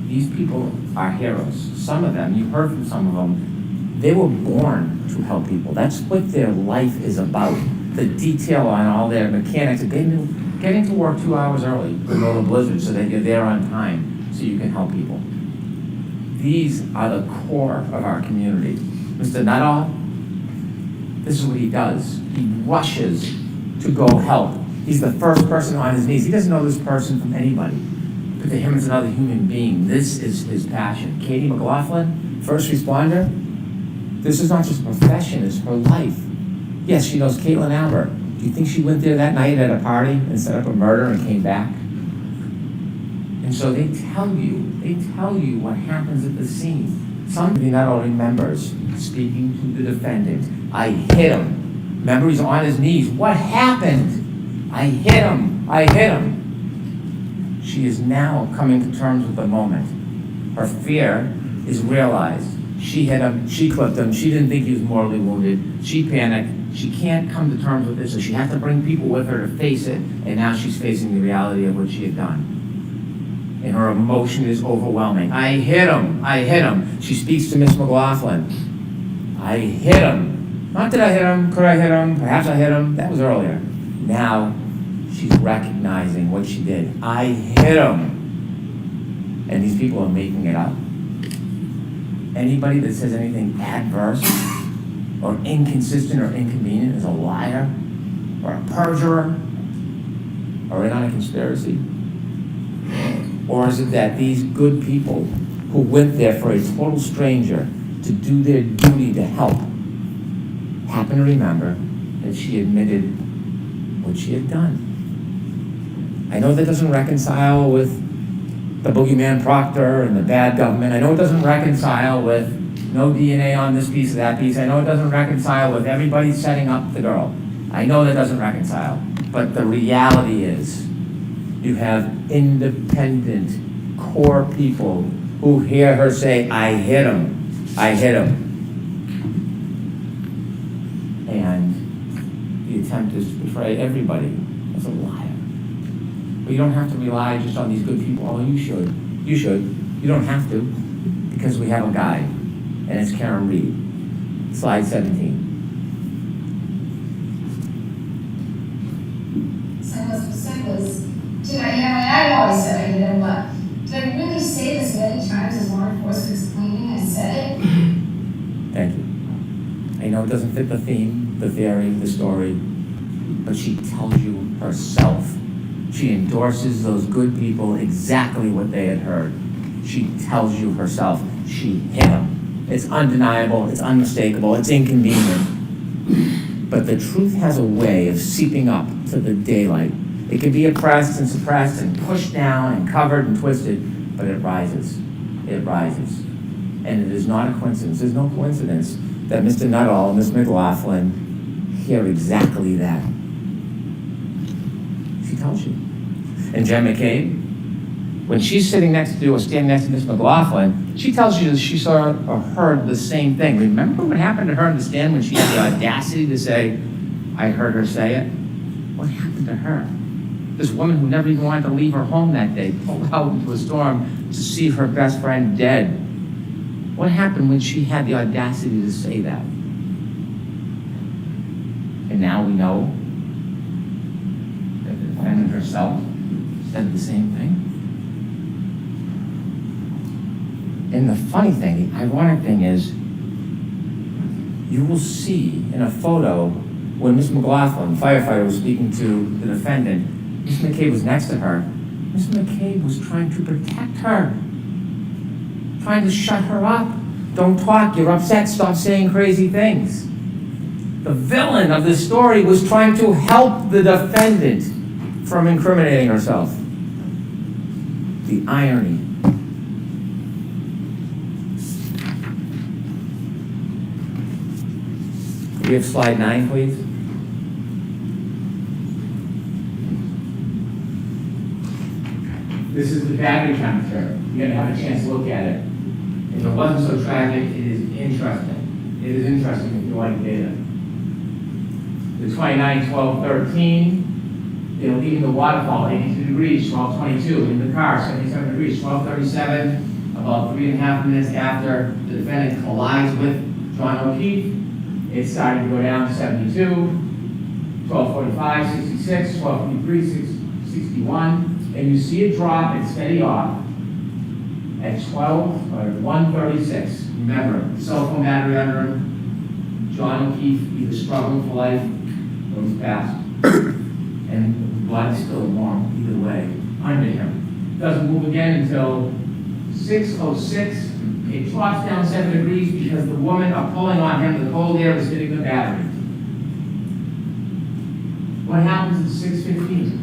These people are heroes. Some of them, you heard from some of them, they were born to help people. That's what their life is about. The detail on all their mechanics, getting to work 2 hours early in the middle of a blizzard so that you're there on time so you can help people. These are the core of our community. Mr. Nuttall, this is what he does. He rushes to go help. He's the first person on his knees. He doesn't know this person from anybody, but to him it's another human being. This is his passion. Katie McLaughlin, first responder, this is not just a profession, it's her life. Yes, she knows Caitlin Albert. Do you think she went there that night at a party and set up a murder and came back? And so they tell you what happens at the scene. Somebody not only remembers speaking to the defendant. I hit him. Remember, he's on his knees. What happened? I hit him. She is now coming to terms with the moment. Her fear is realized. She hit him, she clipped him, she didn't think he was mortally wounded. She panicked. She can't come to terms with this, so she has to bring people with her to face it, and now she's facing the reality of what she had done. And her emotion is overwhelming. I hit him. She speaks to Miss McLaughlin. I hit him. Not did I hit him, could I hit him, perhaps I hit him, that was earlier. Now, she's recognizing what she did. I hit him. And these people are making it up. Anybody that says anything adverse or inconsistent or inconvenient is a liar or a perjurer or in on a conspiracy. Or is it that these good people who went there for a total stranger to do their duty to help happen to remember that she admitted what she had done? I know that doesn't reconcile with the boogeyman Proctor and the bad government. I know it doesn't reconcile with no DNA on this piece or that piece. I know it doesn't reconcile with everybody setting up the girl. I know that doesn't reconcile. But the reality is, you have independent, core people who hear her say, I hit him. And the attempt is to portray everybody as a liar. But you don't have to rely just on these good people. Oh, you should. You don't have to, because we have a guide, and it's Karen Reed. Slide 17. Did I always said I hit him, but did I really say this many times as law enforcement's claiming I said it? Thank you. I know it doesn't fit the theme, the theory, the story, but she tells you herself. She endorses those good people exactly what they had heard. She tells you herself, she hit him. It's undeniable, it's unmistakable, it's inconvenient. But the truth has a way of seeping up to the daylight. It can be oppressed and suppressed and pushed down and covered and twisted, but it rises. It rises. And it is not a coincidence. There's no coincidence that Mr. Nuttall and Ms. McLaughlin hear exactly that. She tells you. And Jen McCabe, when she's sitting next to or standing next to Ms. McLaughlin, she tells you that she saw or heard the same thing. Remember what happened to her in the stand when she had the audacity to say, I heard her say it? What happened to her? This woman who never even wanted to leave her home that day, pulled out into a storm to see her best friend dead. What happened when she had the audacity to say that? And now we know that the defendant herself said the same thing. And the funny thing, the ironic thing is, you will see in a photo when Ms. McLaughlin, the firefighter, was speaking to the defendant, Ms. McCabe was next to her. Ms. McCabe was trying to protect her, trying to shut her up. Don't talk, you're upset, stop saying crazy things. The villain of this story was trying to help the defendant from incriminating herself. The irony. Can we have slide 9, please? This is the battery temperature. You're gonna have a chance to look at it. If it wasn't so tragic, it is interesting. It is interesting if you like data. The 29, 12, 13, they're leaving the waterfall 82 degrees, 12:22. In the car, 77 degrees, 12:37. About 3.5 minutes after the defendant collides with John O'Keefe, it started to go down to 72, 12:45, 66, 12:53, 61. And you see it drop and steady off at 1:36. Remember, cell phone battery under him. John O'Keefe either struggling for life or he's passed. And blood is still warm either way under him. Doesn't move again until 6:06. It drops down 7 degrees because the women are pulling on him. The cold air is hitting the battery. What happens at 6:15?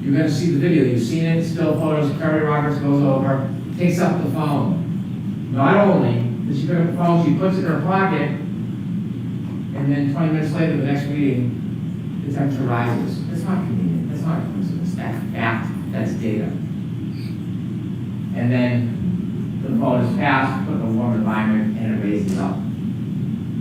You're going to see the video. You've seen it. Still photos. Kerry Roberts goes over, takes up the phone. Not only does she pick up the phone, she puts it in her pocket, and then 20 minutes later, the next meeting, the temperature rises. That's not convenient. That's not a coincidence. That's fact. That's data. And then the vote is passed, put in a warm environment, and it raises up.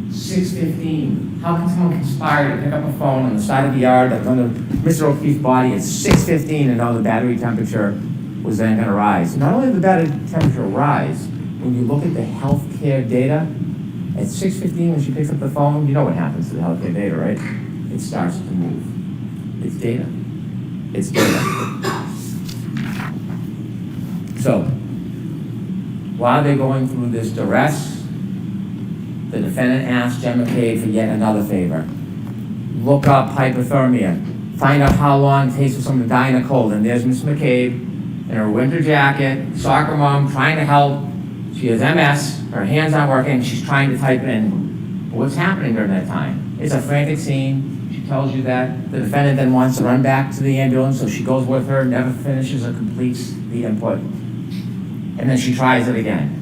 6:15. How can someone conspire to pick up a phone on the side of the yard that's under Mr. O'Keefe's body at 6:15 and know the battery temperature was then going to rise? Not only did the battery temperature rise, when you look at the healthcare data, at 6:15 when she picks up the phone, you know what happens to the healthcare data, right? It starts to move. It's data. It's data. So, while they're going through this duress, the defendant asked Jen McCabe for yet another favor. Look up hypothermia. Find out how long it takes for someone to die in a cold. And there's Miss McCabe in her winter jacket, soccer mom, trying to help. She has MS, her hands aren't working, she's trying to type in what's happening during that time. It's a frantic scene. She tells you that. The defendant then wants to run back to the ambulance, so she goes with her, never finishes or completes the input. And then she tries it again.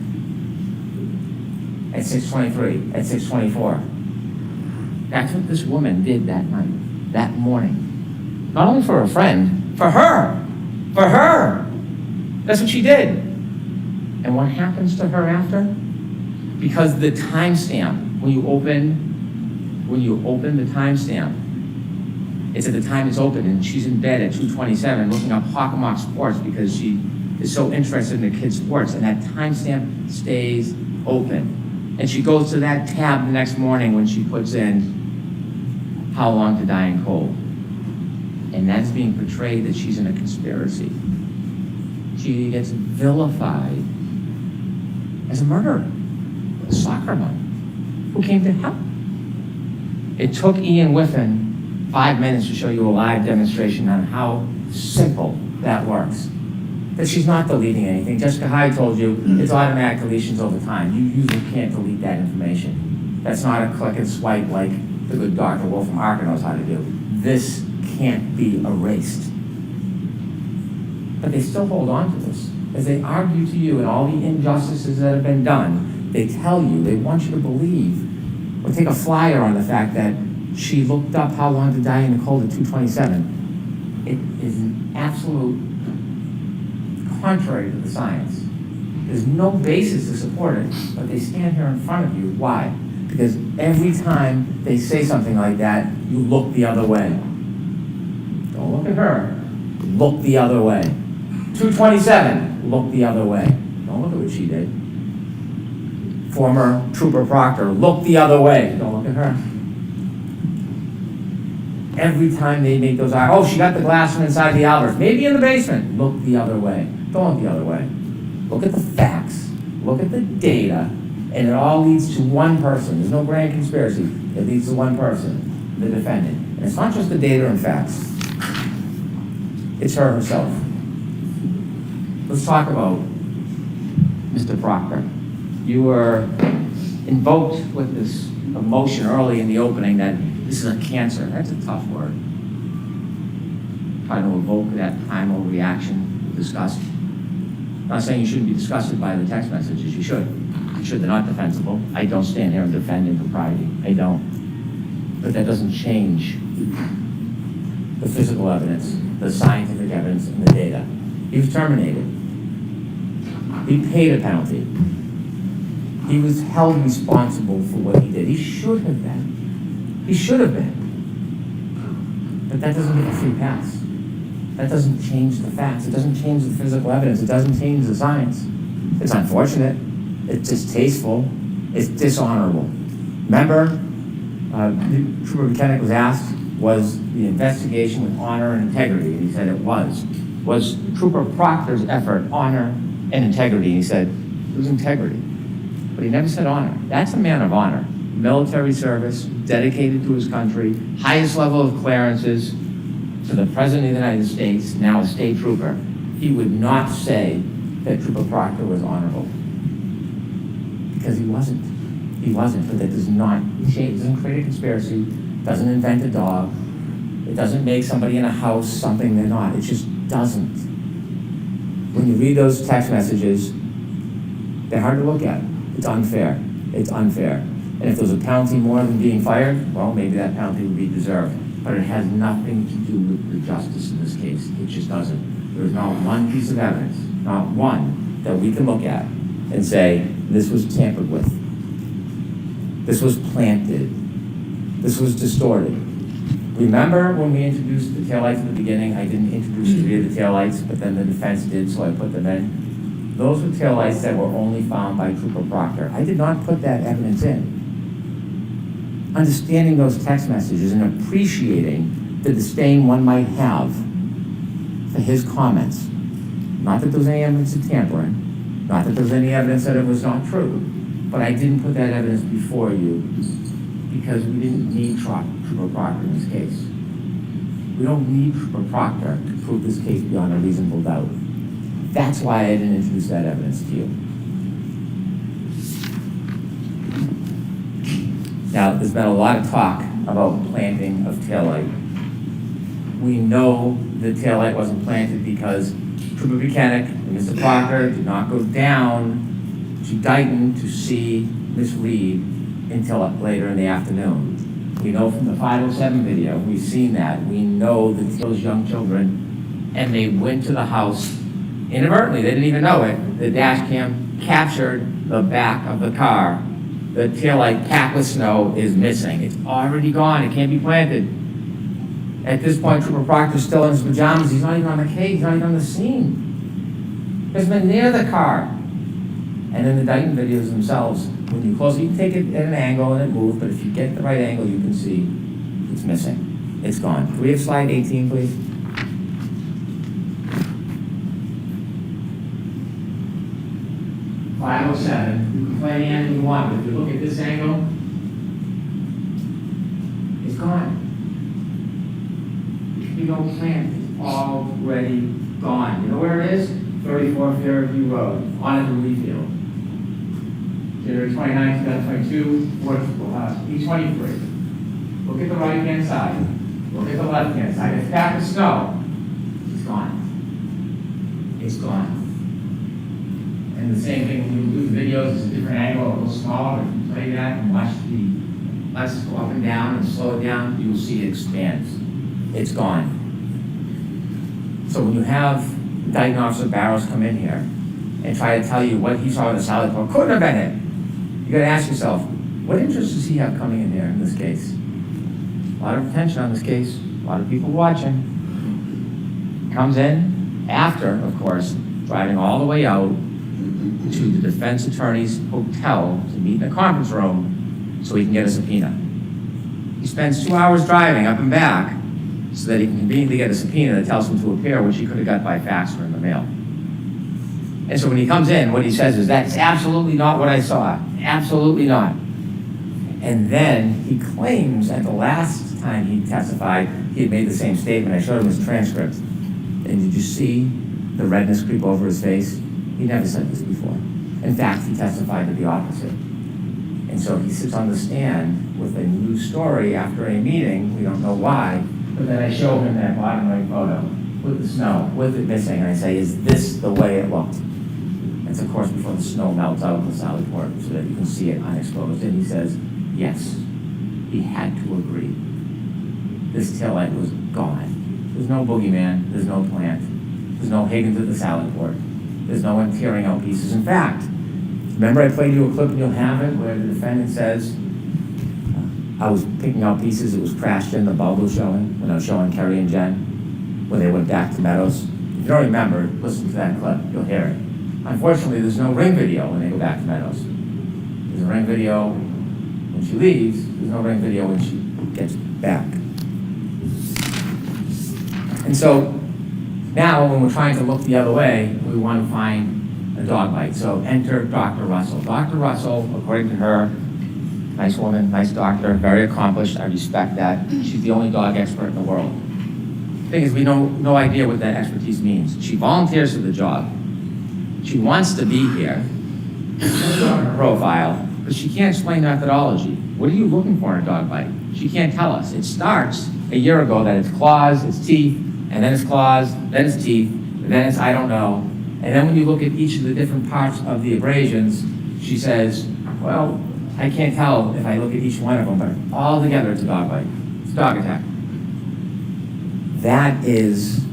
At 6:23, at 6:24. That's what this woman did that night, that morning. Not only for her friend, for her. For her. That's what she did. And what happens to her after? Because the timestamp, when you open the timestamp, it's at the time it's open, and she's in bed at 2:27 looking up Hockomock Sports because she is so interested in the kids' sports, and that timestamp stays open. And she goes to that tab the next morning when she puts in how long to die in cold. And that's being portrayed that she's in a conspiracy. She gets vilified as a murderer, a soccer mom who came to help. It took Ian Whiffen 5 minutes to show you a live demonstration on how simple that works. That she's not deleting anything. Jessica Hyde told you it's automatic deletions over time. You usually can't delete that information. That's not a click and swipe like the good Dr. Wolf from Arca knows how to do. This can't be erased. But they still hold on to this. As they argue to you and all the injustices that have been done, they tell you, they want you to believe, or take a flyer on the fact that she looked up how long to die in the cold at 227. It is an absolute contrary to the science. There's no basis to support it, but they stand here in front of you. Why? Because every time they say something like that, you look the other way. Don't look at her. Look the other way. 227, look the other way. Don't look at what she did. Former Trooper Proctor, look the other way. Don't look at her. Every time they make those, oh, she got the glass from inside the Albert, maybe in the basement. Look the other way. Don't look the other way. Look at the facts. Look at the data. And it all leads to one person. There's no grand conspiracy. It leads to one person, the defendant. And it's not just the data and facts. It's her herself. Let's talk about Mr. Proctor. You were invoked with this emotion early in the opening that this is a cancer. That's a tough word. Trying to evoke that primal reaction, disgust. I'm not saying you shouldn't be disgusted by the text messages. You should. You should. They're not defensible. I don't stand here and defend impropriety. I don't. But that doesn't change the physical evidence, the scientific evidence, and the data. He was terminated. He paid a penalty. He was held responsible for what he did. He should have been. He should have been. But that doesn't get a free pass. That doesn't change the facts. It doesn't change the physical evidence. It doesn't change the science. It's unfortunate. It's distasteful. It's dishonorable. Remember, Trooper McKennick was asked, was the investigation with honor and integrity? And he said it was. Was Trooper Proctor's effort honor and integrity? And he said it was integrity. But he never said honor. That's a man of honor. Military service, dedicated to his country, highest level of clearances to the President of the United States, now a state trooper. He would not say that Trooper Proctor was honorable. Because he wasn't. He wasn't, but that does not change, doesn't create a conspiracy, doesn't invent a dog, it doesn't make somebody in a house something they're not. It just doesn't. When you read those text messages, they're hard to look at. It's unfair. It's unfair. And if there's a penalty more than being fired, well, maybe that penalty would be deserved. But it has nothing to do with the justice in this case. It just doesn't. There's not one piece of evidence, not one, that we can look at and say, this was tampered with. This was planted. This was distorted. Remember when we introduced the taillights at the beginning? I didn't introduce the rear of the taillights, but then the defense did, so I put them in. Those were taillights that were only found by Trooper Proctor. I did not put that evidence in. Understanding those text messages and appreciating the disdain one might have for his comments. Not that there was any evidence of tampering, not that there was any evidence that it was not true, but I didn't put that evidence before you because we didn't need Trooper Proctor in this case. We don't need Trooper Proctor to prove this case beyond a reasonable doubt. That's why I didn't introduce that evidence to you. Now, there's been a lot of talk about planting of taillight. We know the taillight wasn't planted because Trooper McKennick and Mr. Proctor did not go down to Dighton to see Miss Reed until later in the afternoon. We know from the 507 video, we've seen that. We know that those young children, and they went to the house inadvertently, they didn't even know it. The dash cam captured the back of the car. The taillight packed with snow is missing. It's already gone, it can't be planted. At this point, Trooper Proctor's still in his pajamas. He's not even on the case, he's not even on the scene. He's been near the car. And then the Dighton videos themselves, when you close it, you can take it at an angle and it moves, but if you get the right angle, you can see it's missing. It's gone. Can we have slide 18, please? .507. You can play any angle you want, but if you look at this angle, it's gone. You don't plant, it's already gone. You know where it is? 34 Fairview Road, on at the Refield. January 29, 2022, E23. Look at the right-hand side. Look at the left-hand side. It's back of snow. It's gone. It's gone. And the same thing when you do the videos, it's a different angle, a little smaller. If you play that and watch the lights go up and down and slow it down, you will see it expands. It's gone. So when you have Indicting Officer Barrows come in here and try to tell you what he saw in the salad bar, couldn't have been it. You gotta ask yourself, what interest does he have coming in here in this case? A lot of attention on this case, a lot of people watching. Comes in after, of course, driving all the way out to the defense attorney's hotel to meet in a conference room so he can get a subpoena. He spends 2 hours driving up and back so that he can conveniently get a subpoena that tells him to appear, which he could have got by fax or in the mail. And so when he comes in, what he says is, that's absolutely not what I saw. Absolutely not. And then he claims at the last time he testified, he had made the same statement. I showed him his transcript. And did you see the redness creep over his face? He never said this before. In fact, he testified to the opposite. And so he sits on the stand with a new story after a meeting, we don't know why, but then I show him that bottom right photo with the snow, with it missing, and I say, is this the way it looked? It's of course before the snow melts out of the salad port so that you can see it unexposed. And he says, yes, he had to agree. This taillight was gone. There's no boogeyman, there's no plant, there's no Higgins at the salad port. There's no one tearing out pieces. In fact, remember I played you a clip and you'll have it where the defendant says, I was picking out pieces, it was crashed in, the bulb was showing, when I was showing Kerry and Jen, when they went back to Meadows. If you don't remember, listen to that clip, you'll hear it. Unfortunately, there's no ring video when they go back to Meadows. There's a ring video when she leaves, there's no ring video when she gets back. And so, now, when we're trying to look the other way, we want to find a dog bite. So enter Dr. Russell. Dr. Russell, according to her, nice woman, nice doctor, very accomplished, I respect that. She's the only dog expert in the world. The thing is, we know no idea what that expertise means. She volunteers for the job. She wants to be here. It's on her profile, but she can't explain methodology. What are you looking for in a dog bite? She can't tell us. It starts a year ago that it's claws, it's teeth, and then it's claws, then it's teeth, and then it's I don't know. And then when you look at each of the different parts of the abrasions, she says, well, I can't tell if I look at each one of them, but all together it's a dog bite. It's a dog attack. That is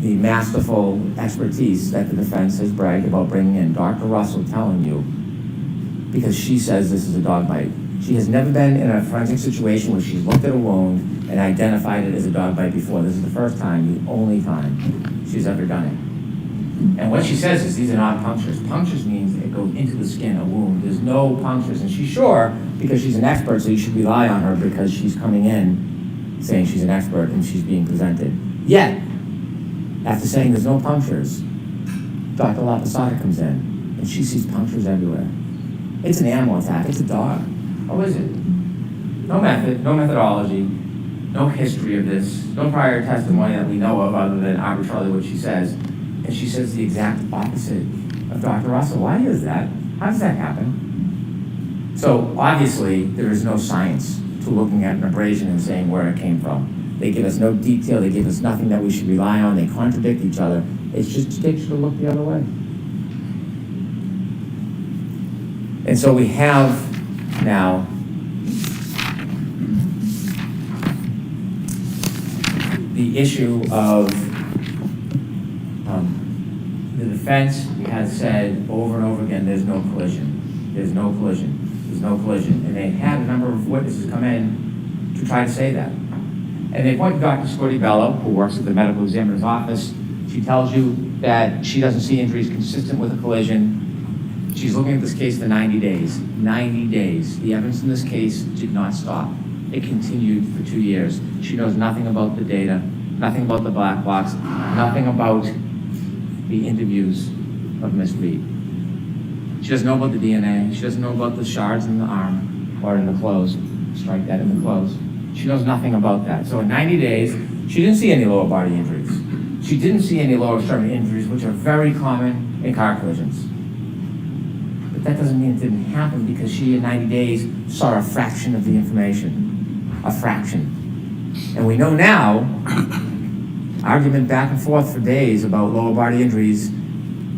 the masterful expertise that the defense has bragged about bringing in. Dr. Russell telling you, because she says this is a dog bite. She has never been in a forensic situation where she's looked at a wound and identified it as a dog bite before. This is the first time, the only time she's ever done it. And what she says is these are not punctures. Punctures means it goes into the skin, a wound. There's no punctures. And she's sure because she's an expert, so you should rely on her because she's coming in saying she's an expert and she's being presented. Yet, after saying there's no punctures, Dr. Laposada comes in and she sees punctures everywhere. It's an animal attack. It's a dog. Oh, is it? No method, no methodology, no history of this, no prior testimony that we know of other than arbitrarily what she says. And she says the exact opposite of Dr. Russell. Why is that? How does that happen? So obviously, there is no science to looking at an abrasion and saying where it came from. They give us no detail, they give us nothing that we should rely on, they contradict each other. It just takes you to look the other way. And so we have now the issue of the defense has said over and over again, there's no collision, there's no collision, there's no collision. And they had a number of witnesses come in to try to say that. And they point to Dr. Scotty Bello, who works at the medical examiner's office. She tells you that she doesn't see injuries consistent with a collision. She's looking at this case for 90 days. 90 days. The evidence in this case did not stop. It continued for 2 years. She knows nothing about the data, nothing about the black box, nothing about the interviews of Miss Reed. She doesn't know about the DNA. She doesn't know about the shards in the arm or in the clothes. Strike that in the clothes. She knows nothing about that. So in 90 days, she didn't see any lower body injuries. She didn't see any lower extremity injuries, which are very common in car collisions. But that doesn't mean it didn't happen because she, in 90 days, saw a fraction of the information. A fraction. And we know now, argument back and forth for days about lower body injuries,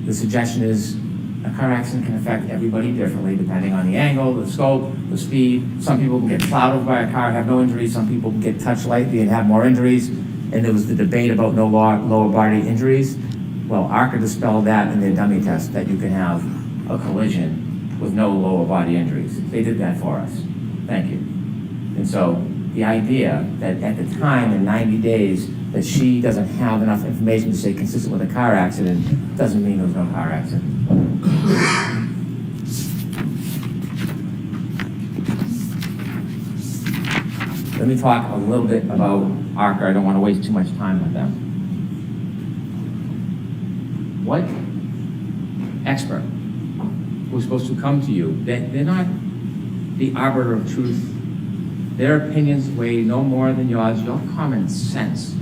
the suggestion is a car accident can affect everybody differently depending on the angle, the scope, the speed. Some people can get plowed over by a car and have no injuries. Some people can get touched lightly and have more injuries. And there was the debate about no lower body injuries. Well, ARCA dispelled that in their dummy test, that you can have a collision with no lower body injuries. They did that for us. Thank you. And so the idea that at the time, in 90 days, that she doesn't have enough information to say consistent with a car accident doesn't mean there was no car accident. Let me talk a little bit about ARCA. I don't want to waste too much time with them. What expert who's supposed to come to you, they're not the arbiter of truth. Their opinions weigh no more than yours. Your common sense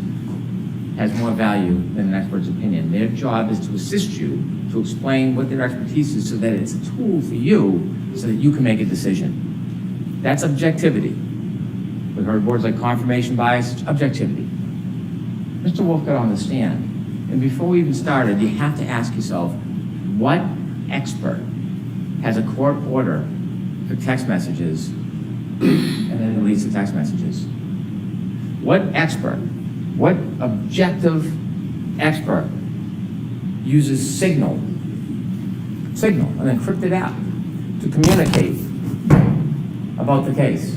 has more value than an expert's opinion. Their job is to assist you, to explain what their expertise is so that it's a tool for you so that you can make a decision. That's objectivity. We've heard words like confirmation bias, it's objectivity. Mr. Wolf got on the stand, and before we even started, you have to ask yourself, what expert has a court order for text messages and then deletes the text messages? What expert, what objective expert uses Signal, an encrypted app, to communicate about the case?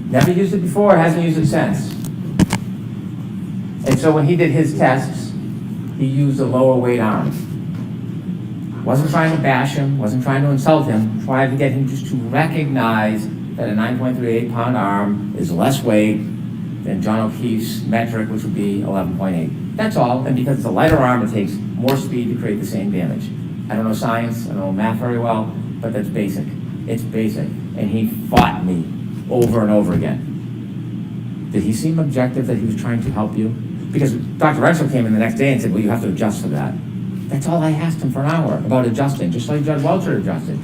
Never used it before, hasn't used it since. And so when he did his tests, he used a lower weight arm. Wasn't trying to bash him, wasn't trying to insult him, tried to get him just to recognize that a 9.38 pound arm is less weight than John O'Keefe's metric, which would be 11.8. That's all, and because it's a lighter arm, it takes more speed to create the same damage. I don't know science, I don't know math very well, but that's basic. It's basic, and he fought me over and over again. Did he seem objective that he was trying to help you? Because Dr. Renshaw came in the next day and said, well, you have to adjust for that. That's all I asked him for an hour about adjusting, just like Judge Welcher adjusted.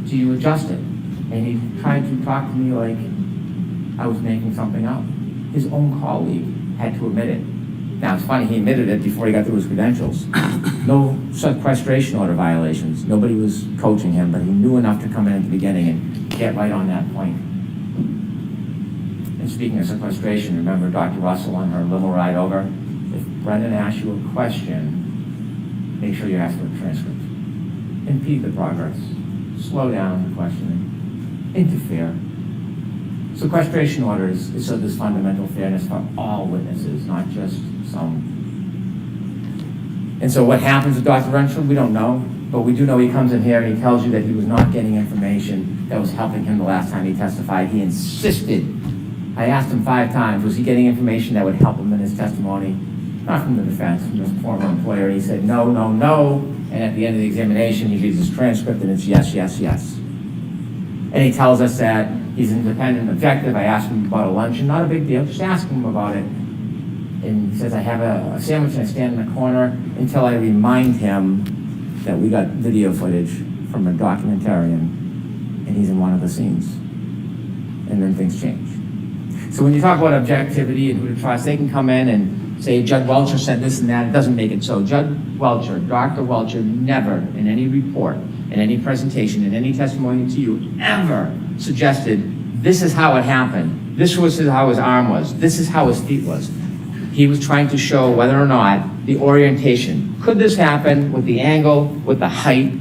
Do you adjust it? And he tried to talk to me like I was making something up. His own colleague had to admit it. Now, it's funny, he admitted it before he got through his credentials. No sequestration order violations. Nobody was coaching him, but he knew enough to come in at the beginning and get right on that point. And speaking of sequestration, remember Dr. Russell on her little ride over? If Brendan asks you a question, make sure you ask for a transcript. Impede the progress. Slow down the questioning. Interfere. Sequestration orders is so there's fundamental fairness for all witnesses, not just some. And so what happens with Dr. Renshaw, we don't know, but we do know he comes in here and he tells you that he was not getting information that was helping him the last time he testified. He insisted. I asked him 5 times, was he getting information that would help him in his testimony? Not from the defense, from his former employer. He said, no, no, no. And at the end of the examination, he reads his transcript and it's yes, yes, yes. And he tells us that he's independent and objective. I asked him about a luncheon, not a big deal, just ask him about it. And he says, I have a sandwich and I stand in the corner until I remind him that we got video footage from a documentarian and he's in one of the scenes. And then things change. So when you talk about objectivity and who to trust, they can come in and say, Judge Welcher said this and that. It doesn't make it so. Judge Welcher, Dr. Welcher, never in any report, in any presentation, in any testimony to you, ever suggested this is how it happened. This was how his arm was. This is how his feet was. He was trying to show whether or not the orientation. Could this happen with the angle, with the height?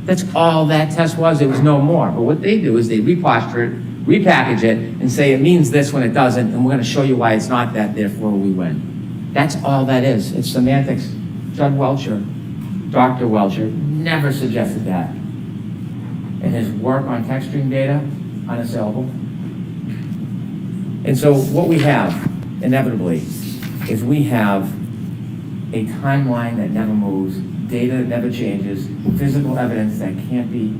That's all that test was. It was no more. But what they do is they reposture it, repackage it, and say it means this when it doesn't, and we're going to show you why it's not that, therefore we win. That's all that is. It's semantics. Judge Welcher, Dr. Welcher, never suggested that. And his work on text stream data, unassailable. And so what we have, inevitably, is we have a timeline that never moves, data that never changes, physical evidence that can't be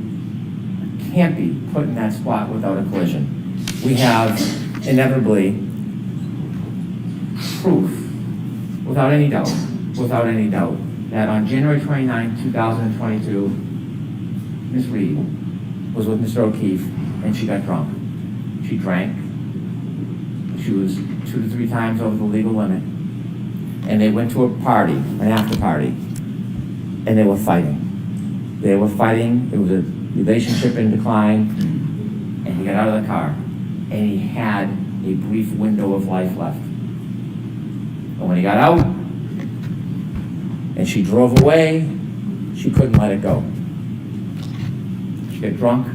put in that spot without a collision. We have, inevitably, proof, without any doubt, that on January 29, 2022, Ms. Reed was with Mr. O'Keefe and she got drunk. She drank. She was 2 to 3 times over the legal limit. And they went to a party, an after party, and they were fighting. They were fighting, it was a relationship in decline, and he got out of the car, and he had a brief window of life left. And when he got out, and she drove away, she couldn't let it go. She got drunk,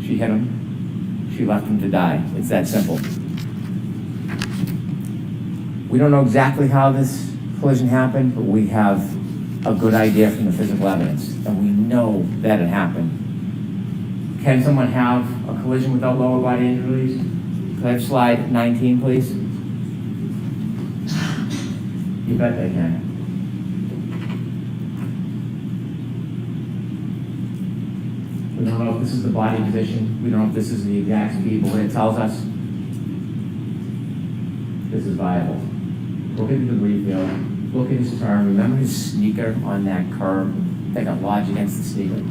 she hit him, she left him to die. It's that simple. We don't know exactly how this collision happened, but we have a good idea from the physical evidence, and we know that it happened. Can someone have a collision without lower body injuries? Could I have slide 19, please? You bet they can. We don't know if this is the body position. We don't know if this is the exact speed, but what it tells us, this is viable. Look at the debris field. Look at his turn. Remember his sneaker on that curb that got lodged against the sneaker?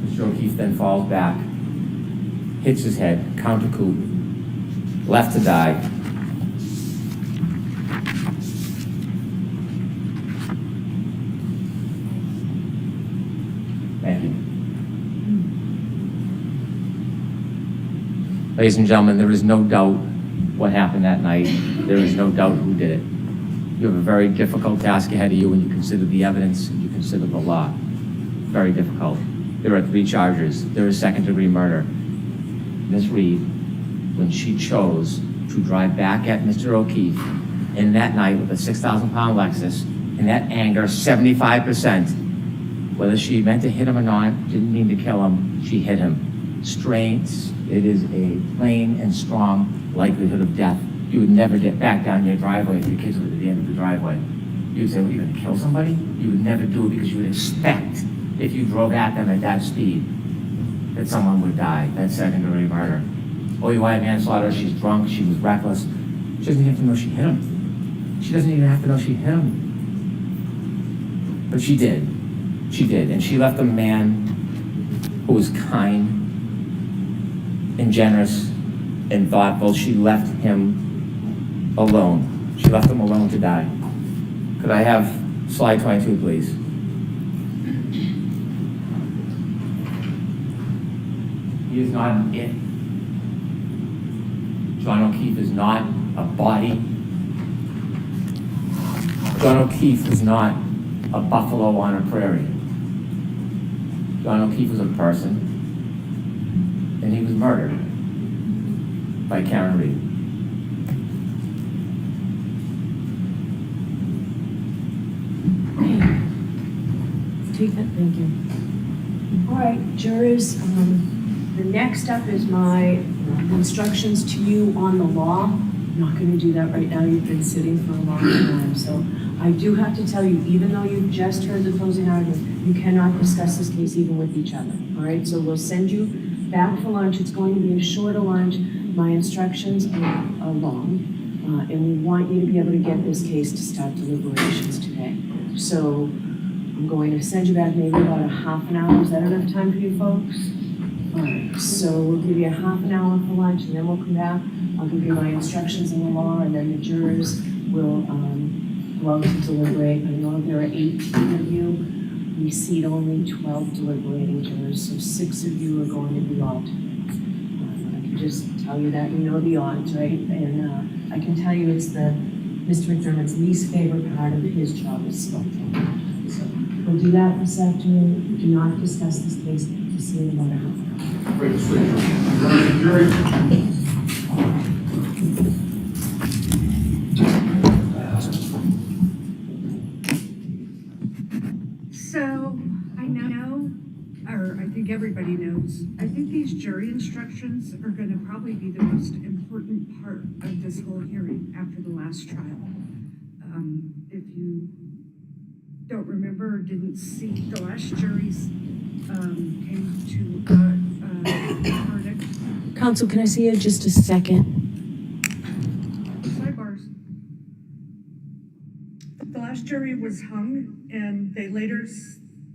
Mr. O'Keefe then falls back, hits his head, counter coup, left to die. Thank you. Ladies and gentlemen, there is no doubt what happened that night. There is no doubt who did it. You have a very difficult task ahead of you when you consider the evidence and you consider the law. Very difficult. There are 3 charges. There is second-degree murder. Ms. Reed, when she chose to drive back at Mr. O'Keefe in that night with a 6,000-pound Lexus, in that anger, 75%, whether she meant to hit him or not, didn't mean to kill him, she hit him. Strains, it is a plain and strong likelihood of death. You would never get back down your driveway if your kids were at the end of the driveway. You would say, well, you're gonna kill somebody? You would never do it because you would expect, if you drove at them at that speed, that someone would die. That's second-degree murder. OUI manslaughter, she's drunk, she was reckless. She doesn't even have to know she hit him. She doesn't even have to know she hit him. But she did. She did. And she left a man who was kind and generous and thoughtful. She left him alone. She left him alone to die. Could I have slide 22, please? He is not an it. John O'Keefe is not a body. John O'Keefe is not a buffalo on a prairie. John O'Keefe was a person, and he was murdered by Karen Reed. Take that, thank you. All right, jurors, the next up is my instructions to you on the law. I'm not gonna do that right now, you've been sitting for a long time, so I do have to tell you, even though you've just heard the closing argument, you cannot discuss this case even with each other, all right? So we'll send you back for lunch, it's going to be a shorter lunch. My instructions are long, and we want you to be able to get this case to start deliberations today. So I'm going to send you back maybe about a half an hour. Is that enough time for you folks? All right, so we'll give you a half an hour for lunch and then we'll come back. I'll give you my instructions in the law and then the jurors will go out to deliberate. I know there are 18 of you. We seat only 12 deliberating jurors, so 6 of you are going to be out. I can just tell you that, you know the odds, right? And I can tell you it's Mr. McDermott's least favorite part of his job is smoking. So we'll do that this afternoon. Do not discuss this case to see in about a half an hour. Great, sweet. Jury. So, I know, or I think everybody knows, I think these jury instructions are gonna probably be the most important part of this whole hearing after the last trial. If you don't remember or didn't see, the last juries came to a verdict. Counsel, can I see you just a second? Sidebars. The last jury was hung, and they later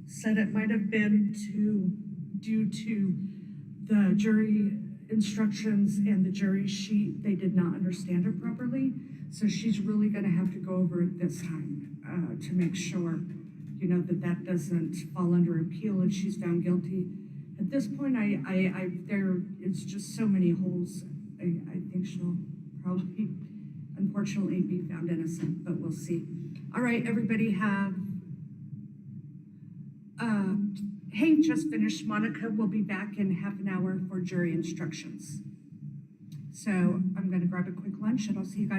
said it might have been due to the jury instructions and the jury sheet, they did not understand it properly. So she's really gonna have to go over it this time, to make sure, you know, that that doesn't fall under appeal if she's found guilty. At this point, it's just so many holes. I think she'll probably, unfortunately, be found innocent, but we'll see. All right, everybody have, Hank just finished. Monica will be back in half an hour for jury instructions. So I'm gonna grab a quick lunch and I'll see you guys.